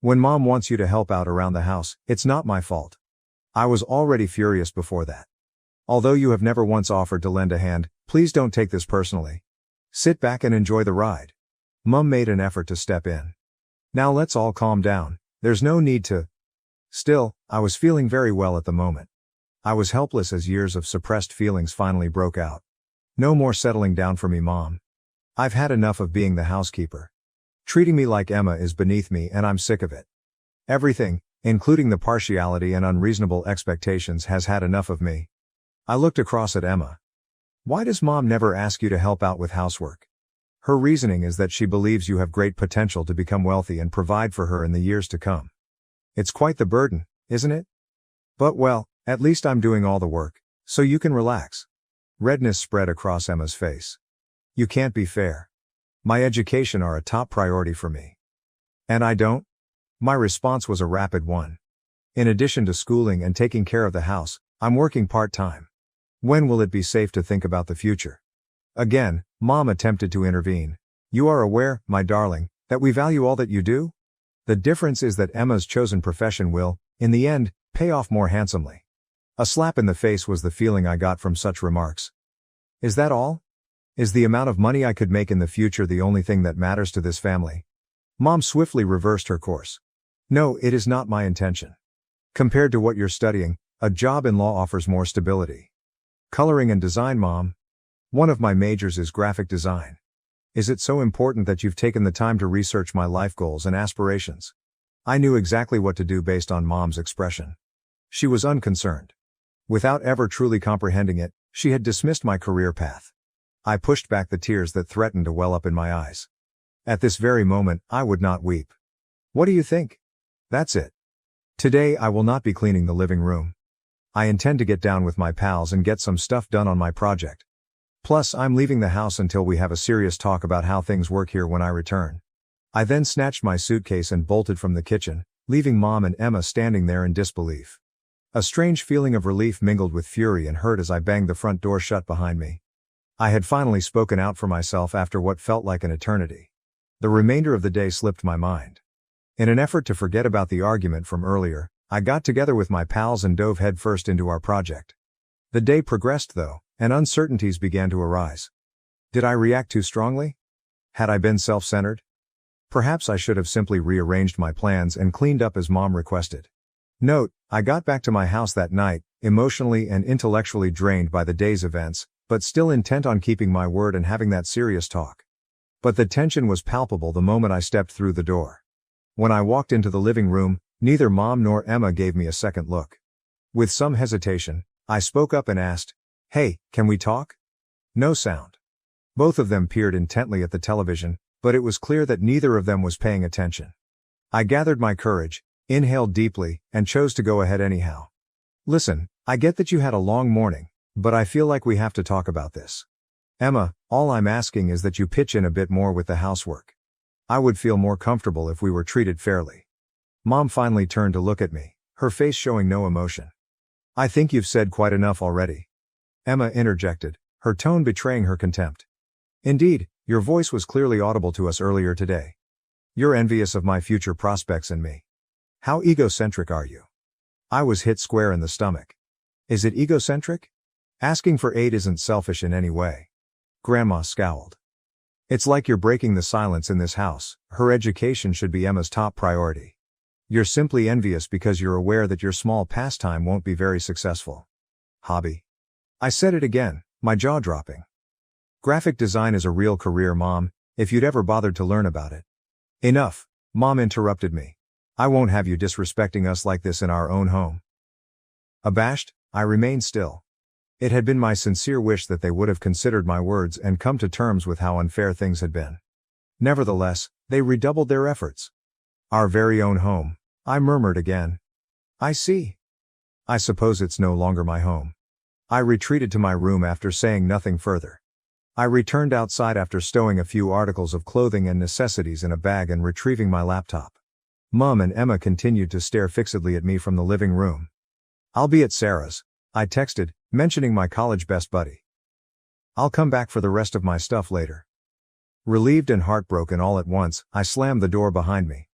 When Mom wants you to help out around the house, it's not my fault." I was already furious before that. "Although you have never once offered to lend a hand, please don't take this personally. Sit back and enjoy the ride." Mom made an effort to step in. "Now let's all calm down, there's no need to..." Still, I was feeling very well at the moment. I was helpless as years of suppressed feelings finally broke out. "No more settling down for me, Mom. I've had enough of being the housekeeper. Treating me like Emma is beneath me and I'm sick of it. Everything, including the partiality and unreasonable expectations, has had enough of me." I looked across at Emma. "Why does Mom never ask you to help out with housework?" Her reasoning is that she believes you have great potential to become wealthy and provide for her in the years to come. It's quite the burden, isn't it? But well, at least I'm doing all the work, so you can relax. Redness spread across Emma's face. "You can't be fair. My education are a top priority for me." "And I don't?" My response was a rapid one. "In addition to schooling and taking care of the house, I'm working part-time. When will it be safe to think about the future?" Again, Mom attempted to intervene. "You are aware, my darling, that we value all that you do? The difference is that Emma's chosen profession will, in the end, pay off more handsomely." A slap in the face was the feeling I got from such remarks. "Is that all? Is the amount of money I could make in the future the only thing that matters to this family?" Mom swiftly reversed her course. "No, it is not my intention. Compared to what you're studying, a job in law offers more stability." "Coloring and design, Mom. One of my majors is graphic design. Is it so important that you've taken the time to research my life goals and aspirations?" I knew exactly what to do based on Mom's expression. She was unconcerned. Without ever truly comprehending it, she had dismissed my career path. I pushed back the tears that threatened to well up in my eyes. At this very moment, I would not weep. What do you think? That's it. Today I will not be cleaning the living room. I intend to get down with my pals and get some stuff done on my project. Plus, I'm leaving the house until we have a serious talk about how things work here when I return. I then snatched my suitcase and bolted from the kitchen, leaving Mom and Emma standing there in disbelief. A strange feeling of relief mingled with fury and hurt as I banged the front door shut behind me. I had finally spoken out for myself after what felt like an eternity. The remainder of the day slipped my mind. In an effort to forget about the argument from earlier, I got together with my pals and dove headfirst into our project. The day progressed though, and uncertainties began to arise. Did I react too strongly? Had I been self-centered? Perhaps I should have simply rearranged my plans and cleaned up as Mom requested. Note, I got back to my house that night, emotionally and intellectually drained by the day's events, but still intent on keeping my word and having that serious talk. But the tension was palpable the moment I stepped through the door. When I walked into the living room, neither Mom nor Emma gave me a second look. With some hesitation, I spoke up and asked, "Hey, can we talk?" No sound. Both of them peered intently at the television, but it was clear that neither of them was paying attention. I gathered my courage, inhaled deeply, and chose to go ahead anyhow. "Listen, I get that you had a long morning, but I feel like we have to talk about this. Emma, all I'm asking is that you pitch in a bit more with the housework. I would feel more comfortable if we were treated fairly." Mom finally turned to look at me, her face showing no emotion. "I think you've said quite enough already," Emma interjected, her tone betraying her contempt. "Indeed, your voice was clearly audible to us earlier today. You're envious of my future prospects and me. How egocentric are you?" I was hit square in the stomach. Is it egocentric? Asking for aid isn't selfish in any way. Grandma scowled. "It's like you're breaking the silence in this house. Her education should be Emma's top priority. You're simply envious because you're aware that your small pastime won't be very successful." Hobby. I said it again, my jaw dropping. "Graphic design is a real career, Mom, if you'd ever bothered to learn about it." "Enough," Mom interrupted me. "I won't have you disrespecting us like this in our own home." Abashed, I remained still. It had been my sincere wish that they would have considered my words and come to terms with how unfair things had been. Nevertheless, they redoubled their efforts. "Our very own home," I murmured again. "I see. I suppose it's no longer my home." I retreated to my room after saying nothing further. I returned outside after stowing a few articles of clothing and necessities in a bag and retrieving my laptop. Mom and Emma continued to stare fixedly at me from the living room. "I'll be at Sarah's," I texted, mentioning my college best buddy. "I'll come back for the rest of my stuff later." Relieved and heartbroken all at once, I slammed the door behind me.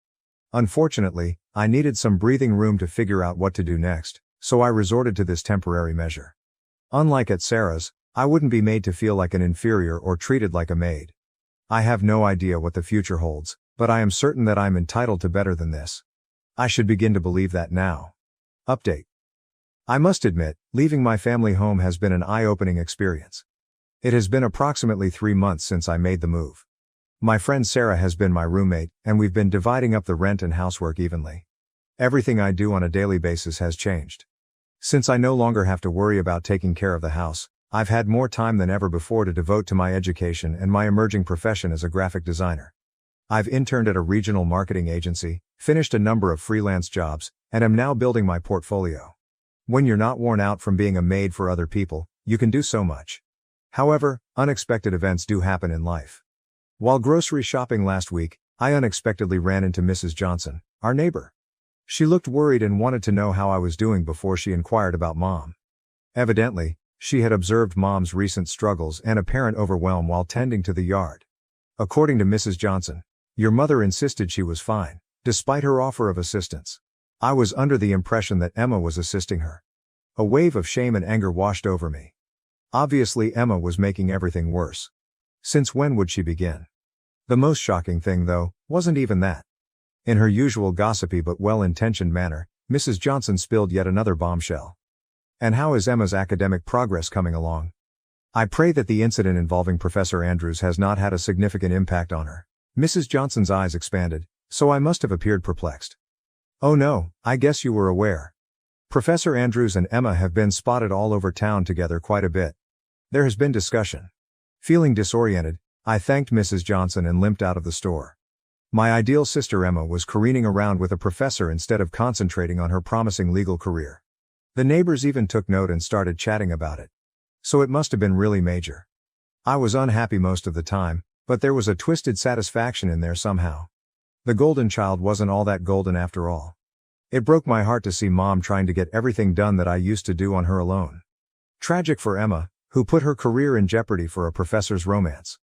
Unfortunately, I needed some breathing room to figure out what to do next, so I resorted to this temporary measure. Unlike at Sarah's, I wouldn't be made to feel like an inferior or treated like a maid. I have no idea what the future holds, but I am certain that I'm entitled to better than this. I should begin to believe that now. Update. I must admit, leaving my family home has been an eye-opening experience. It has been approximately 3 months since I made the move. My friend Sarah has been my roommate, and we've been dividing up the rent and housework evenly. Everything I do on a daily basis has changed. Since I no longer have to worry about taking care of the house, I've had more time than ever before to devote to my education and my emerging profession as a graphic designer. I've interned at a regional marketing agency, finished a number of freelance jobs, and am now building my portfolio. When you're not worn out from being a maid for other people, you can do so much. However, unexpected events do happen in life. While grocery shopping last week, I unexpectedly ran into Mrs. Johnson, our neighbor. She looked worried and wanted to know how I was doing before she inquired about Mom. Evidently, she had observed Mom's recent struggles and apparent overwhelm while tending to the yard. According to Mrs. Johnson, "Your mother insisted she was fine, despite her offer of assistance." I was under the impression that Emma was assisting her. A wave of shame and anger washed over me. Obviously Emma was making everything worse. Since when would she begin? The most shocking thing, though, wasn't even that. In her usual gossipy but well-intentioned manner, Mrs. Johnson spilled yet another bombshell. "And how is Emma's academic progress coming along? I pray that the incident involving Professor Andrews has not had a significant impact on her." Mrs. Johnson's eyes expanded, so I must have appeared perplexed. "Oh no, I guess you were aware. Professor Andrews and Emma have been spotted all over town together quite a bit. There has been discussion. Feeling disoriented, I thanked Mrs. Johnson and limped out of the store. My ideal sister Emma was careening around with a professor instead of concentrating on her promising legal career. The neighbors even took note and started chatting about it. So it must have been really major. I was unhappy most of the time, but there was a twisted satisfaction in there somehow. The golden child wasn't all that golden after all. It broke my heart to see Mom trying to get everything done that I used to do on her alone. Tragic for Emma, who put her career in jeopardy for a professor's romance.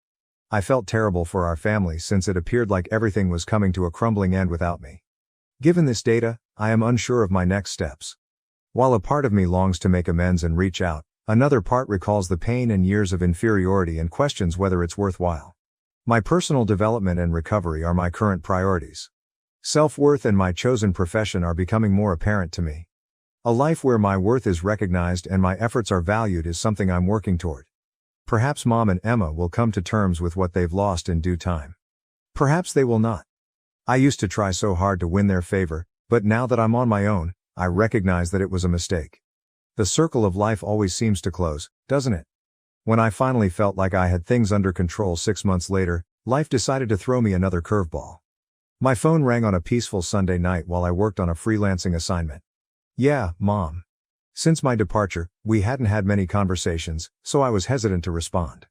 I felt terrible for our family since it appeared like everything was coming to a crumbling end without me. Given this data, I am unsure of my next steps. While a part of me longs to make amends and reach out, another part recalls the pain and years of inferiority and questions whether it's worthwhile. My personal development and recovery are my current priorities. Self-worth and my chosen profession are becoming more apparent to me. A life where my worth is recognized and my efforts are valued is something I'm working toward. Perhaps Mom and Emma will come to terms with what they've lost in due time. Perhaps they will not. I used to try so hard to win their favor, but now that I'm on my own, I recognize that it was a mistake. The circle of life always seems to close, doesn't it? When I finally felt like I had things under control 6 months later, life decided to throw me another curveball. My phone rang on a peaceful Sunday night while I worked on a freelancing assignment. Yeah, Mom. Since my departure, we hadn't had many conversations, so I was hesitant to respond.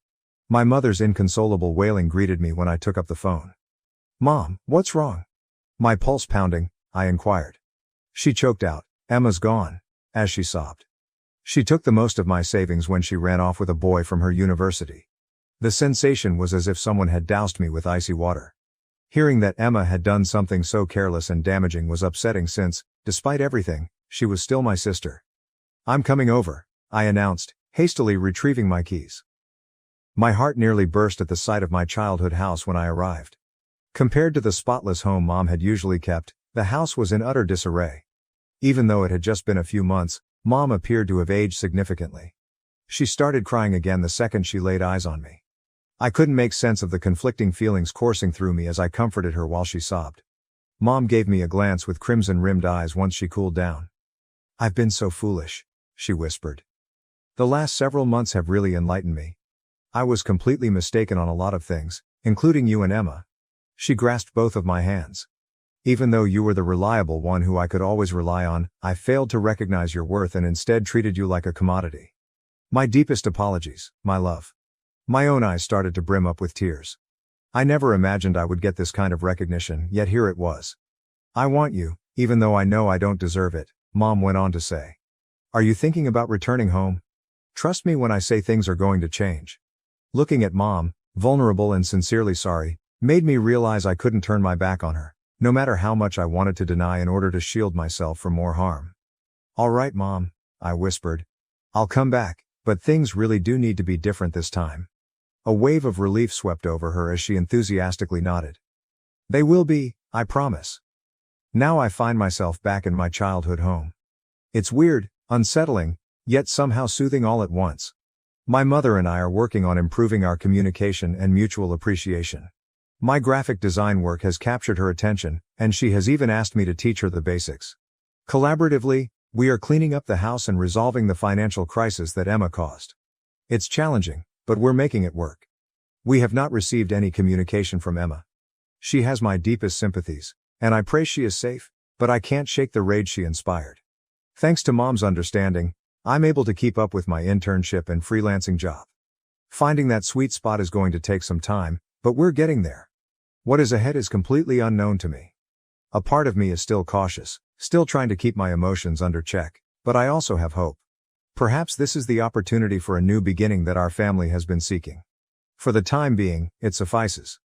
My mother's inconsolable wailing greeted me when I took up the phone. Mom, what's wrong? My pulse pounding, I inquired. She choked out, Emma's gone, as she sobbed. She took the most of my savings when she ran off with a boy from her university. The sensation was as if someone had doused me with icy water. Hearing that Emma had done something so careless and damaging was upsetting since, despite everything, she was still my sister. I'm coming over, I announced, hastily retrieving my keys. My heart nearly burst at the sight of my childhood house when I arrived. Compared to the spotless home Mom had usually kept, the house was in utter disarray. Even though it had just been a few months, Mom appeared to have aged significantly. She started crying again the second she laid eyes on me. I couldn't make sense of the conflicting feelings coursing through me as I comforted her while she sobbed. Mom gave me a glance with crimson-rimmed eyes once she cooled down. I've been so foolish, she whispered. The last several months have really enlightened me. I was completely mistaken on a lot of things, including you and Emma. She grasped both of my hands. Even though you were the reliable one who I could always rely on, I failed to recognize your worth and instead treated you like a commodity. My deepest apologies, my love. My own eyes started to brim up with tears. I never imagined I would get this kind of recognition, yet here it was. I want you, even though I know I don't deserve it, Mom went on to say. Are you thinking about returning home? Trust me when I say things are going to change. Looking at Mom, vulnerable and sincerely sorry, made me realize I couldn't turn my back on her, no matter how much I wanted to deny in order to shield myself from more harm. All right, Mom, I whispered. I'll come back, but things really do need to be different this time. A wave of relief swept over her as she enthusiastically nodded. They will be, I promise. Now I find myself back in my childhood home. It's weird, unsettling, yet somehow soothing all at once. My mother and I are working on improving our communication and mutual appreciation. My graphic design work has captured her attention, and she has even asked me to teach her the basics. Collaboratively, we are cleaning up the house and resolving the financial crisis that Emma caused. It's challenging, but we're making it work. We have not received any communication from Emma. She has my deepest sympathies, and I pray she is safe, but I can't shake the rage she inspired. Thanks to Mom's understanding, I'm able to keep up with my internship and freelancing job. Finding that sweet spot is going to take some time, but we're getting there. What is ahead is completely unknown to me. A part of me is still cautious, still trying to keep my emotions under check, but I also have hope. Perhaps this is the opportunity for a new beginning that our family has been seeking. For the time being, it suffices.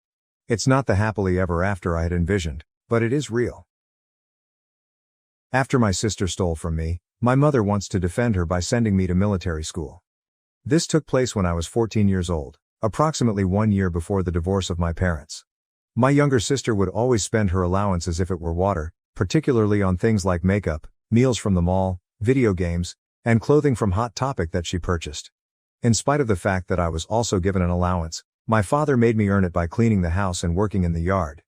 It's not the happily ever after I had envisioned, but it is real. After my sister stole from me, my mother wants to defend her by sending me to military school. This took place when I was 14 years old, approximately 1 year before the divorce of my parents. My younger sister would always spend her allowance as if it were water, particularly on things like makeup, meals from the mall, video games, and clothing from Hot Topic that she purchased. In spite of the fact that I was also given an allowance, my father made me earn it by cleaning the house and working in the yard.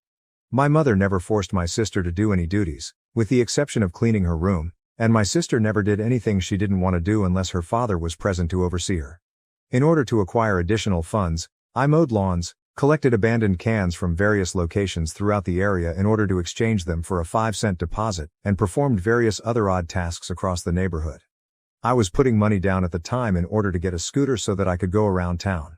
My mother never forced my sister to do any duties, with the exception of cleaning her room, And my sister never did anything she didn't want to do unless her father was present to oversee her. In order to acquire additional funds, I mowed lawns, collected abandoned cans from various locations throughout the area in order to exchange them for a 5-cent deposit, and performed various other odd tasks across the neighborhood. I was putting money down at the time in order to get a scooter so that I could go around town.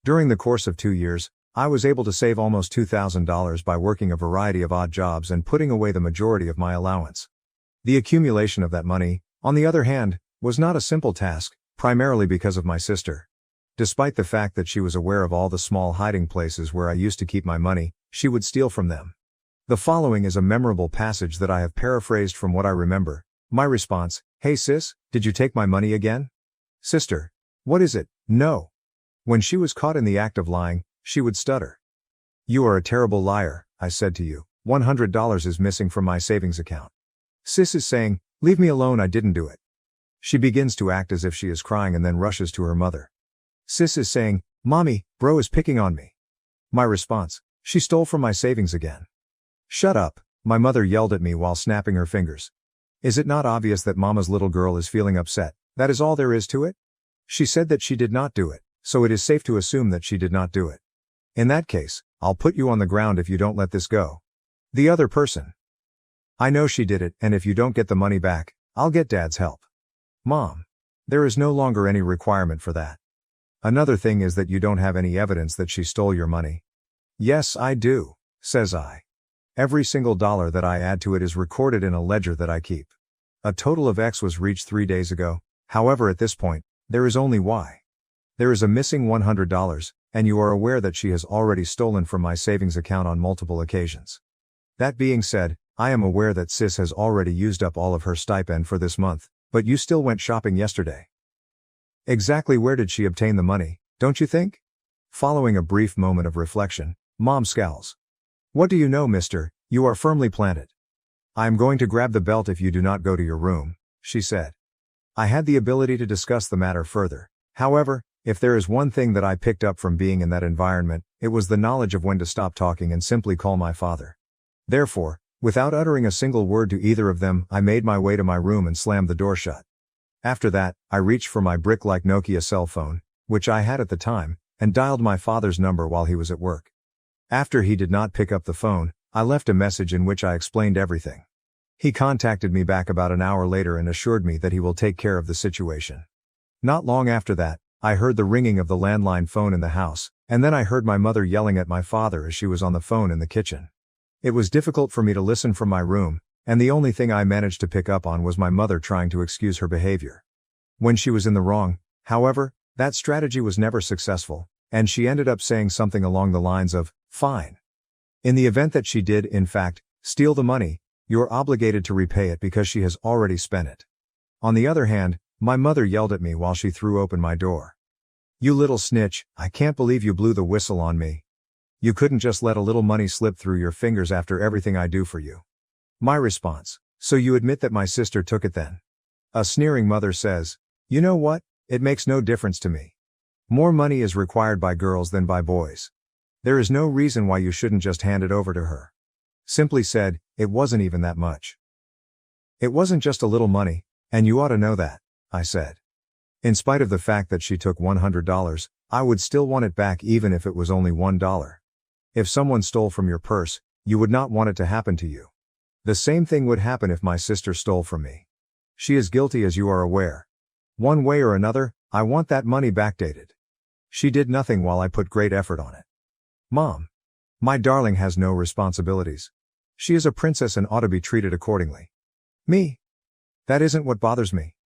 During the course of 2 years, I was able to save almost $2,000 by working a variety of odd jobs and putting away the majority of my allowance. The accumulation of that money, on the other hand, was not a simple task, primarily because of my sister. Despite the fact that she was aware of all the small hiding places where I used to keep my money, she would steal from them. The following is a memorable passage that I have paraphrased from what I remember. My response: "Hey sis, did you take my money again?" Sister: "What is it? No." When she was caught in the act of lying, she would stutter. "You are a terrible liar," I said to you. $100 is missing from my savings account. Sis is saying, "Leave me alone, I didn't do it." She begins to act as if she is crying and then rushes to her mother. Sis is saying, "Mommy, bro is picking on me." My response: "She stole from my savings again." "Shut up," my mother yelled at me while snapping her fingers. "Is it not obvious that mama's little girl is feeling upset? That is all there is to it? She said that she did not do it, so it is safe to assume that she did not do it. In that case, I'll put you on the ground if you don't let this go." The other person: "I know she did it, and if you don't get the money back, I'll get Dad's help." Mom: "There is no longer any requirement for that. Another thing is that you don't have any evidence that she stole your money." "Yes, I do," says I. "Every single dollar that I add to it is recorded in a ledger that I keep. A total of X was reached 3 days ago, however at this point, there is only Y. There is a missing $100, and you are aware that she has already stolen from my savings account on multiple occasions. That being said, I am aware that sis has already used up all of her stipend for this month, but you still went shopping yesterday. Exactly where did she obtain the money, don't you think?" Following a brief moment of reflection, Mom scowls. "What do you know, mister? You are firmly planted. I am going to grab the belt if you do not go to your room," she said. I had the ability to discuss the matter further. However, if there is one thing that I picked up from being in that environment, it was the knowledge of when to stop talking and simply call my father. Therefore, without uttering a single word to either of them, I made my way to my room and slammed the door shut. After that, I reached for my brick-like Nokia cell phone, which I had at the time, and dialed my father's number while he was at work. After he did not pick up the phone, I left a message in which I explained everything. He contacted me back about an hour later and assured me that he will take care of the situation. Not long after that, I heard the ringing of the landline phone in the house, and then I heard my mother yelling at my father as she was on the phone in the kitchen. It was difficult for me to listen from my room, and the only thing I managed to pick up on was my mother trying to excuse her behavior. When she was in the wrong, however, that strategy was never successful, and she ended up saying something along the lines of, "Fine. In the event that she did, in fact, steal the money, you're obligated to repay it because she has already spent it." On the other hand, my mother yelled at me while she threw open my door. "You little snitch, I can't believe you blew the whistle on me. You couldn't just let a little money slip through your fingers after everything I do for you." My response: "So you admit that my sister took it then?" A sneering mother says, "You know what? It makes no difference to me. More money is required by girls than by boys. There is no reason why you shouldn't just hand it over to her." Simply said, it wasn't even that much. "It wasn't just a little money, and you ought to know that," I said. In spite of the fact that she took $100, I would still want it back even if it was only $1. If someone stole from your purse, you would not want it to happen to you. The same thing would happen if my sister stole from me. She is guilty, as you are aware. One way or another, I want that money backdated. She did nothing while I put great effort on it. Mom. My darling has no responsibilities. She is a princess and ought to be treated accordingly. Me? That isn't what bothers me.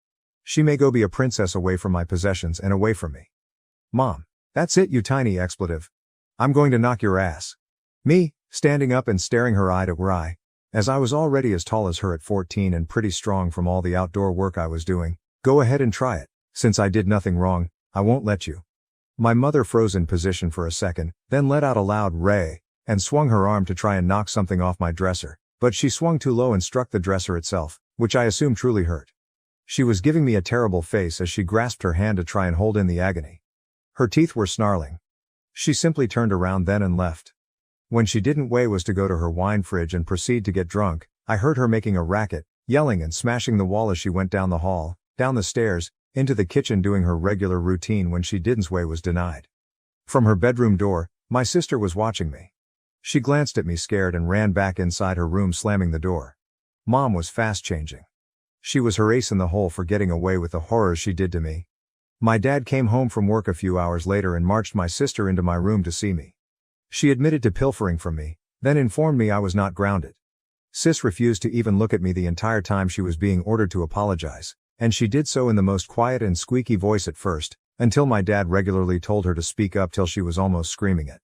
She may go be a princess away from my possessions and away from me. Mom. That's it, you tiny expletive. I'm going to knock your ass. Me, standing up and staring her eye to eye. As I was already as tall as her at 14 and pretty strong from all the outdoor work I was doing. "Go ahead and try it. Since I did nothing wrong, I won't let you." My mother froze in position for a second, then let out a loud "Ray," and swung her arm to try and knock something off my dresser, but she swung too low and struck the dresser itself, which I assume truly hurt. She was giving me a terrible face as she grasped her hand to try and hold in the agony. Her teeth were snarling. She simply turned around then and left. When she didn't weigh was to go to her wine fridge and proceed to get drunk. I heard her making a racket, yelling and smashing the wall as she went down the hall, down the stairs, into the kitchen, doing her regular routine when she didn't way was denied. From her bedroom door, my sister was watching me. She glanced at me scared and ran back inside her room, slamming the door. Mom was fast changing. She was her ace in the hole for getting away with the horrors she did to me. My dad came home from work a few hours later and marched my sister into my room to see me. She admitted to pilfering from me, then informed me I was not grounded. Sis refused to even look at me the entire time she was being ordered to apologize, and she did so in the most quiet and squeaky voice at first, until my dad regularly told her to speak up till she was almost screaming it.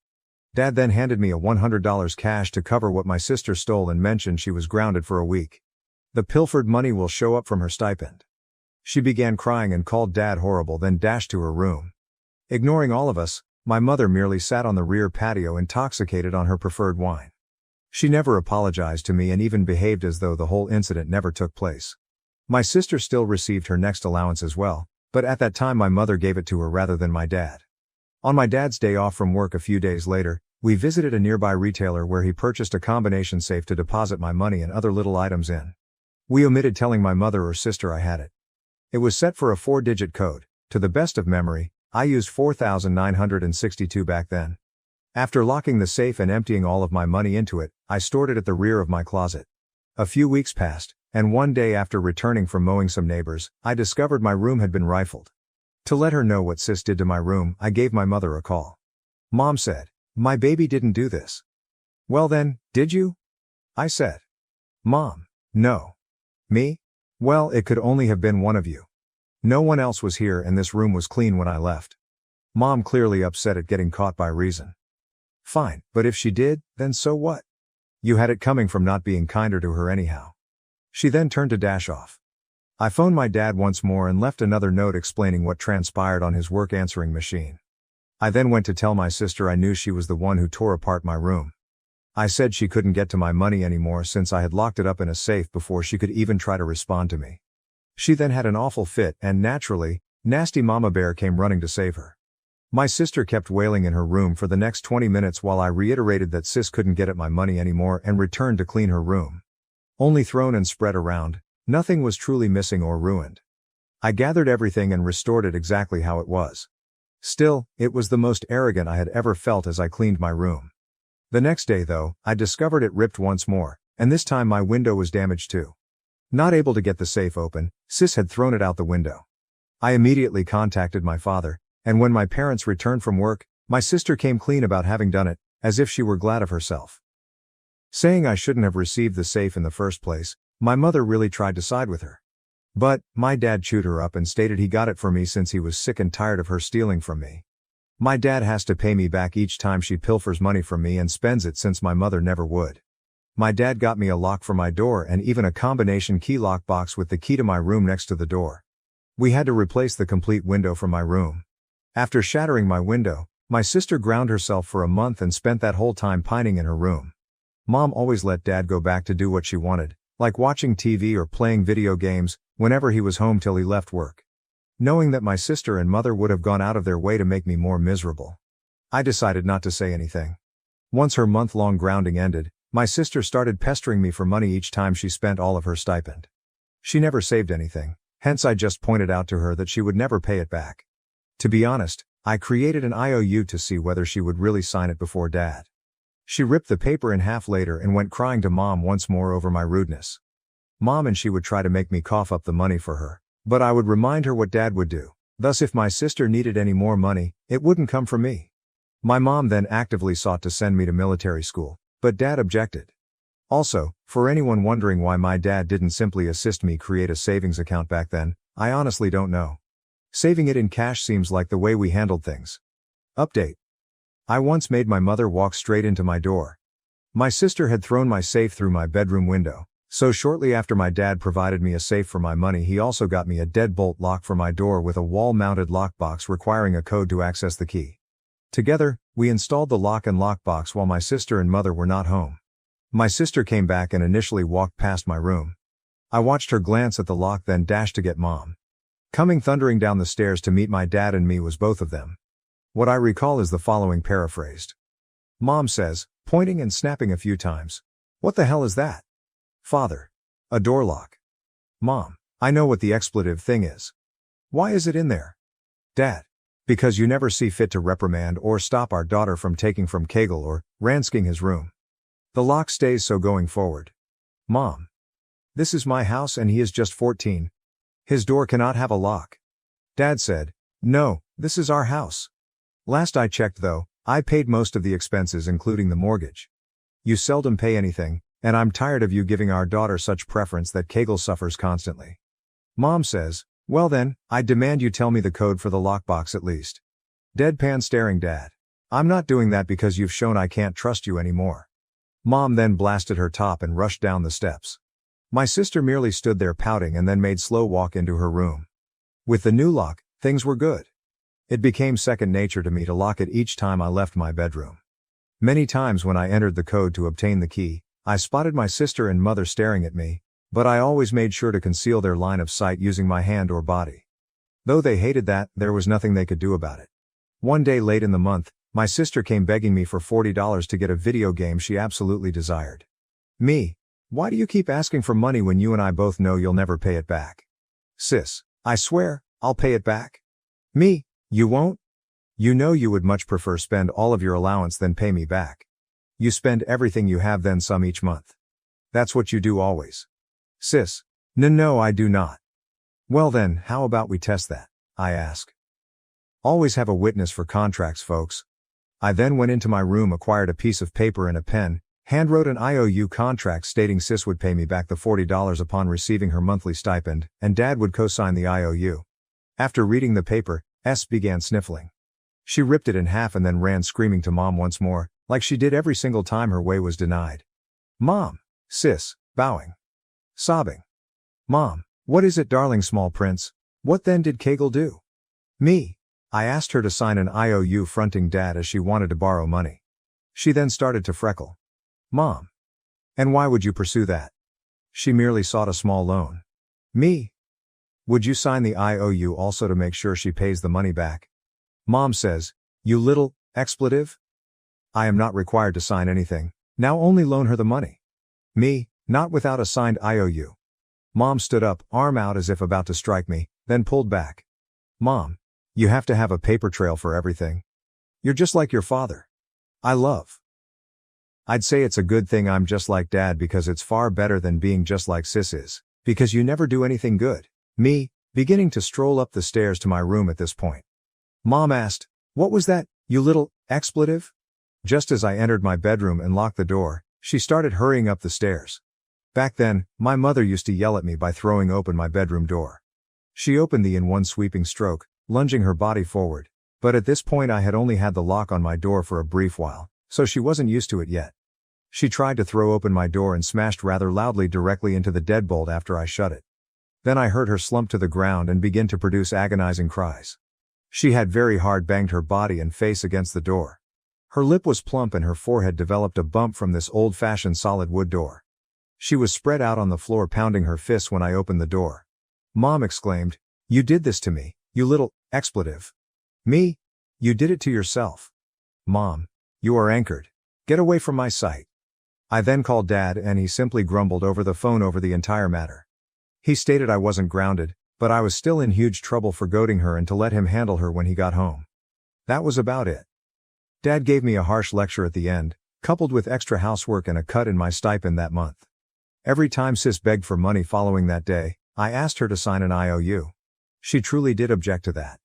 Dad then handed me a $100 cash to cover what my sister stole and mentioned she was grounded for a week. The pilfered money will show up from her stipend. She began crying and called Dad horrible, then dashed to her room. Ignoring all of us, my mother merely sat on the rear patio intoxicated on her preferred wine. She never apologized to me and even behaved as though the whole incident never took place. My sister still received her next allowance as well, but at that time my mother gave it to her rather than my dad. On my dad's day off from work a few days later, we visited a nearby retailer where he purchased a combination safe to deposit my money and other little items in. We omitted telling my mother or sister I had it. It was set for a 4-digit code. To the best of memory, I used 4,962 back then. After locking the safe and emptying all of my money into it, I stored it at the rear of my closet. A few weeks passed, and one day after returning from mowing some neighbors, I discovered my room had been rifled. To let her know what sis did to my room, I gave my mother a call. Mom said, "My baby didn't do this." "Well then, did you?" I said. "Mom, no." "Me? Well, it could only have been one of you. No one else was here and this room was clean when I left." Mom clearly upset at getting caught by reason. "Fine, but if she did, then so what? You had it coming from not being kinder to her anyhow." She then turned to dash off. I phoned my dad once more and left another note explaining what transpired on his work answering machine. I then went to tell my sister I knew she was the one who tore apart my room. I said she couldn't get to my money anymore since I had locked it up in a safe before she could even try to respond to me. She then had an awful fit and naturally, nasty mama bear came running to save her. My sister kept wailing in her room for the next 20 minutes while I reiterated that sis couldn't get at my money anymore and returned to clean her room. Only thrown and spread around, nothing was truly missing or ruined. I gathered everything and restored it exactly how it was. Still, it was the most arrogant I had ever felt as I cleaned my room. The next day though, I discovered it ripped once more, and this time my window was damaged too. Not able to get the safe open, sis had thrown it out the window. I immediately contacted my father, and when my parents returned from work, my sister came clean about having done it, as if she were glad of herself. Saying I shouldn't have received the safe in the first place, my mother really tried to side with her. But, my dad chewed her up and stated he got it for me since he was sick and tired of her stealing from me. My dad has to pay me back each time she pilfers money from me and spends it since my mother never would. My dad got me a lock for my door and even a combination key lock box with the key to my room next to the door. We had to replace the complete window from my room. After shattering my window, my sister ground herself for a month and spent that whole time pining in her room. Mom always let Dad go back to do what she wanted, like watching TV or playing video games, whenever he was home till he left work. Knowing that my sister and mother would have gone out of their way to make me more miserable, I decided not to say anything. Once her month-long grounding ended, my sister started pestering me for money each time she spent all of her stipend. She never saved anything, hence I just pointed out to her that she would never pay it back. To be honest, I created an IOU to see whether she would really sign it before Dad. She ripped the paper in half later and went crying to Mom once more over my rudeness. Mom and she would try to make me cough up the money for her, but I would remind her what Dad would do. Thus if my sister needed any more money, it wouldn't come from me. My mom then actively sought to send me to military school, but Dad objected. Also, for anyone wondering why my dad didn't simply assist me create a savings account back then, I honestly don't know. Saving it in cash seems like the way we handled things. Update. I once made my mother walk straight into my door. My sister had thrown my safe through my bedroom window, so shortly after my dad provided me a safe for my money, he also got me a deadbolt lock for my door with a wall-mounted lockbox requiring a code to access the key. Together, we installed the lock and lockbox while my sister and mother were not home. My sister came back and initially walked past my room. I watched her glance at the lock, then dashed to get Mom. Coming thundering down the stairs to meet my dad and me was both of them. What I recall is the following paraphrased. Mom says, pointing and snapping a few times, "What the hell is that?" Father. "A door lock." Mom, I know what the expletive thing is. Why is it in there? Dad. Because you never see fit to reprimand or stop our daughter from taking from Kegel or ransking his room. The lock stays so going forward. Mom. This is my house and he is just 14. His door cannot have a lock. Dad said, no, this is our house. Last I checked though, I paid most of the expenses including the mortgage. You seldom pay anything, and I'm tired of you giving our daughter such preference that Kegel suffers constantly. Mom says, well then, I demand you tell me the code for the lockbox at least. Deadpan staring Dad. I'm not doing that because you've shown I can't trust you anymore. Mom then blasted her top and rushed down the steps. My sister merely stood there pouting and then made slow walk into her room. With the new lock, things were good. It became second nature to me to lock it each time I left my bedroom. Many times when I entered the code to obtain the key, I spotted my sister and mother staring at me, but I always made sure to conceal their line of sight using my hand or body. Though they hated that, there was nothing they could do about it. One day late in the month, my sister came begging me for $40 to get a video game she absolutely desired. Me. Why do you keep asking for money when you and I both know you'll never pay it back? Sis. I swear, I'll pay it back. Me. You won't? You know you would much prefer spend all of your allowance than pay me back. You spend everything you have then some each month. That's what you do always. Sis. No, I do not. Well then, how about we test that? I ask. Always have a witness for contracts, folks. I then went into my room, acquired a piece of paper and a pen, handwrote an IOU contract stating Sis would pay me back the $40 upon receiving her monthly stipend, and Dad would co-sign the IOU. After reading the paper, S began sniffling. She ripped it in half and then ran screaming to Mom once more, like she did every single time her way was denied. Mom. Sis, bowing. Sobbing. Mom, what is it, darling small prince? What then did Kegel do? Me. I asked her to sign an IOU fronting Dad as she wanted to borrow money. She then started to freckle. Mom. And why would you pursue that? She merely sought a small loan. Me. Would you sign the IOU also to make sure she pays the money back? Mom says, you little expletive. I am not required to sign anything, now only loan her the money. Me, not without a signed IOU. Mom stood up, arm out as if about to strike me, then pulled back. Mom, you have to have a paper trail for everything. You're just like your father. I'd say it's a good thing I'm just like Dad because it's far better than being just like Sis is, because you never do anything good. Me, beginning to stroll up the stairs to my room at this point. Mom asked, what was that, you little expletive? Just as I entered my bedroom and locked the door, she started hurrying up the stairs. Back then, my mother used to yell at me by throwing open my bedroom door. She opened the in one sweeping stroke, lunging her body forward, but at this point I had only had the lock on my door for a brief while, so she wasn't used to it yet. She tried to throw open my door and smashed rather loudly directly into the deadbolt after I shut it. Then I heard her slump to the ground and begin to produce agonizing cries. She had very hard banged her body and face against the door. Her lip was plump and her forehead developed a bump from this old-fashioned solid wood door. She was spread out on the floor pounding her fists when I opened the door. Mom exclaimed, you did this to me, you little expletive. Me? You did it to yourself. Mom, you are anchored. Get away from my sight. I then called Dad and he simply grumbled over the phone over the entire matter. He stated I wasn't grounded, but I was still in huge trouble for goading her and to let him handle her when he got home. That was about it. Dad gave me a harsh lecture at the end, coupled with extra housework and a cut in my stipend that month. Every time Sis begged for money following that day, I asked her to sign an IOU. She truly did object to that.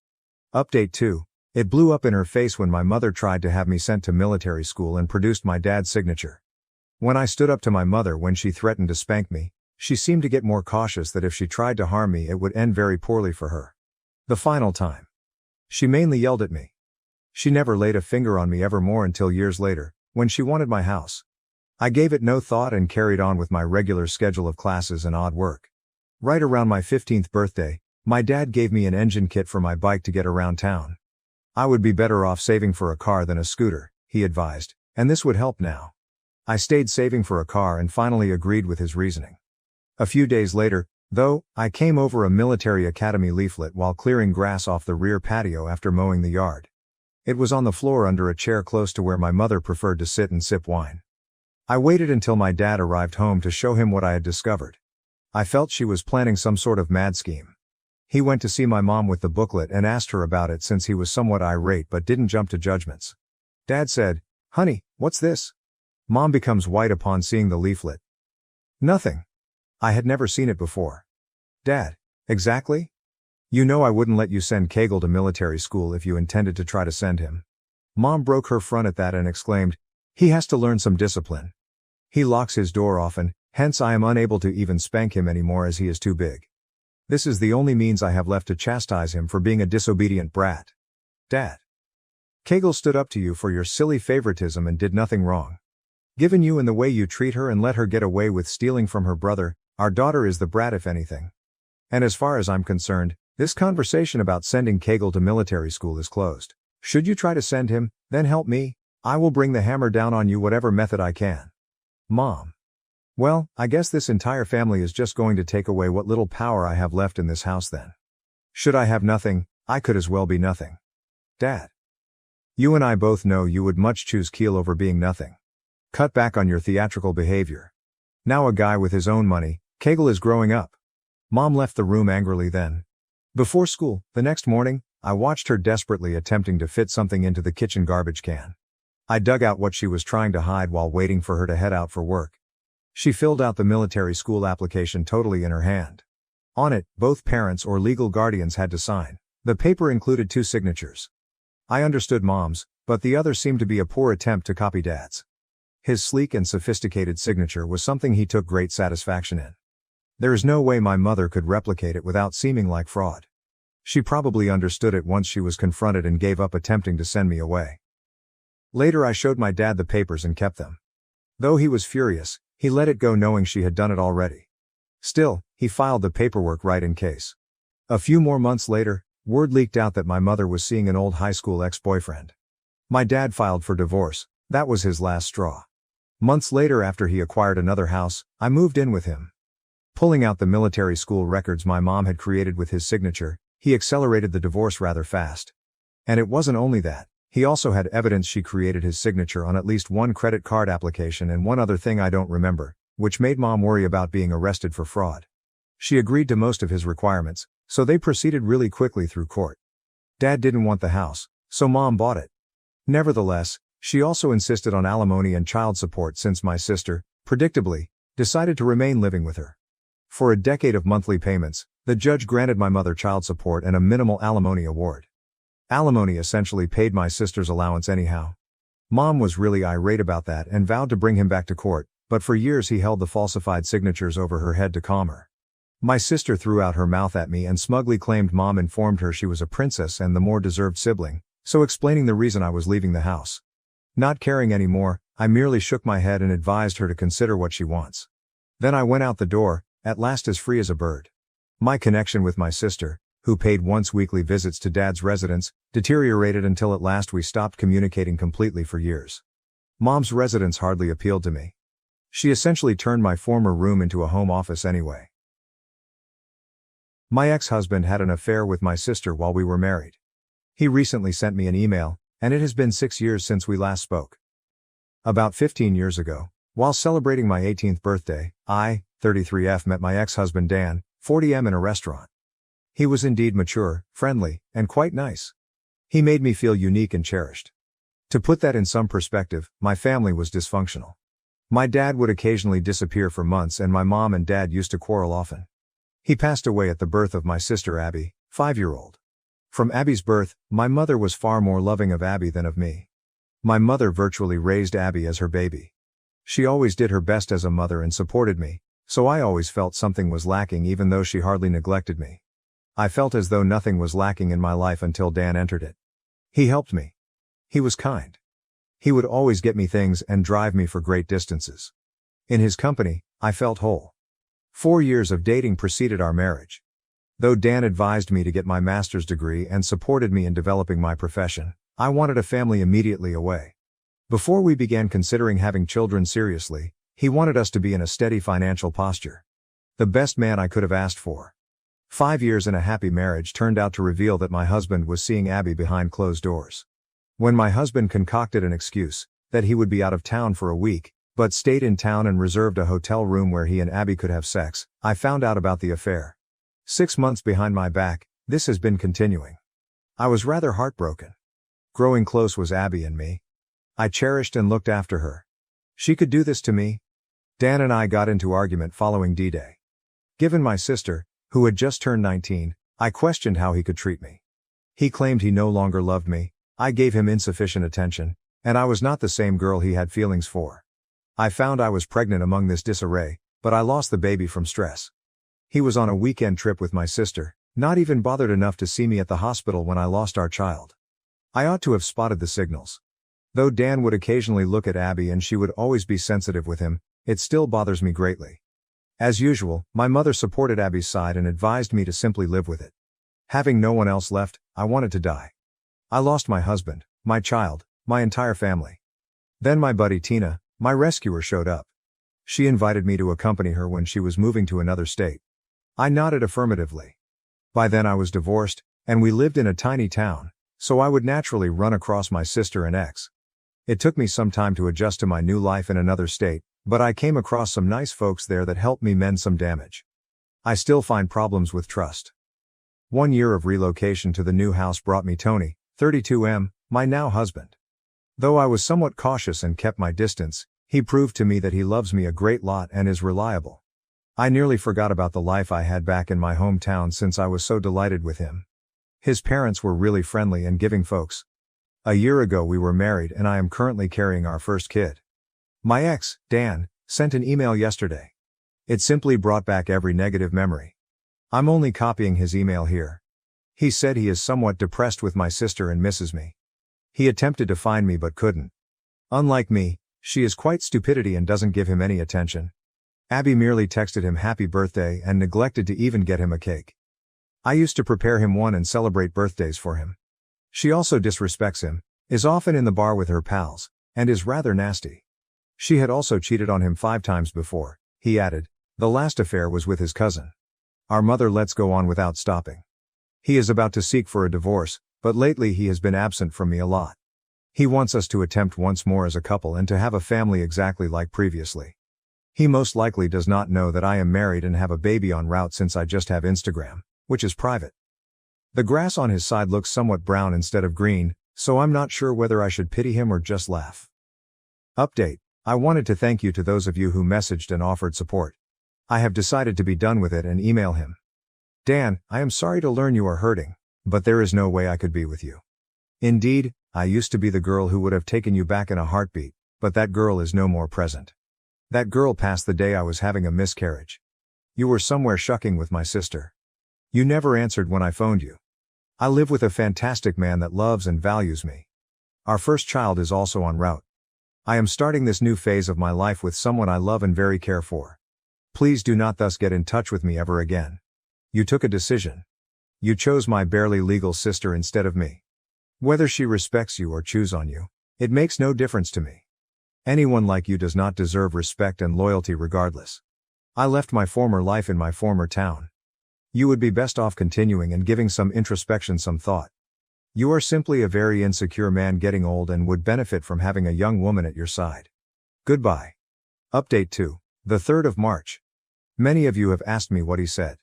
Update 2. It blew up in her face when my mother tried to have me sent to military school and produced my dad's signature. When I stood up to my mother when she threatened to spank me, she seemed to get more cautious that if she tried to harm me it would end very poorly for her. The final time. She mainly yelled at me. She never laid a finger on me ever more until years later, when she wanted my house. I gave it no thought and carried on with my regular schedule of classes and odd work. Right around my 15th birthday, my dad gave me an engine kit for my bike to get around town. I would be better off saving for a car than a scooter, he advised, and this would help now. I stayed saving for a car and finally agreed with his reasoning. A few days later, though, I came over a military academy leaflet while clearing grass off the rear patio after mowing the yard. It was on the floor under a chair close to where my mother preferred to sit and sip wine. I waited until my dad arrived home to show him what I had discovered. I felt she was planning some sort of mad scheme. He went to see my mom with the booklet and asked her about it since he was somewhat irate but didn't jump to judgments. Dad said, "Honey, what's this?" Mom becomes white upon seeing the leaflet. "Nothing. I had never seen it before." Dad, "Exactly? You know I wouldn't let you send Kegel to military school if you intended to try to send him." Mom broke her front at that and exclaimed, "He has to learn some discipline. He locks his door often, hence I am unable to even spank him anymore as he is too big. This is the only means I have left to chastise him for being a disobedient brat." Dad, "Kegel stood up to you for your silly favoritism and did nothing wrong. Given you in the way you treat her and let her get away with stealing from her brother, our daughter is the brat if anything. And as far as I'm concerned, this conversation about sending Kegel to military school is closed. Should you try to send him, then help me, I will bring the hammer down on you whatever method I can." Mom, "Well, I guess this entire family is just going to take away what little power I have left in this house then. Should I have nothing, I could as well be nothing." Dad, "You and I both know you would much choose Keel over being nothing. Cut back on your theatrical behavior. Now a guy with his own money, Kegel is growing up." Mom left the room angrily then. Before school, the next morning, I watched her desperately attempting to fit something into the kitchen garbage can. I dug out what she was trying to hide while waiting for her to head out for work. She filled out the military school application totally in her hand. On it, both parents or legal guardians had to sign. The paper included 2 signatures. I understood Mom's, but the other seemed to be a poor attempt to copy Dad's. His sleek and sophisticated signature was something he took great satisfaction in. There is no way my mother could replicate it without seeming like fraud. She probably understood it once she was confronted and gave up attempting to send me away. Later I showed my dad the papers and kept them. Though he was furious, he let it go knowing she had done it already. Still, he filed the paperwork right in case. A few more months later, word leaked out that my mother was seeing an old high school ex-boyfriend. My dad filed for divorce. That was his last straw. Months later, after he acquired another house, I moved in with him. Pulling out the military school records my mom had created with his signature, he accelerated the divorce rather fast. And it wasn't only that, he also had evidence she created his signature on at least one credit card application and one other thing I don't remember, which made Mom worry about being arrested for fraud. She agreed to most of his requirements, so they proceeded really quickly through court. Dad didn't want the house, so Mom bought it. Nevertheless, she also insisted on alimony and child support since my sister, predictably, decided to remain living with her. For a decade of monthly payments, the judge granted my mother child support and a minimal alimony award. Alimony essentially paid my sister's allowance anyhow. Mom was really irate about that and vowed to bring him back to court, but for years he held the falsified signatures over her head to calm her. My sister threw out her mouth at me and smugly claimed Mom informed her she was a princess and the more deserved sibling, so explaining the reason I was leaving the house. Not caring anymore, I merely shook my head and advised her to consider what she wants. Then I went out the door, at last as free as a bird. My connection with my sister, who paid once weekly visits to Dad's residence, deteriorated until at last we stopped communicating completely for years. Mom's residence hardly appealed to me. She essentially turned my former room into a home office anyway. My ex-husband had an affair with my sister while we were married. He recently sent me an email, and it has been 6 years since we last spoke. About 15 years ago, while celebrating my 18th birthday, I, 33F, met my ex-husband Dan, 40M, in a restaurant. He was indeed mature, friendly, and quite nice. He made me feel unique and cherished. To put that in some perspective, my family was dysfunctional. My dad would occasionally disappear for months and my mom and dad used to quarrel often. He passed away at the birth of my sister Abby, 5-year-old. From Abby's birth, my mother was far more loving of Abby than of me. My mother virtually raised Abby as her baby. She always did her best as a mother and supported me, so I always felt something was lacking even though she hardly neglected me. I felt as though nothing was lacking in my life until Dan entered it. He helped me. He was kind. He would always get me things and drive me for great distances. In his company, I felt whole. 4 years of dating preceded our marriage. Though Dan advised me to get my master's degree and supported me in developing my profession, I wanted a family immediately away. Before we began considering having children seriously, he wanted us to be in a steady financial posture. The best man I could have asked for. 5 years in a happy marriage turned out to reveal that my husband was seeing Abby behind closed doors. When my husband concocted an excuse, that he would be out of town for a week, but stayed in town and reserved a hotel room where he and Abby could have sex. I found out about the affair 6 months behind my back. This has been continuing. I was rather heartbroken. Growing close was Abby and me. I cherished and looked after her. She could do this to me? Dan and I got into argument following D-Day. Given my sister, who had just turned 19, I questioned how he could treat me. He claimed he no longer loved me, I gave him insufficient attention, and I was not the same girl he had feelings for. I found I was pregnant among this disarray, but I lost the baby from stress. He was on a weekend trip with my sister, not even bothered enough to see me at the hospital when I lost our child. I ought to have spotted the signals. Though Dan would occasionally look at Abby and she would always be sensitive with him, it still bothers me greatly. As usual, my mother supported Abby's side and advised me to simply live with it. Having no one else left, I wanted to die. I lost my husband, my child, my entire family. Then my buddy Tina, my rescuer, showed up. She invited me to accompany her when she was moving to another state. I nodded affirmatively. By then I was divorced, and we lived in a tiny town, so I would naturally run across my sister and ex. It took me some time to adjust to my new life in another state, but I came across some nice folks there that helped me mend some damage. I still find problems with trust. 1 year of relocation to the new house brought me Tony, 32M, my now husband. Though I was somewhat cautious and kept my distance, he proved to me that he loves me a great lot and is reliable. I nearly forgot about the life I had back in my hometown since I was so delighted with him. His parents were really friendly and giving folks. A year ago we were married and I am currently carrying our first kid. My ex, Dan, sent an email yesterday. It simply brought back every negative memory. I'm only copying his email here. He said he is somewhat depressed with my sister and misses me. He attempted to find me but couldn't. Unlike me, she is quite stupidity and doesn't give him any attention. Abby merely texted him happy birthday and neglected to even get him a cake. I used to prepare him one and celebrate birthdays for him. She also disrespects him, is often in the bar with her pals, and is rather nasty. She had also cheated on him 5 times before, he added. The last affair was with his cousin. Our mother lets go on without stopping. He is about to seek for a divorce, but lately he has been absent from me a lot. He wants us to attempt once more as a couple and to have a family exactly like previously. He most likely does not know that I am married and have a baby en route since I just have Instagram, which is private. The grass on his side looks somewhat brown instead of green, so I'm not sure whether I should pity him or just laugh. Update. I wanted to thank you to those of you who messaged and offered support. I have decided to be done with it and email him. Dan, I am sorry to learn you are hurting, but there is no way I could be with you. Indeed, I used to be the girl who would have taken you back in a heartbeat, but that girl is no more present. That girl passed the day I was having a miscarriage. You were somewhere shucking with my sister. You never answered when I phoned you. I live with a fantastic man that loves and values me. Our first child is also en route. I am starting this new phase of my life with someone I love and very care for. Please do not thus get in touch with me ever again. You took a decision. You chose my barely legal sister instead of me. Whether she respects you or choose on you, it makes no difference to me. Anyone like you does not deserve respect and loyalty regardless. I left my former life in my former town. You would be best off continuing and giving some introspection some thought. You are simply a very insecure man getting old and would benefit from having a young woman at your side. Goodbye. Update 2. The 3rd of March. Many of you have asked me what he said.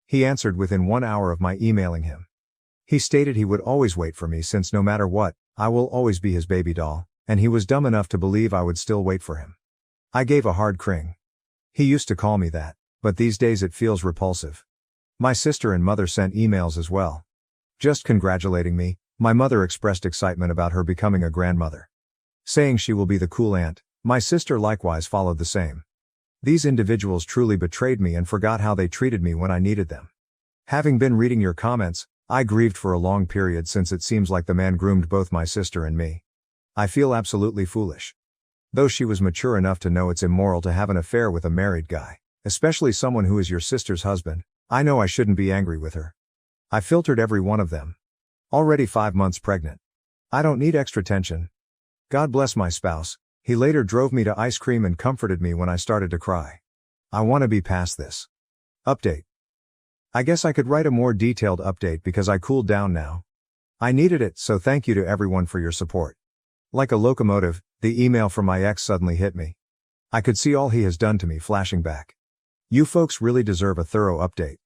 He answered within 1 hour of my emailing him. He stated he would always wait for me since no matter what, I will always be his baby doll, and he was dumb enough to believe I would still wait for him. I gave a hard cring. He used to call me that, but these days it feels repulsive. My sister and mother sent emails as well. Just congratulating me. My mother expressed excitement about her becoming a grandmother. Saying she will be the cool aunt, my sister likewise followed the same. These individuals truly betrayed me and forgot how they treated me when I needed them. Having been reading your comments, I grieved for a long period since it seems like the man groomed both my sister and me. I feel absolutely foolish. Though she was mature enough to know it's immoral to have an affair with a married guy, especially someone who is your sister's husband, I know I shouldn't be angry with her. I filtered every one of them. Already 5 months pregnant. I don't need extra tension. God bless my spouse. He later drove me to ice cream and comforted me when I started to cry. I want to be past this. Update. I guess I could write a more detailed update because I cooled down now. I needed it, so thank you to everyone for your support. Like a locomotive, the email from my ex suddenly hit me. I could see all he has done to me flashing back. You folks really deserve a thorough update.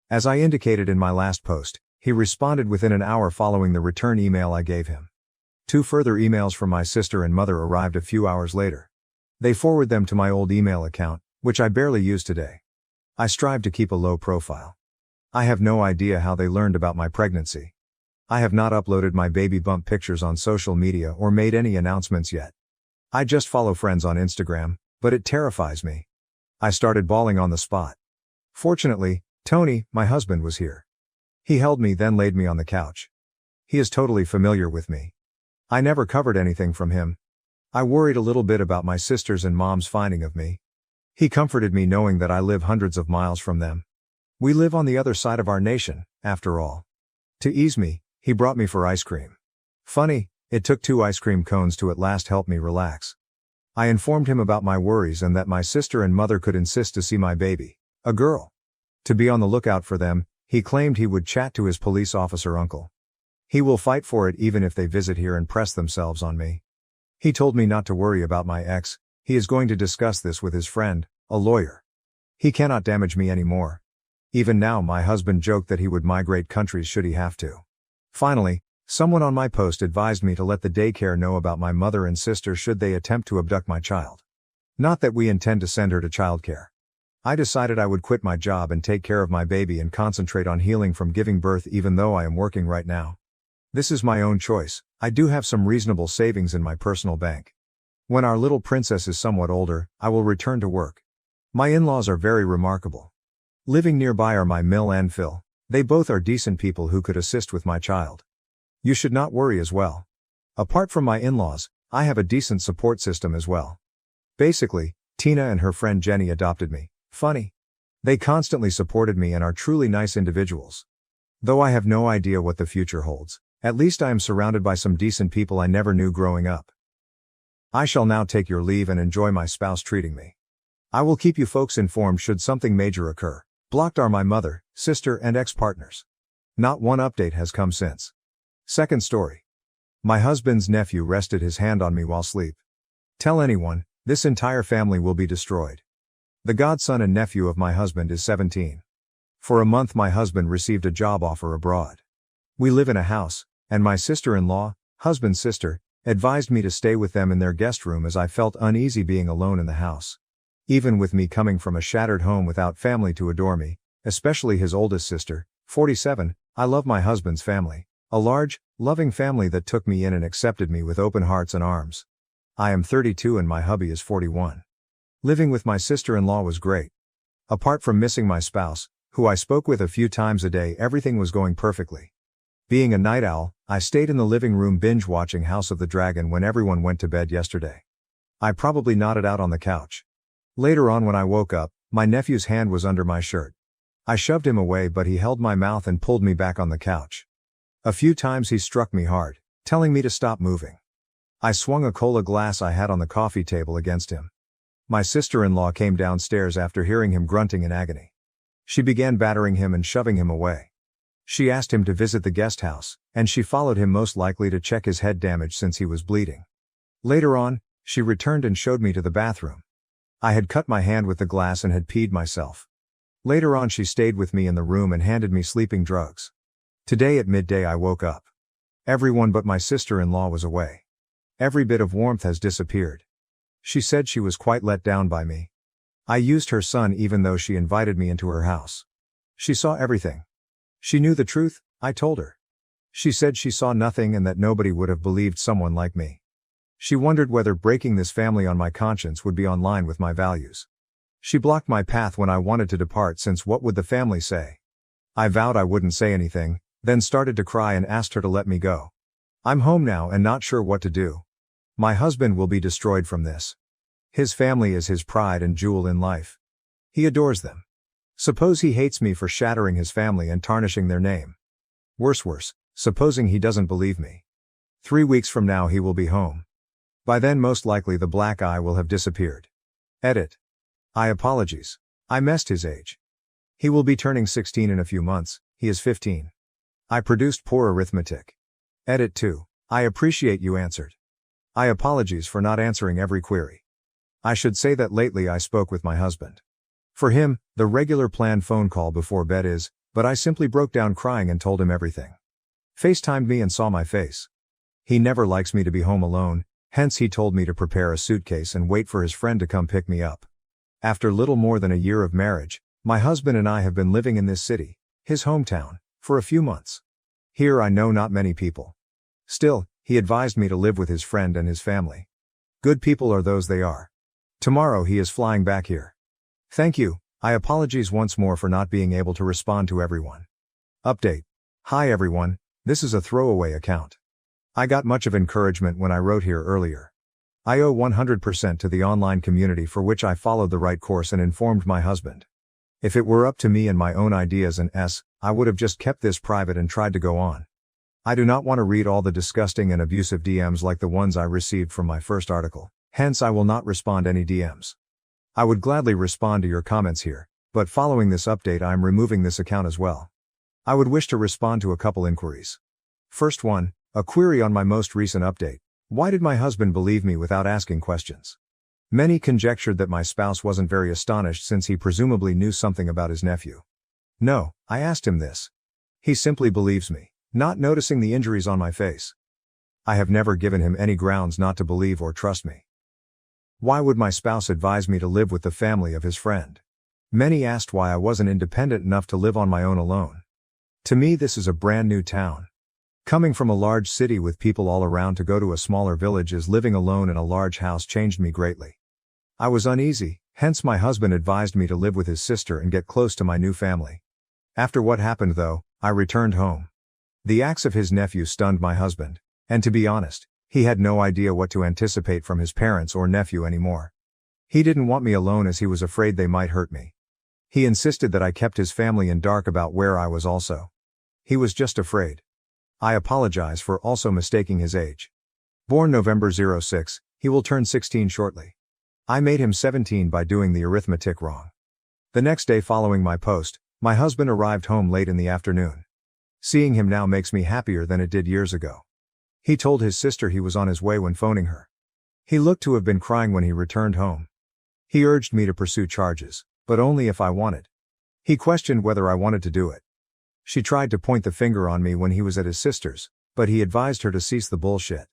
As I indicated in my last post, he responded within an hour following the return email I gave him. 2 further emails from my sister and mother arrived a few hours later. They forwarded them to my old email account, which I barely use today. I strive to keep a low profile. I have no idea how they learned about my pregnancy. I have not uploaded my baby bump pictures on social media or made any announcements yet. I just follow friends on Instagram, but it terrifies me. I started bawling on the spot. Fortunately, Tony, my husband, was here. He held me, then laid me on the couch. He is totally familiar with me. I never covered anything from him. I worried a little bit about my sisters and mom's finding of me. He comforted me knowing that I live hundreds of miles from them. We live on the other side of our nation, after all. To ease me, he brought me for ice cream. Funny, it took 2 ice cream cones to at last help me relax. I informed him about my worries and that my sister and mother could insist to see my baby, a girl. To be on the lookout for them, he claimed he would chat to his police officer uncle. He will fight for it even if they visit here and press themselves on me. He told me not to worry about my ex, he is going to discuss this with his friend, a lawyer. He cannot damage me anymore. Even now my husband joked that he would migrate countries should he have to. Finally, someone on my post advised me to let the daycare know about my mother and sister should they attempt to abduct my child. Not that we intend to send her to childcare. I decided I would quit my job and take care of my baby and concentrate on healing from giving birth even though I am working right now. This is my own choice. I do have some reasonable savings in my personal bank. When our little princess is somewhat older, I will return to work. My in-laws are very remarkable. Living nearby are my Mill and Phil. They both are decent people who could assist with my child. You should not worry as well. Apart from my in-laws, I have a decent support system as well. Basically, Tina and her friend Jenny adopted me. Funny. They constantly supported me and are truly nice individuals. Though I have no idea what the future holds, at least I am surrounded by some decent people I never knew growing up. I shall now take your leave and enjoy my spouse treating me. I will keep you folks informed should something major occur. Blocked are my mother, sister and ex-partners. Not one update has come since. Second story. My husband's nephew rested his hand on me while asleep. Tell anyone, this entire family will be destroyed. The godson and nephew of my husband is 17. For a month my husband received a job offer abroad. We live in a house, and my sister-in-law, husband's sister, advised me to stay with them in their guest room as I felt uneasy being alone in the house. Even with me coming from a shattered home without family to adore me, especially his oldest sister, 47, I love my husband's family. A large, loving family that took me in and accepted me with open hearts and arms. I am 32 and my hubby is 41. Living with my sister-in-law was great. Apart from missing my spouse, who I spoke with a few times a day, everything was going perfectly. Being a night owl, I stayed in the living room binge-watching House of the Dragon when everyone went to bed yesterday. I probably nodded out on the couch. Later on when I woke up, my nephew's hand was under my shirt. I shoved him away but he held my mouth and pulled me back on the couch. A few times he struck me hard, telling me to stop moving. I swung a cola glass I had on the coffee table against him. My sister-in-law came downstairs after hearing him grunting in agony. She began battering him and shoving him away. She asked him to visit the guest house, and she followed him most likely to check his head damage since he was bleeding. Later on, she returned and showed me to the bathroom. I had cut my hand with the glass and had peed myself. Later on she stayed with me in the room and handed me sleeping drugs. Today at midday I woke up. Everyone but my sister-in-law was away. Every bit of warmth has disappeared. She said she was quite let down by me. I used her son even though she invited me into her house. She saw everything. She knew the truth, I told her. She said she saw nothing and that nobody would have believed someone like me. She wondered whether breaking this family on my conscience would be on line with my values. She blocked my path when I wanted to depart since what would the family say? I vowed I wouldn't say anything, then started to cry and asked her to let me go. I'm home now and not sure what to do. My husband will be destroyed from this. His family is his pride and jewel in life. He adores them. Suppose he hates me for shattering his family and tarnishing their name. Worse, supposing he doesn't believe me. 3 weeks from now he will be home. By then most likely the black eye will have disappeared. Edit. I apologies. I messed his age. He will be turning 16 in a few months, he is 15. I produced poor arithmetic. Edit 2. I appreciate you answered. I apologies for not answering every query. I should say that lately I spoke with my husband. For him, the regular planned phone call before bed is, but I simply broke down crying and told him everything. FaceTimed me and saw my face. He never likes me to be home alone, hence he told me to prepare a suitcase and wait for his friend to come pick me up. After little more than a year of marriage, my husband and I have been living in this city, his hometown, for a few months. Here I know not many people. Still, he advised me to live with his friend and his family. Good people are those they are. Tomorrow he is flying back here. Thank you. I apologize once more for not being able to respond to everyone. Update. Hi everyone, this is a throwaway account. I got much of encouragement when I wrote here earlier. I owe 100% to the online community for which I followed the right course and informed my husband. If it were up to me and my own ideas I would have just kept this private and tried to go on. I do not want to read all the disgusting and abusive DMs like the ones I received from my first article, hence I will not respond any DMs. I would gladly respond to your comments here, but following this update I am removing this account as well. I would wish to respond to a couple inquiries. First one, a query on my most recent update. Why did my husband believe me without asking questions? Many conjectured that my spouse wasn't very astonished since he presumably knew something about his nephew. No, I asked him this. He simply believes me, not noticing the injuries on my face. I have never given him any grounds not to believe or trust me. Why would my spouse advise me to live with the family of his friend? Many asked why I wasn't independent enough to live on my own alone. To me this is a brand new town. Coming from a large city with people all around to go to a smaller village as living alone in a large house changed me greatly. I was uneasy, hence my husband advised me to live with his sister and get close to my new family. After what happened though, I returned home. The acts of his nephew stunned my husband, and to be honest, he had no idea what to anticipate from his parents or nephew anymore. He didn't want me alone as he was afraid they might hurt me. He insisted that I kept his family in dark about where I was also. He was just afraid. I apologize for also mistaking his age. Born November 06, he will turn 16 shortly. I made him 17 by doing the arithmetic wrong. The next day following my post, my husband arrived home late in the afternoon. Seeing him now makes me happier than it did years ago. He told his sister he was on his way when phoning her. He looked to have been crying when he returned home. He urged me to pursue charges, but only if I wanted. He questioned whether I wanted to do it. She tried to point the finger on me when he was at his sister's, but he advised her to cease the bullshit.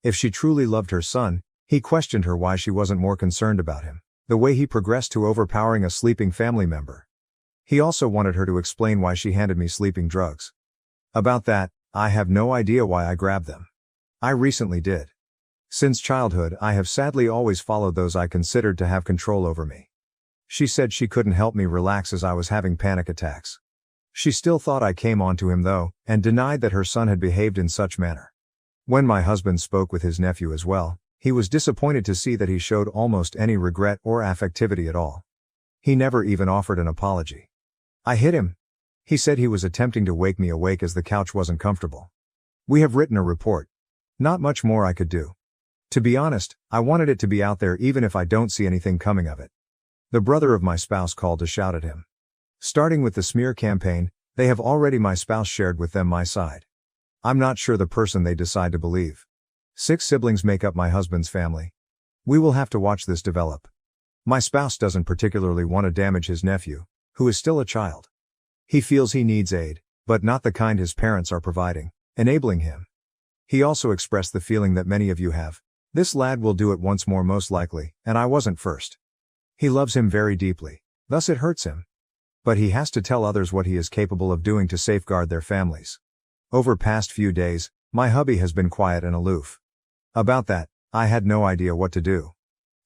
If she truly loved her son, he questioned her why she wasn't more concerned about him, the way he progressed to overpowering a sleeping family member. He also wanted her to explain why she handed me sleeping drugs. About that, I have no idea why I grabbed them. I recently did. Since childhood I have sadly always followed those I considered to have control over me. She said she couldn't help me relax as I was having panic attacks. She still thought I came on to him though, and denied that her son had behaved in such manner. When my husband spoke with his nephew as well, he was disappointed to see that he showed almost any regret or affectivity at all. He never even offered an apology. I hit him. He said he was attempting to wake me awake as the couch wasn't comfortable. We have written a report. Not much more I could do. To be honest, I wanted it to be out there even if I don't see anything coming of it. The brother of my spouse called to shout at him. Starting with the smear campaign, they have already my spouse shared with them my side. I'm not sure the person they decide to believe. 6 siblings make up my husband's family. We will have to watch this develop. My spouse doesn't particularly want to damage his nephew, who is still a child. He feels he needs aid, but not the kind his parents are providing, enabling him. He also expressed the feeling that many of you have. This lad will do it once more most likely, and I wasn't first. He loves him very deeply, thus it hurts him. But he has to tell others what he is capable of doing to safeguard their families. Over past few days, my hubby has been quiet and aloof. About that, I had no idea what to do.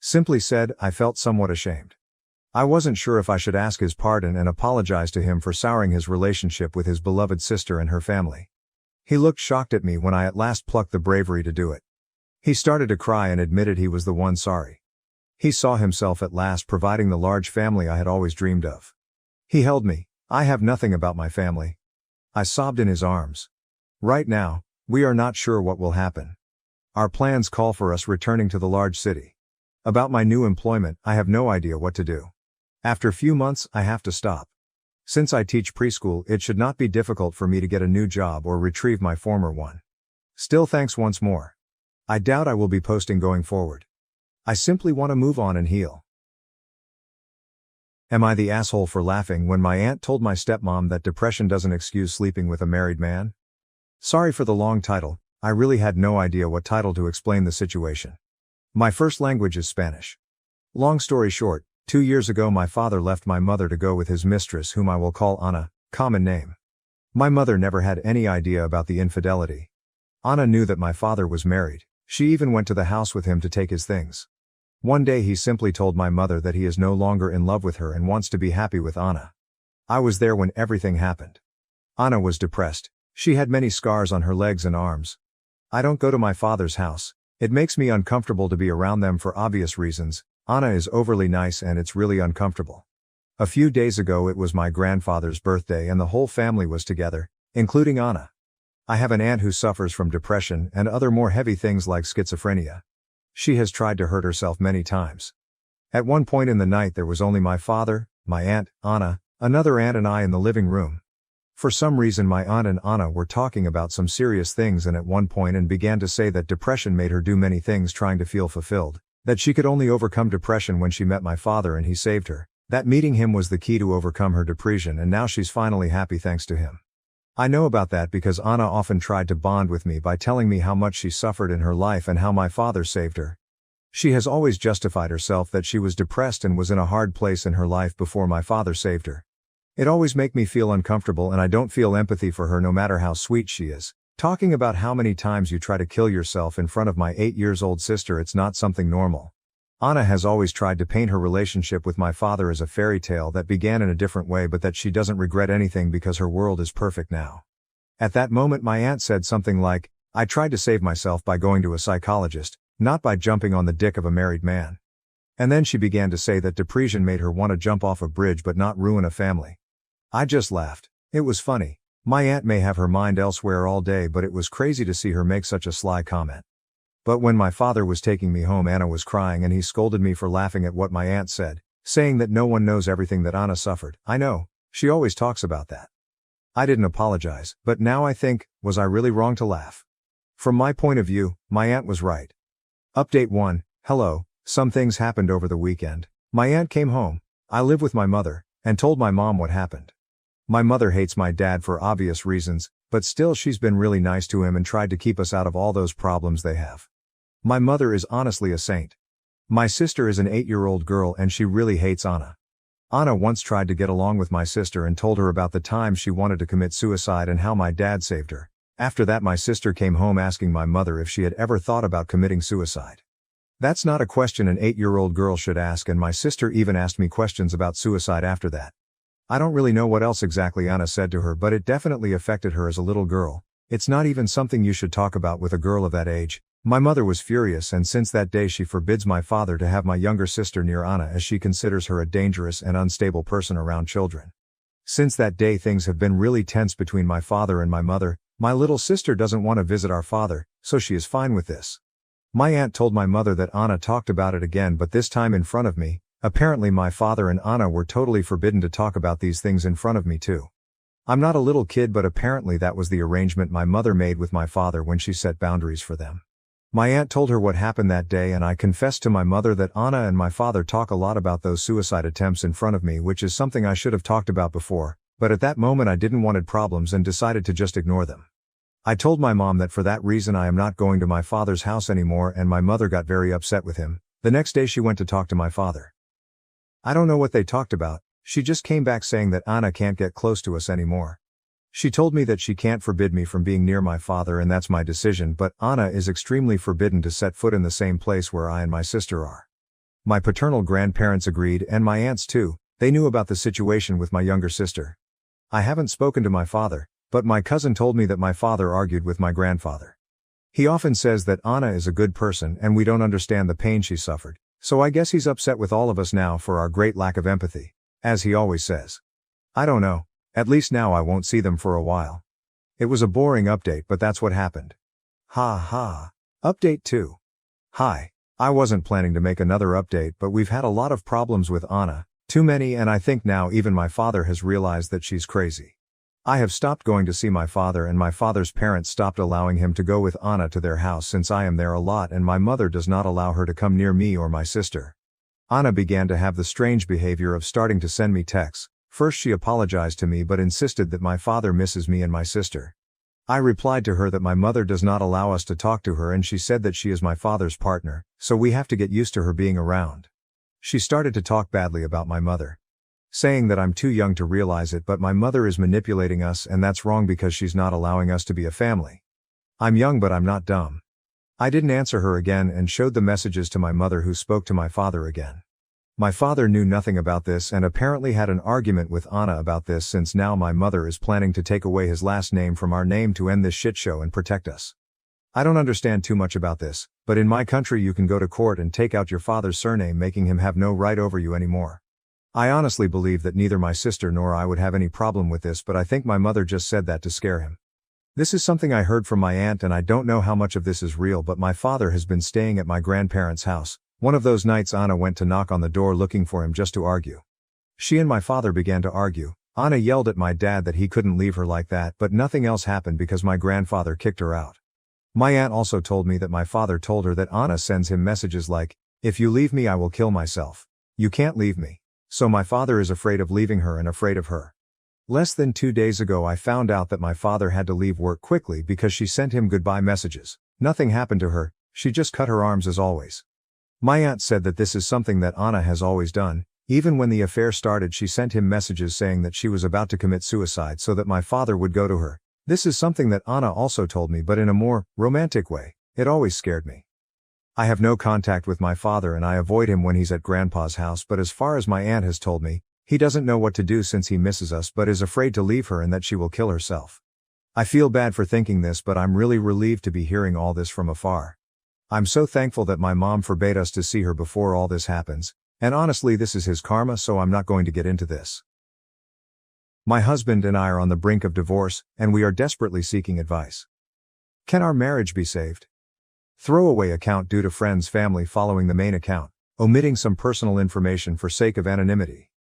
Simply said, I felt somewhat ashamed. I wasn't sure if I should ask his pardon and apologize to him for souring his relationship with his beloved sister and her family. He looked shocked at me when I at last plucked the bravery to do it. He started to cry and admitted he was the one sorry. He saw himself at last providing the large family I had always dreamed of. He held me. I have nothing about my family. I sobbed in his arms. Right now, we are not sure what will happen. Our plans call for us returning to the large city. About my new employment, I have no idea what to do. After few months, I have to stop. Since I teach preschool, it should not be difficult for me to get a new job or retrieve my former one. Still thanks once more. I doubt I will be posting going forward. I simply want to move on and heal. Am I the asshole for laughing when my aunt told my stepmom that depression doesn't excuse sleeping with a married man? Sorry for the long title, I really had no idea what title to explain the situation. My first language is Spanish. Long story short, 2 years ago my father left my mother to go with his mistress, whom I will call Anna, common name. My mother never had any idea about the infidelity. Anna knew that my father was married. She even went to the house with him to take his things. One day he simply told my mother that he is no longer in love with her and wants to be happy with Anna. I was there when everything happened. Anna was depressed. She had many scars on her legs and arms. I don't go to my father's house. It makes me uncomfortable to be around them for obvious reasons. Anna is overly nice and it's really uncomfortable. A few days ago it was my grandfather's birthday and the whole family was together, including Anna. I have an aunt who suffers from depression and other more heavy things like schizophrenia. She has tried to hurt herself many times. At one point in the night there was only my father, my aunt, Anna, another aunt and I in the living room. For some reason my aunt and Anna were talking about some serious things and at one point and began to say that depression made her do many things trying to feel fulfilled, that she could only overcome depression when she met my father and he saved her, that meeting him was the key to overcome her depression and now she's finally happy thanks to him. I know about that because Anna often tried to bond with me by telling me how much she suffered in her life and how my father saved her. She has always justified herself that she was depressed and was in a hard place in her life before my father saved her. It always makes me feel uncomfortable and I don't feel empathy for her no matter how sweet she is. Talking about how many times you try to kill yourself in front of my 8-year-old sister, it's not something normal. Anna has always tried to paint her relationship with my father as a fairy tale that began in a different way but that she doesn't regret anything because her world is perfect now. At that moment my aunt said something like, I tried to save myself by going to a psychologist, not by jumping on the dick of a married man. And then she began to say that depression made her want to jump off a bridge but not ruin a family. I just laughed. It was funny. My aunt may have her mind elsewhere all day but it was crazy to see her make such a sly comment. But when my father was taking me home Anna was crying and he scolded me for laughing at what my aunt said, saying that no one knows everything that Anna suffered. I know, she always talks about that. I didn't apologize, but now I think, was I really wrong to laugh? From my point of view, my aunt was right. Update 1, hello, some things happened over the weekend. My aunt came home, I live with my mother, and told my mom what happened. My mother hates my dad for obvious reasons, but still she's been really nice to him and tried to keep us out of all those problems they have. My mother is honestly a saint. My sister is an 8-year-old girl and she really hates Anna. Anna once tried to get along with my sister and told her about the time she wanted to commit suicide and how my dad saved her. After that my sister came home asking my mother if she had ever thought about committing suicide. That's not a question an 8-year-old girl should ask and my sister even asked me questions about suicide after that. I don't really know what else exactly Anna said to her but it definitely affected her as a little girl. It's not even something you should talk about with a girl of that age. My mother was furious and since that day she forbids my father to have my younger sister near Anna as she considers her a dangerous and unstable person around children. Since that day things have been really tense between my father and my mother. My little sister doesn't want to visit our father, so she is fine with this. My aunt told my mother that Anna talked about it again but this time in front of me. Apparently my father and Anna were totally forbidden to talk about these things in front of me too. I'm not a little kid but apparently that was the arrangement my mother made with my father when she set boundaries for them. My aunt told her what happened that day and I confessed to my mother that Anna and my father talk a lot about those suicide attempts in front of me, which is something I should have talked about before, but at that moment I didn't want problems and decided to just ignore them. I told my mom that for that reason I am not going to my father's house anymore and my mother got very upset with him. The next day she went to talk to my father. I don't know what they talked about, she just came back saying that Anna can't get close to us anymore. She told me that she can't forbid me from being near my father and that's my decision but Anna is extremely forbidden to set foot in the same place where I and my sister are. My paternal grandparents agreed and my aunts too, they knew about the situation with my younger sister. I haven't spoken to my father, but my cousin told me that my father argued with my grandfather. He often says that Anna is a good person and we don't understand the pain she suffered, so I guess he's upset with all of us now for our great lack of empathy, as he always says. I don't know. At least now I won't see them for a while. It was a boring update but that's what happened. Ha ha. Update 2. Hi. I wasn't planning to make another update but we've had a lot of problems with Anna, too many and I think now even my father has realized that she's crazy. I have stopped going to see my father, and my father's parents stopped allowing him to go with Anna to their house since I am there a lot and my mother does not allow her to come near me or my sister. Anna began to have the strange behavior of starting to send me texts. First she apologized to me but insisted that my father misses me and my sister. I replied to her that my mother does not allow us to talk to her and she said that she is my father's partner, so we have to get used to her being around. She started to talk badly about my mother, saying that I'm too young to realize it but my mother is manipulating us and that's wrong because she's not allowing us to be a family. I'm young but I'm not dumb. I didn't answer her again and showed the messages to my mother who spoke to my father again. My father knew nothing about this and apparently had an argument with Anna about this since now my mother is planning to take away his last name from our name to end this shit show and protect us. I don't understand too much about this, but in my country you can go to court and take out your father's surname making him have no right over you anymore. I honestly believe that neither my sister nor I would have any problem with this but I think my mother just said that to scare him. This is something I heard from my aunt and I don't know how much of this is real but my father has been staying at my grandparents' house. One of those nights Anna went to knock on the door looking for him just to argue. She and my father began to argue. Anna yelled at my dad that he couldn't leave her like that but nothing else happened because my grandfather kicked her out. My aunt also told me that my father told her that Anna sends him messages like, "If you leave me I will kill myself. You can't leave me." So my father is afraid of leaving her and afraid of her. Less than 2 days ago I found out that my father had to leave work quickly because she sent him goodbye messages. Nothing happened to her, she just cut her arms as always. My aunt said that this is something that Anna has always done. Even when the affair started she sent him messages saying that she was about to commit suicide so that my father would go to her. This is something that Anna also told me but in a more romantic way. It always scared me. I have no contact with my father and I avoid him when he's at Grandpa's house but as far as my aunt has told me, he doesn't know what to do since he misses us but is afraid to leave her and that she will kill herself. I feel bad for thinking this but I'm really relieved to be hearing all this from afar. I'm so thankful that my mom forbade us to see her before all this happens, and honestly this is his karma so I'm not going to get into this. My husband and I are on the brink of divorce, and we are desperately seeking advice. Can our marriage be saved? Throwaway account due to friends family following the main account, omitting some personal information for sake of anonymity.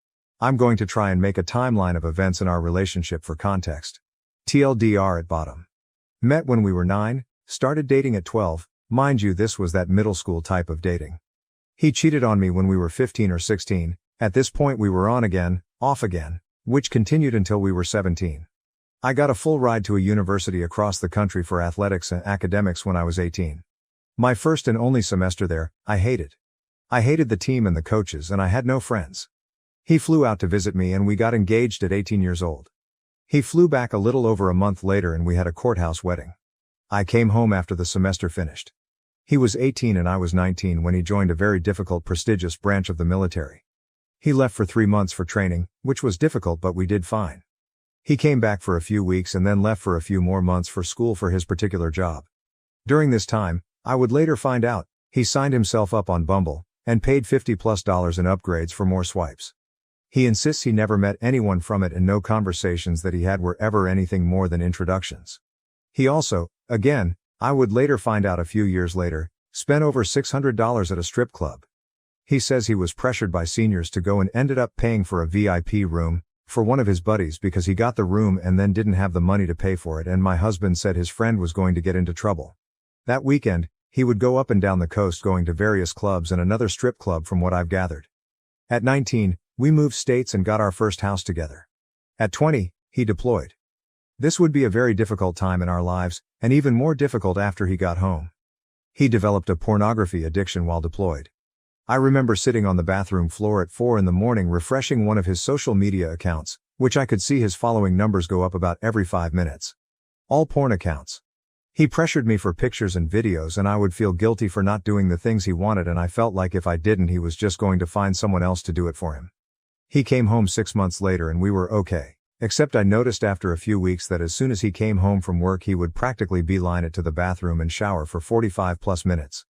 I'm going to try and make a timeline of events in our relationship for context. TLDR at bottom. Met when we were 9, started dating at 12. Mind you, this was that middle school type of dating. He cheated on me when we were 15 or 16, at this point we were on again, off again, which continued until we were 17. I got a full ride to a university across the country for athletics and academics when I was 18. My first and only semester there, I hated. I hated the team and the coaches and I had no friends. He flew out to visit me and we got engaged at 18 years old. He flew back a little over a month later and we had a courthouse wedding. I came home after the semester finished. He was 18 and I was 19 when he joined a very difficult prestigious branch of the military. He left for 3 months for training, which was difficult but we did fine. He came back for a few weeks and then left for a few more months for school for his particular job. During this time, I would later find out, he signed himself up on Bumble, and paid $50+ in upgrades for more swipes. He insists he never met anyone from it and no conversations that he had were ever anything more than introductions. He also, again, I would later find out a few years later, spent over $600 at a strip club. He says he was pressured by seniors to go and ended up paying for a VIP room for one of his buddies because he got the room and then didn't have the money to pay for it, and my husband said his friend was going to get into trouble. That weekend, he would go up and down the coast going to various clubs and another strip club from what I've gathered. At 19, we moved states and got our first house together. At 20, he deployed. This would be a very difficult time in our lives, and even more difficult after he got home. He developed a pornography addiction while deployed. I remember sitting on the bathroom floor at 4 in the morning refreshing one of his social media accounts, which I could see his following numbers go up about every 5 minutes. All porn accounts. He pressured me for pictures and videos and I would feel guilty for not doing the things he wanted and I felt like if I didn't he was just going to find someone else to do it for him. He came home 6 months later and we were okay. Except I noticed after a few weeks that as soon as he came home from work he would practically beeline it to the bathroom and shower for 45+ minutes.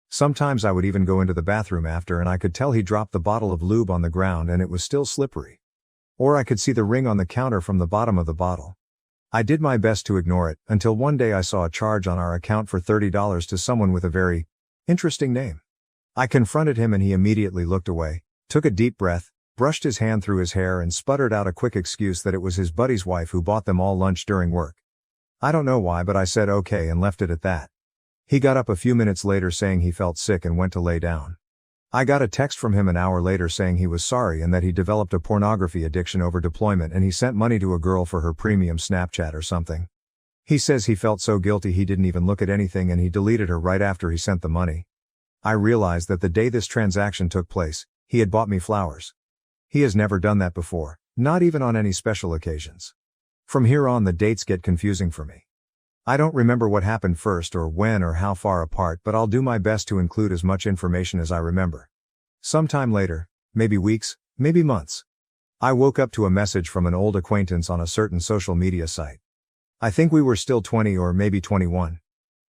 Sometimes I would even go into the bathroom after and I could tell he dropped the bottle of lube on the ground and it was still slippery. Or I could see the ring on the counter from the bottom of the bottle. I did my best to ignore it, until one day I saw a charge on our account for $30 to someone with a very interesting name. I confronted him and he immediately looked away, took a deep breath, brushed his hand through his hair and sputtered out a quick excuse that it was his buddy's wife who bought them all lunch during work. I don't know why, but I said okay and left it at that. He got up a few minutes later saying he felt sick and went to lay down. I got a text from him an hour later saying he was sorry and that he developed a pornography addiction over deployment and he sent money to a girl for her premium Snapchat or something. He says he felt so guilty he didn't even look at anything and he deleted her right after he sent the money. I realized that the day this transaction took place, he had bought me flowers. He has never done that before, not even on any special occasions. From here on the dates get confusing for me. I don't remember what happened first or when or how far apart, but I'll do my best to include as much information as I remember. Sometime later, maybe weeks, maybe months, I woke up to a message from an old acquaintance on a certain social media site. I think we were still 20 or maybe 21.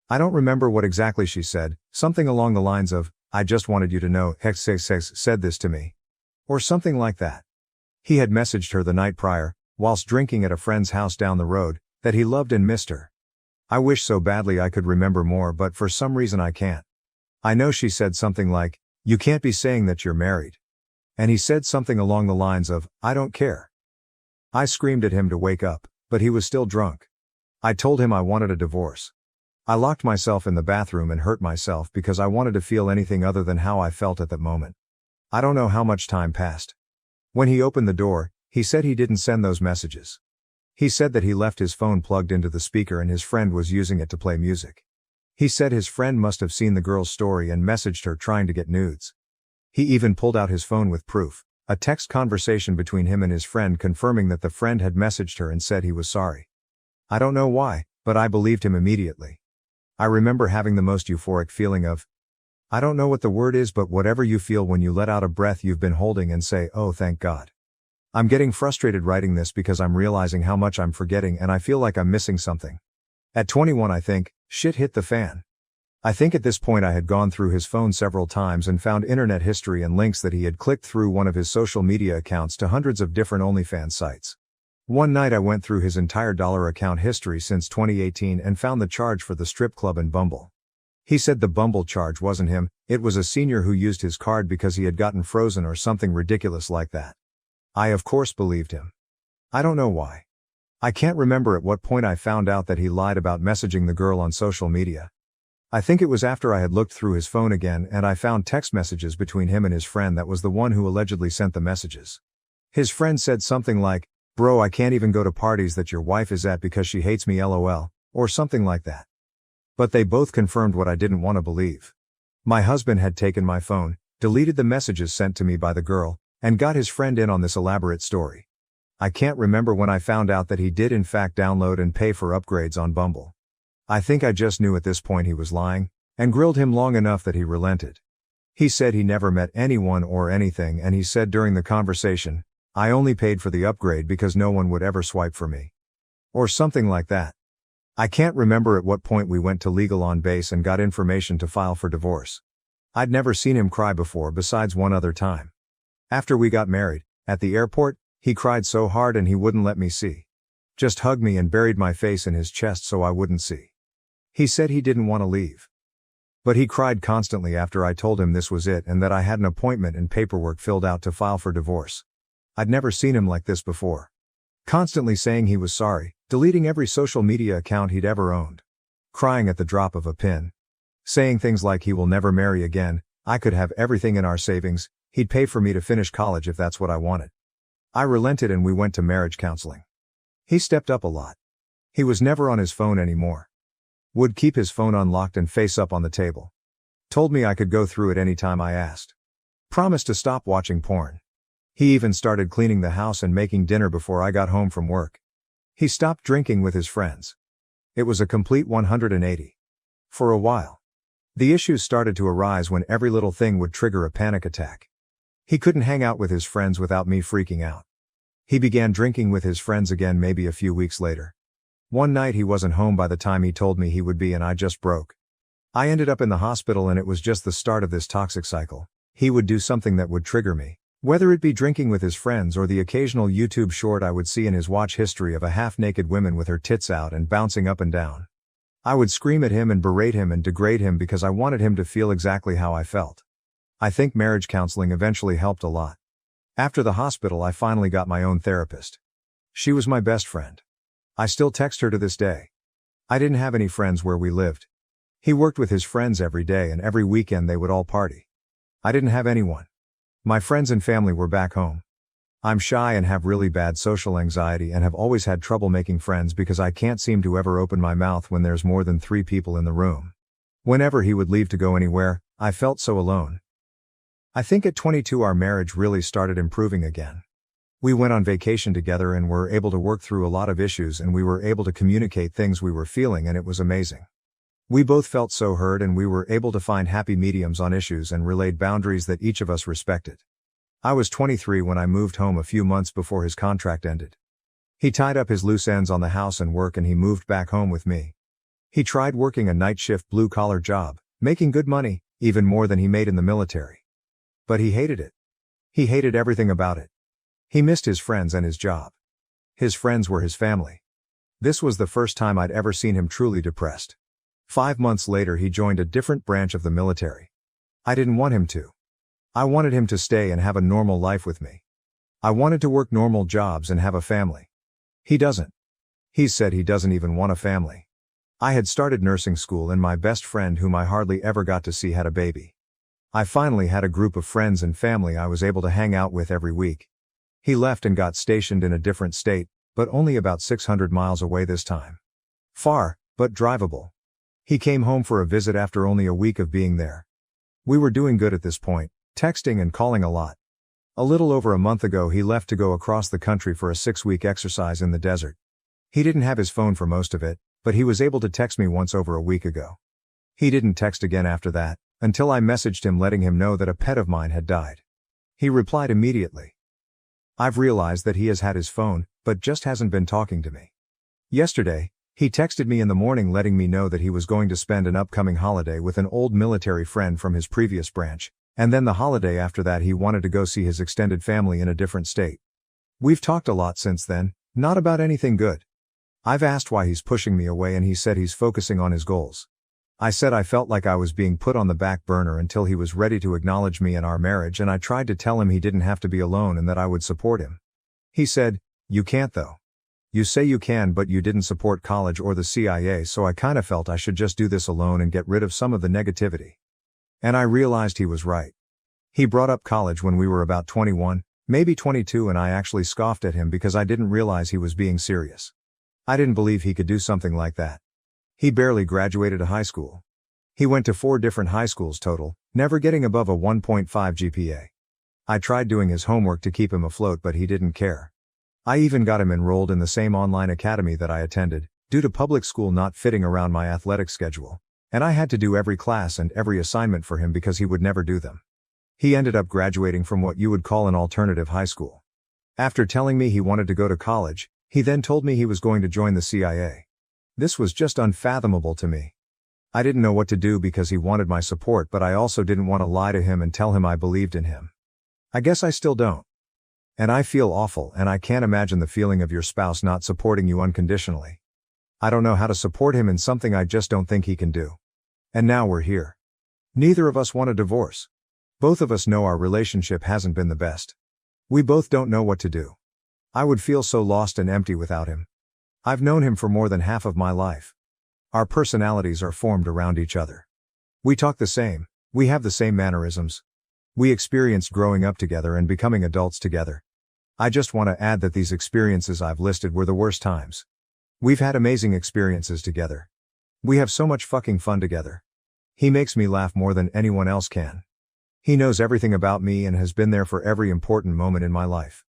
I don't remember what exactly she said, something along the lines of, "I just wanted you to know Hex said this to me." Or something like that. He had messaged her the night prior, whilst drinking at a friend's house down the road, that he loved and missed her. I wish so badly I could remember more, but for some reason I can't. I know she said something like, "You can't be saying that you're married." And he said something along the lines of, "I don't care." I screamed at him to wake up, but he was still drunk. I told him I wanted a divorce. I locked myself in the bathroom and hurt myself because I wanted to feel anything other than how I felt at that moment. I don't know how much time passed. When he opened the door, he said he didn't send those messages. He said that he left his phone plugged into the speaker and his friend was using it to play music. He said his friend must have seen the girl's story and messaged her trying to get nudes. He even pulled out his phone with proof, a text conversation between him and his friend confirming that the friend had messaged her and said he was sorry. I don't know why, but I believed him immediately. I remember having the most euphoric feeling of, I don't know what the word is, but whatever you feel when you let out a breath you've been holding and say, "Oh, thank God." I'm getting frustrated writing this because I'm realizing how much I'm forgetting and I feel like I'm missing something. At 21 I think, shit hit the fan. I think at this point I had gone through his phone several times and found internet history and links that he had clicked through one of his social media accounts to hundreds of different OnlyFans sites. One night I went through his entire dollar account history since 2018 and found the charge for the strip club and Bumble. He said the Bumble charge wasn't him, it was a senior who used his card because he had gotten frozen or something ridiculous like that. I of course believed him. I don't know why. I can't remember at what point I found out that he lied about messaging the girl on social media. I think it was after I had looked through his phone again and I found text messages between him and his friend that was the one who allegedly sent the messages. His friend said something like, "Bro, I can't even go to parties that your wife is at because she hates me lol," or something like that. But they both confirmed what I didn't want to believe. My husband had taken my phone, deleted the messages sent to me by the girl, and got his friend in on this elaborate story. I can't remember when I found out that he did in fact download and pay for upgrades on Bumble. I think I just knew at this point he was lying, and grilled him long enough that he relented. He said he never met anyone or anything, and he said during the conversation, "I only paid for the upgrade because no one would ever swipe for me." Or something like that. I can't remember at what point we went to Legal on Base and got information to file for divorce. I'd never seen him cry before besides one other time. After we got married, at the airport, he cried so hard and he wouldn't let me see. Just hugged me and buried my face in his chest so I wouldn't see. He said he didn't want to leave. But he cried constantly after I told him this was it and that I had an appointment and paperwork filled out to file for divorce. I'd never seen him like this before. Constantly saying he was sorry, deleting every social media account he'd ever owned. Crying at the drop of a pin. Saying things like he will never marry again, I could have everything in our savings, he'd pay for me to finish college if that's what I wanted. I relented and we went to marriage counseling. He stepped up a lot. He was never on his phone anymore. Would keep his phone unlocked and face up on the table. Told me I could go through it any time I asked. Promised to stop watching porn. He even started cleaning the house and making dinner before I got home from work. He stopped drinking with his friends. It was a complete 180. For a while. The issues started to arise when every little thing would trigger a panic attack. He couldn't hang out with his friends without me freaking out. He began drinking with his friends again maybe a few weeks later. One night he wasn't home by the time he told me he would be and I just broke. I ended up in the hospital and it was just the start of this toxic cycle. He would do something that would trigger me. Whether it be drinking with his friends or the occasional YouTube short I would see in his watch history of a half-naked woman with her tits out and bouncing up and down. I would scream at him and berate him and degrade him because I wanted him to feel exactly how I felt. I think marriage counseling eventually helped a lot. After the hospital, I finally got my own therapist. She was my best friend. I still text her to this day. I didn't have any friends where we lived. He worked with his friends every day and every weekend they would all party. I didn't have anyone. My friends and family were back home. I'm shy and have really bad social anxiety and have always had trouble making friends because I can't seem to ever open my mouth when there's more than 3 people in the room. Whenever he would leave to go anywhere, I felt so alone. I think at 22 our marriage really started improving again. We went on vacation together and were able to work through a lot of issues and we were able to communicate things we were feeling and it was amazing. We both felt so heard and we were able to find happy mediums on issues and relayed boundaries that each of us respected. I was 23 when I moved home a few months before his contract ended. He tied up his loose ends on the house and work and he moved back home with me. He tried working a night shift blue-collar job, making good money, even more than he made in the military. But he hated it. He hated everything about it. He missed his friends and his job. His friends were his family. This was the first time I'd ever seen him truly depressed. 5 months later he joined a different branch of the military. I didn't want him to. I wanted him to stay and have a normal life with me. I wanted to work normal jobs and have a family. He doesn't. He said he doesn't even want a family. I had started nursing school and my best friend whom I hardly ever got to see had a baby. I finally had a group of friends and family I was able to hang out with every week. He left and got stationed in a different state, but only about 600 miles away this time. Far, but drivable. He came home for a visit after only a week of being there. We were doing good at this point, texting and calling a lot. A little over a month ago he left to go across the country for a 6-week exercise in the desert. He didn't have his phone for most of it, but he was able to text me once over a week ago. He didn't text again after that, until I messaged him letting him know that a pet of mine had died. He replied immediately. I've realized that he has had his phone, but just hasn't been talking to me. Yesterday, he texted me in the morning letting me know that he was going to spend an upcoming holiday with an old military friend from his previous branch, and then the holiday after that he wanted to go see his extended family in a different state. We've talked a lot since then, not about anything good. I've asked why he's pushing me away and he said he's focusing on his goals. I said I felt like I was being put on the back burner until he was ready to acknowledge me and our marriage, and I tried to tell him he didn't have to be alone and that I would support him. He said, "You can't though. You say you can but you didn't support college or the CIA, so I kinda felt I should just do this alone and get rid of some of the negativity." And I realized he was right. He brought up college when we were about 21, maybe 22, and I actually scoffed at him because I didn't realize he was being serious. I didn't believe he could do something like that. He barely graduated high school. He went to 4 different high schools total, never getting above a 1.5 GPA. I tried doing his homework to keep him afloat but he didn't care. I even got him enrolled in the same online academy that I attended, due to public school not fitting around my athletic schedule, and I had to do every class and every assignment for him because he would never do them. He ended up graduating from what you would call an alternative high school. After telling me he wanted to go to college, he then told me he was going to join the CIA. This was just unfathomable to me. I didn't know what to do because he wanted my support, but I also didn't want to lie to him and tell him I believed in him. I guess I still don't. And I feel awful, and I can't imagine the feeling of your spouse not supporting you unconditionally. I don't know how to support him in something I just don't think he can do. And now we're here. Neither of us want a divorce. Both of us know our relationship hasn't been the best. We both don't know what to do. I would feel so lost and empty without him. I've known him for more than half of my life. Our personalities are formed around each other. We talk the same, we have the same mannerisms. We experienced growing up together and becoming adults together. I just want to add that these experiences I've listed were the worst times. We've had amazing experiences together. We have so much fucking fun together. He makes me laugh more than anyone else can. He knows everything about me and has been there for every important moment in my life.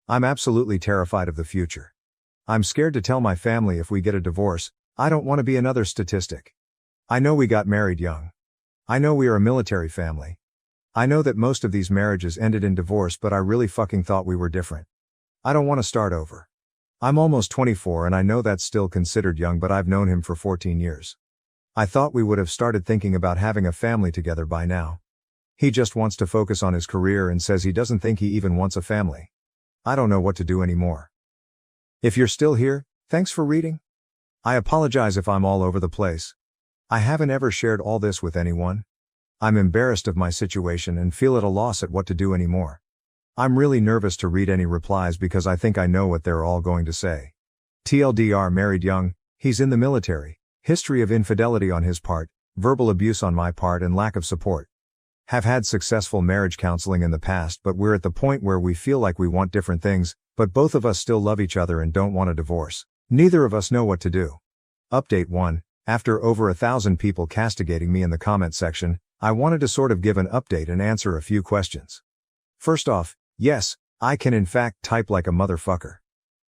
I'm absolutely terrified of the future. I'm scared to tell my family if we get a divorce. I don't want to be another statistic. I know we got married young. I know we are a military family. I know that most of these marriages ended in divorce, but I really fucking thought we were different. I don't want to start over. I'm almost 24 and I know that's still considered young, but I've known him for 14 years. I thought we would have started thinking about having a family together by now. He just wants to focus on his career and says he doesn't think he even wants a family. I don't know what to do anymore. If you're still here, thanks for reading. I apologize if I'm all over the place. I haven't ever shared all this with anyone. I'm embarrassed of my situation and feel at a loss at what to do anymore. I'm really nervous to read any replies because I think I know what they're all going to say. TLDR, married young, he's in the military, history of infidelity on his part, verbal abuse on my part and lack of support. Have had successful marriage counseling in the past, but we're at the point where we feel like we want different things, but both of us still love each other and don't want a divorce. Neither of us know what to do. Update 1. After over 1,000 people castigating me in the comment section, I wanted to sort of give an update and answer a few questions. First off, yes, I can in fact type like a motherfucker.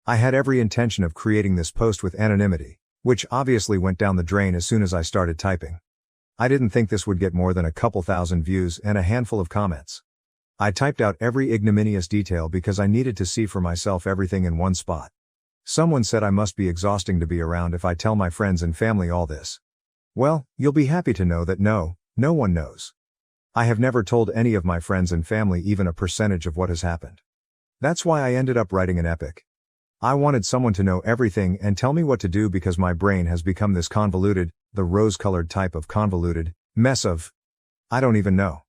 I had every intention of creating this post with anonymity, which obviously went down the drain as soon as I started typing. I didn't think this would get more than a couple thousand views and a handful of comments. I typed out every ignominious detail because I needed to see for myself everything in one spot. Someone said I must be exhausting to be around if I tell my friends and family all this. Well, you'll be happy to know that no one knows. I have never told any of my friends and family even a percentage of what has happened. That's why I ended up writing an epic. I wanted someone to know everything and tell me what to do because my brain has become this convoluted, the rose-colored type of convoluted, mess of, I don't even know.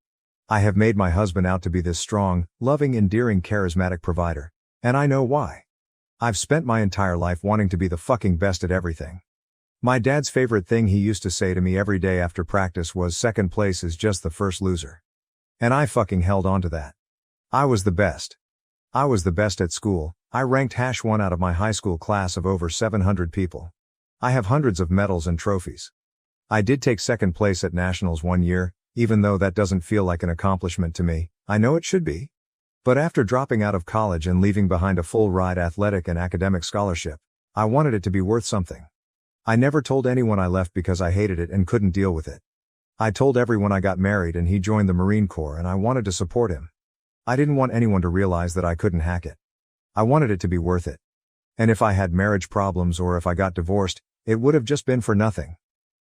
I have made my husband out to be this strong, loving, endearing, charismatic provider. And I know why. I've spent my entire life wanting to be the fucking best at everything. My dad's favorite thing he used to say to me every day after practice was second place is just the first loser. And I fucking held on to that. I was the best. I was the best at school. I ranked #1 out of my high school class of over 700 people. I have hundreds of medals and trophies. I did take second place at nationals one year, even though that doesn't feel like an accomplishment to me. I know it should be. But after dropping out of college and leaving behind a full-ride athletic and academic scholarship, I wanted it to be worth something. I never told anyone I left because I hated it and couldn't deal with it. I told everyone I got married and he joined the Marine Corps and I wanted to support him. I didn't want anyone to realize that I couldn't hack it. I wanted it to be worth it. And if I had marriage problems or if I got divorced, it would have just been for nothing.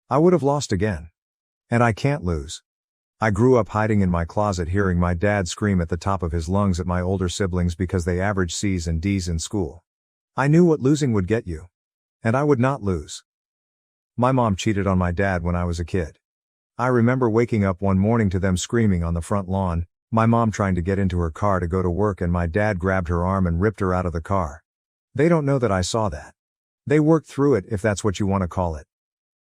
I would have lost again. And I can't lose. I grew up hiding in my closet hearing my dad scream at the top of his lungs at my older siblings because they averaged C's and D's in school. I knew what losing would get you. And I would not lose. My mom cheated on my dad when I was a kid. I remember waking up one morning to them screaming on the front lawn, my mom trying to get into her car to go to work and my dad grabbed her arm and ripped her out of the car. They don't know that I saw that. They worked through it if that's what you want to call it.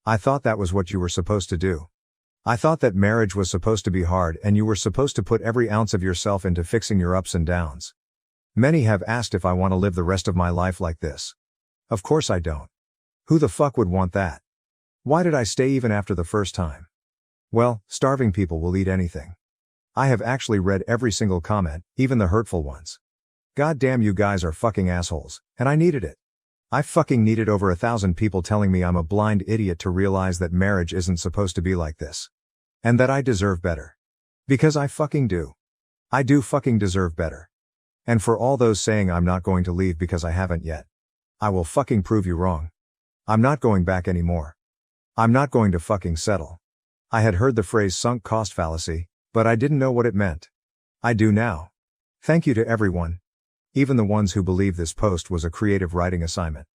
I thought that was what you were supposed to do. I thought that marriage was supposed to be hard and you were supposed to put every ounce of yourself into fixing your ups and downs. Many have asked if I want to live the rest of my life like this. Of course I don't. Who the fuck would want that? Why did I stay even after the first time? Well, starving people will eat anything. I have actually read every single comment, even the hurtful ones. God damn, you guys are fucking assholes, and I needed it. I fucking needed over 1,000 people telling me I'm a blind idiot to realize that marriage isn't supposed to be like this. And that I deserve better. Because I fucking do. I do fucking deserve better. And for all those saying I'm not going to leave because I haven't yet. I will fucking prove you wrong. I'm not going back anymore. I'm not going to fucking settle. I had heard the phrase sunk cost fallacy, but I didn't know what it meant. I do now. Thank you to everyone. Even the ones who believe this post was a creative writing assignment.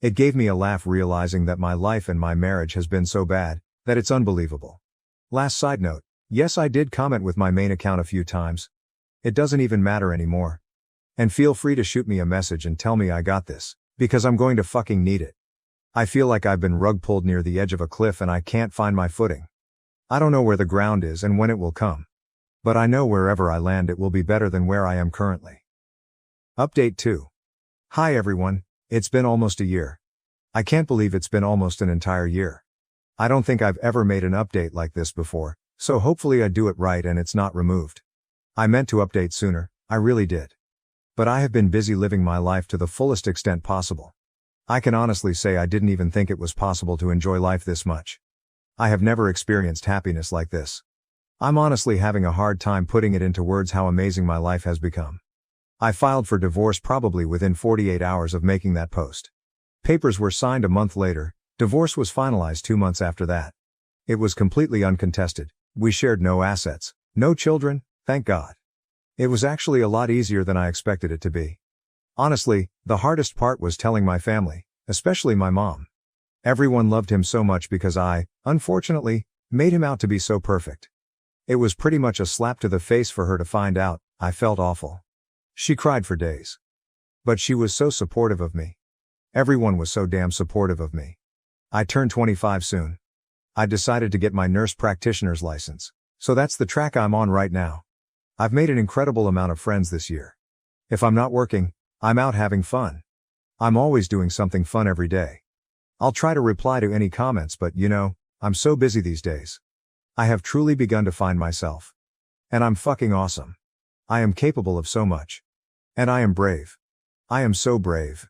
It gave me a laugh realizing that my life and my marriage has been so bad, that it's unbelievable. Last side note, yes, I did comment with my main account a few times. It doesn't even matter anymore. And feel free to shoot me a message and tell me I got this, because I'm going to fucking need it. I feel like I've been rug pulled near the edge of a cliff and I can't find my footing. I don't know where the ground is and when it will come. But I know wherever I land it will be better than where I am currently. Update 2. Hi everyone, it's been almost a year. I can't believe it's been almost an entire year. I don't think I've ever made an update like this before, so hopefully I do it right and it's not removed. I meant to update sooner, I really did. But I have been busy living my life to the fullest extent possible. I can honestly say I didn't even think it was possible to enjoy life this much. I have never experienced happiness like this. I'm honestly having a hard time putting it into words how amazing my life has become. I filed for divorce probably within 48 hours of making that post. Papers were signed a month later, divorce was finalized 2 months after that. It was completely uncontested, we shared no assets, no children, thank God. It was actually a lot easier than I expected it to be. Honestly, the hardest part was telling my family, especially my mom. Everyone loved him so much because I, unfortunately, made him out to be so perfect. It was pretty much a slap to the face for her to find out. I felt awful. She cried for days. But she was so supportive of me. Everyone was so damn supportive of me. I turn 25 soon. I decided to get my nurse practitioner's license. So that's the track I'm on right now. I've made an incredible amount of friends this year. If I'm not working, I'm out having fun. I'm always doing something fun every day. I'll try to reply to any comments, but I'm so busy these days. I have truly begun to find myself. And I'm fucking awesome. I am capable of so much. And I am brave. I am so brave.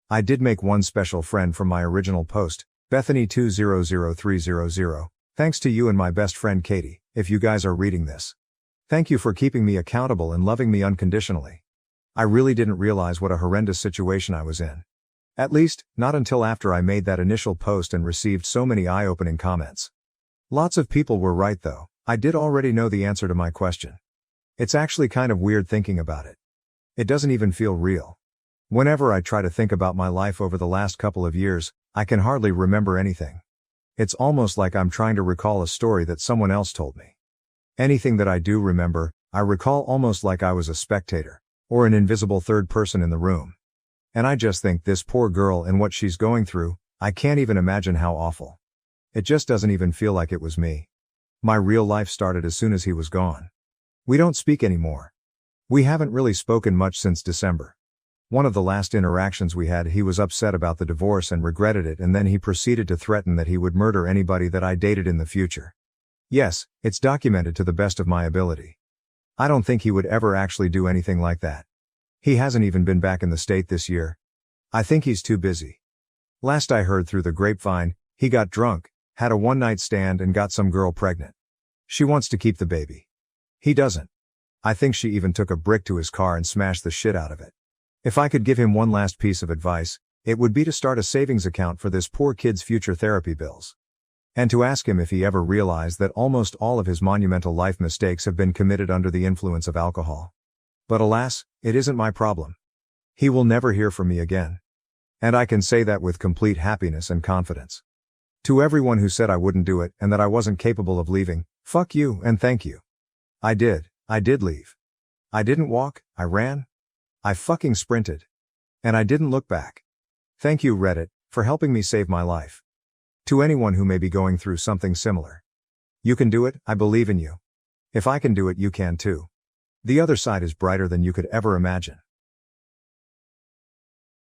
I did make one special friend from my original post, Bethany200300. Thanks to you and my best friend Katie, if you guys are reading this. Thank you for keeping me accountable and loving me unconditionally. I really didn't realize what a horrendous situation I was in. At least, not until after I made that initial post and received so many eye-opening comments. Lots of people were right though. I did already know the answer to my question. It's actually kind of weird thinking about it. It doesn't even feel real. Whenever I try to think about my life over the last couple of years, I can hardly remember anything. It's almost like I'm trying to recall a story that someone else told me. Anything that I do remember, I recall almost like I was a spectator, or an invisible third person in the room. And I just think this poor girl and what she's going through, I can't even imagine how awful. It just doesn't even feel like it was me. My real life started as soon as he was gone. We don't speak anymore. We haven't really spoken much since December. One of the last interactions we had, he was upset about the divorce and regretted it, and then he proceeded to threaten that he would murder anybody that I dated in the future. Yes, it's documented to the best of my ability. I don't think he would ever actually do anything like that. He hasn't even been back in the state this year. I think he's too busy. Last I heard through the grapevine, he got drunk, had a one-night stand and got some girl pregnant. She wants to keep the baby. He doesn't. I think she even took a brick to his car and smashed the shit out of it. If I could give him one last piece of advice, it would be to start a savings account for this poor kid's future therapy bills. And to ask him if he ever realized that almost all of his monumental life mistakes have been committed under the influence of alcohol. But alas, it isn't my problem. He will never hear from me again. And I can say that with complete happiness and confidence. To everyone who said I wouldn't do it and that I wasn't capable of leaving, fuck you and thank you. I did leave. I didn't walk, I ran. I fucking sprinted. And I didn't look back. Thank you, Reddit, for helping me save my life. To anyone who may be going through something similar. You can do it, I believe in you. If I can do it, you can too. The other side is brighter than you could ever imagine.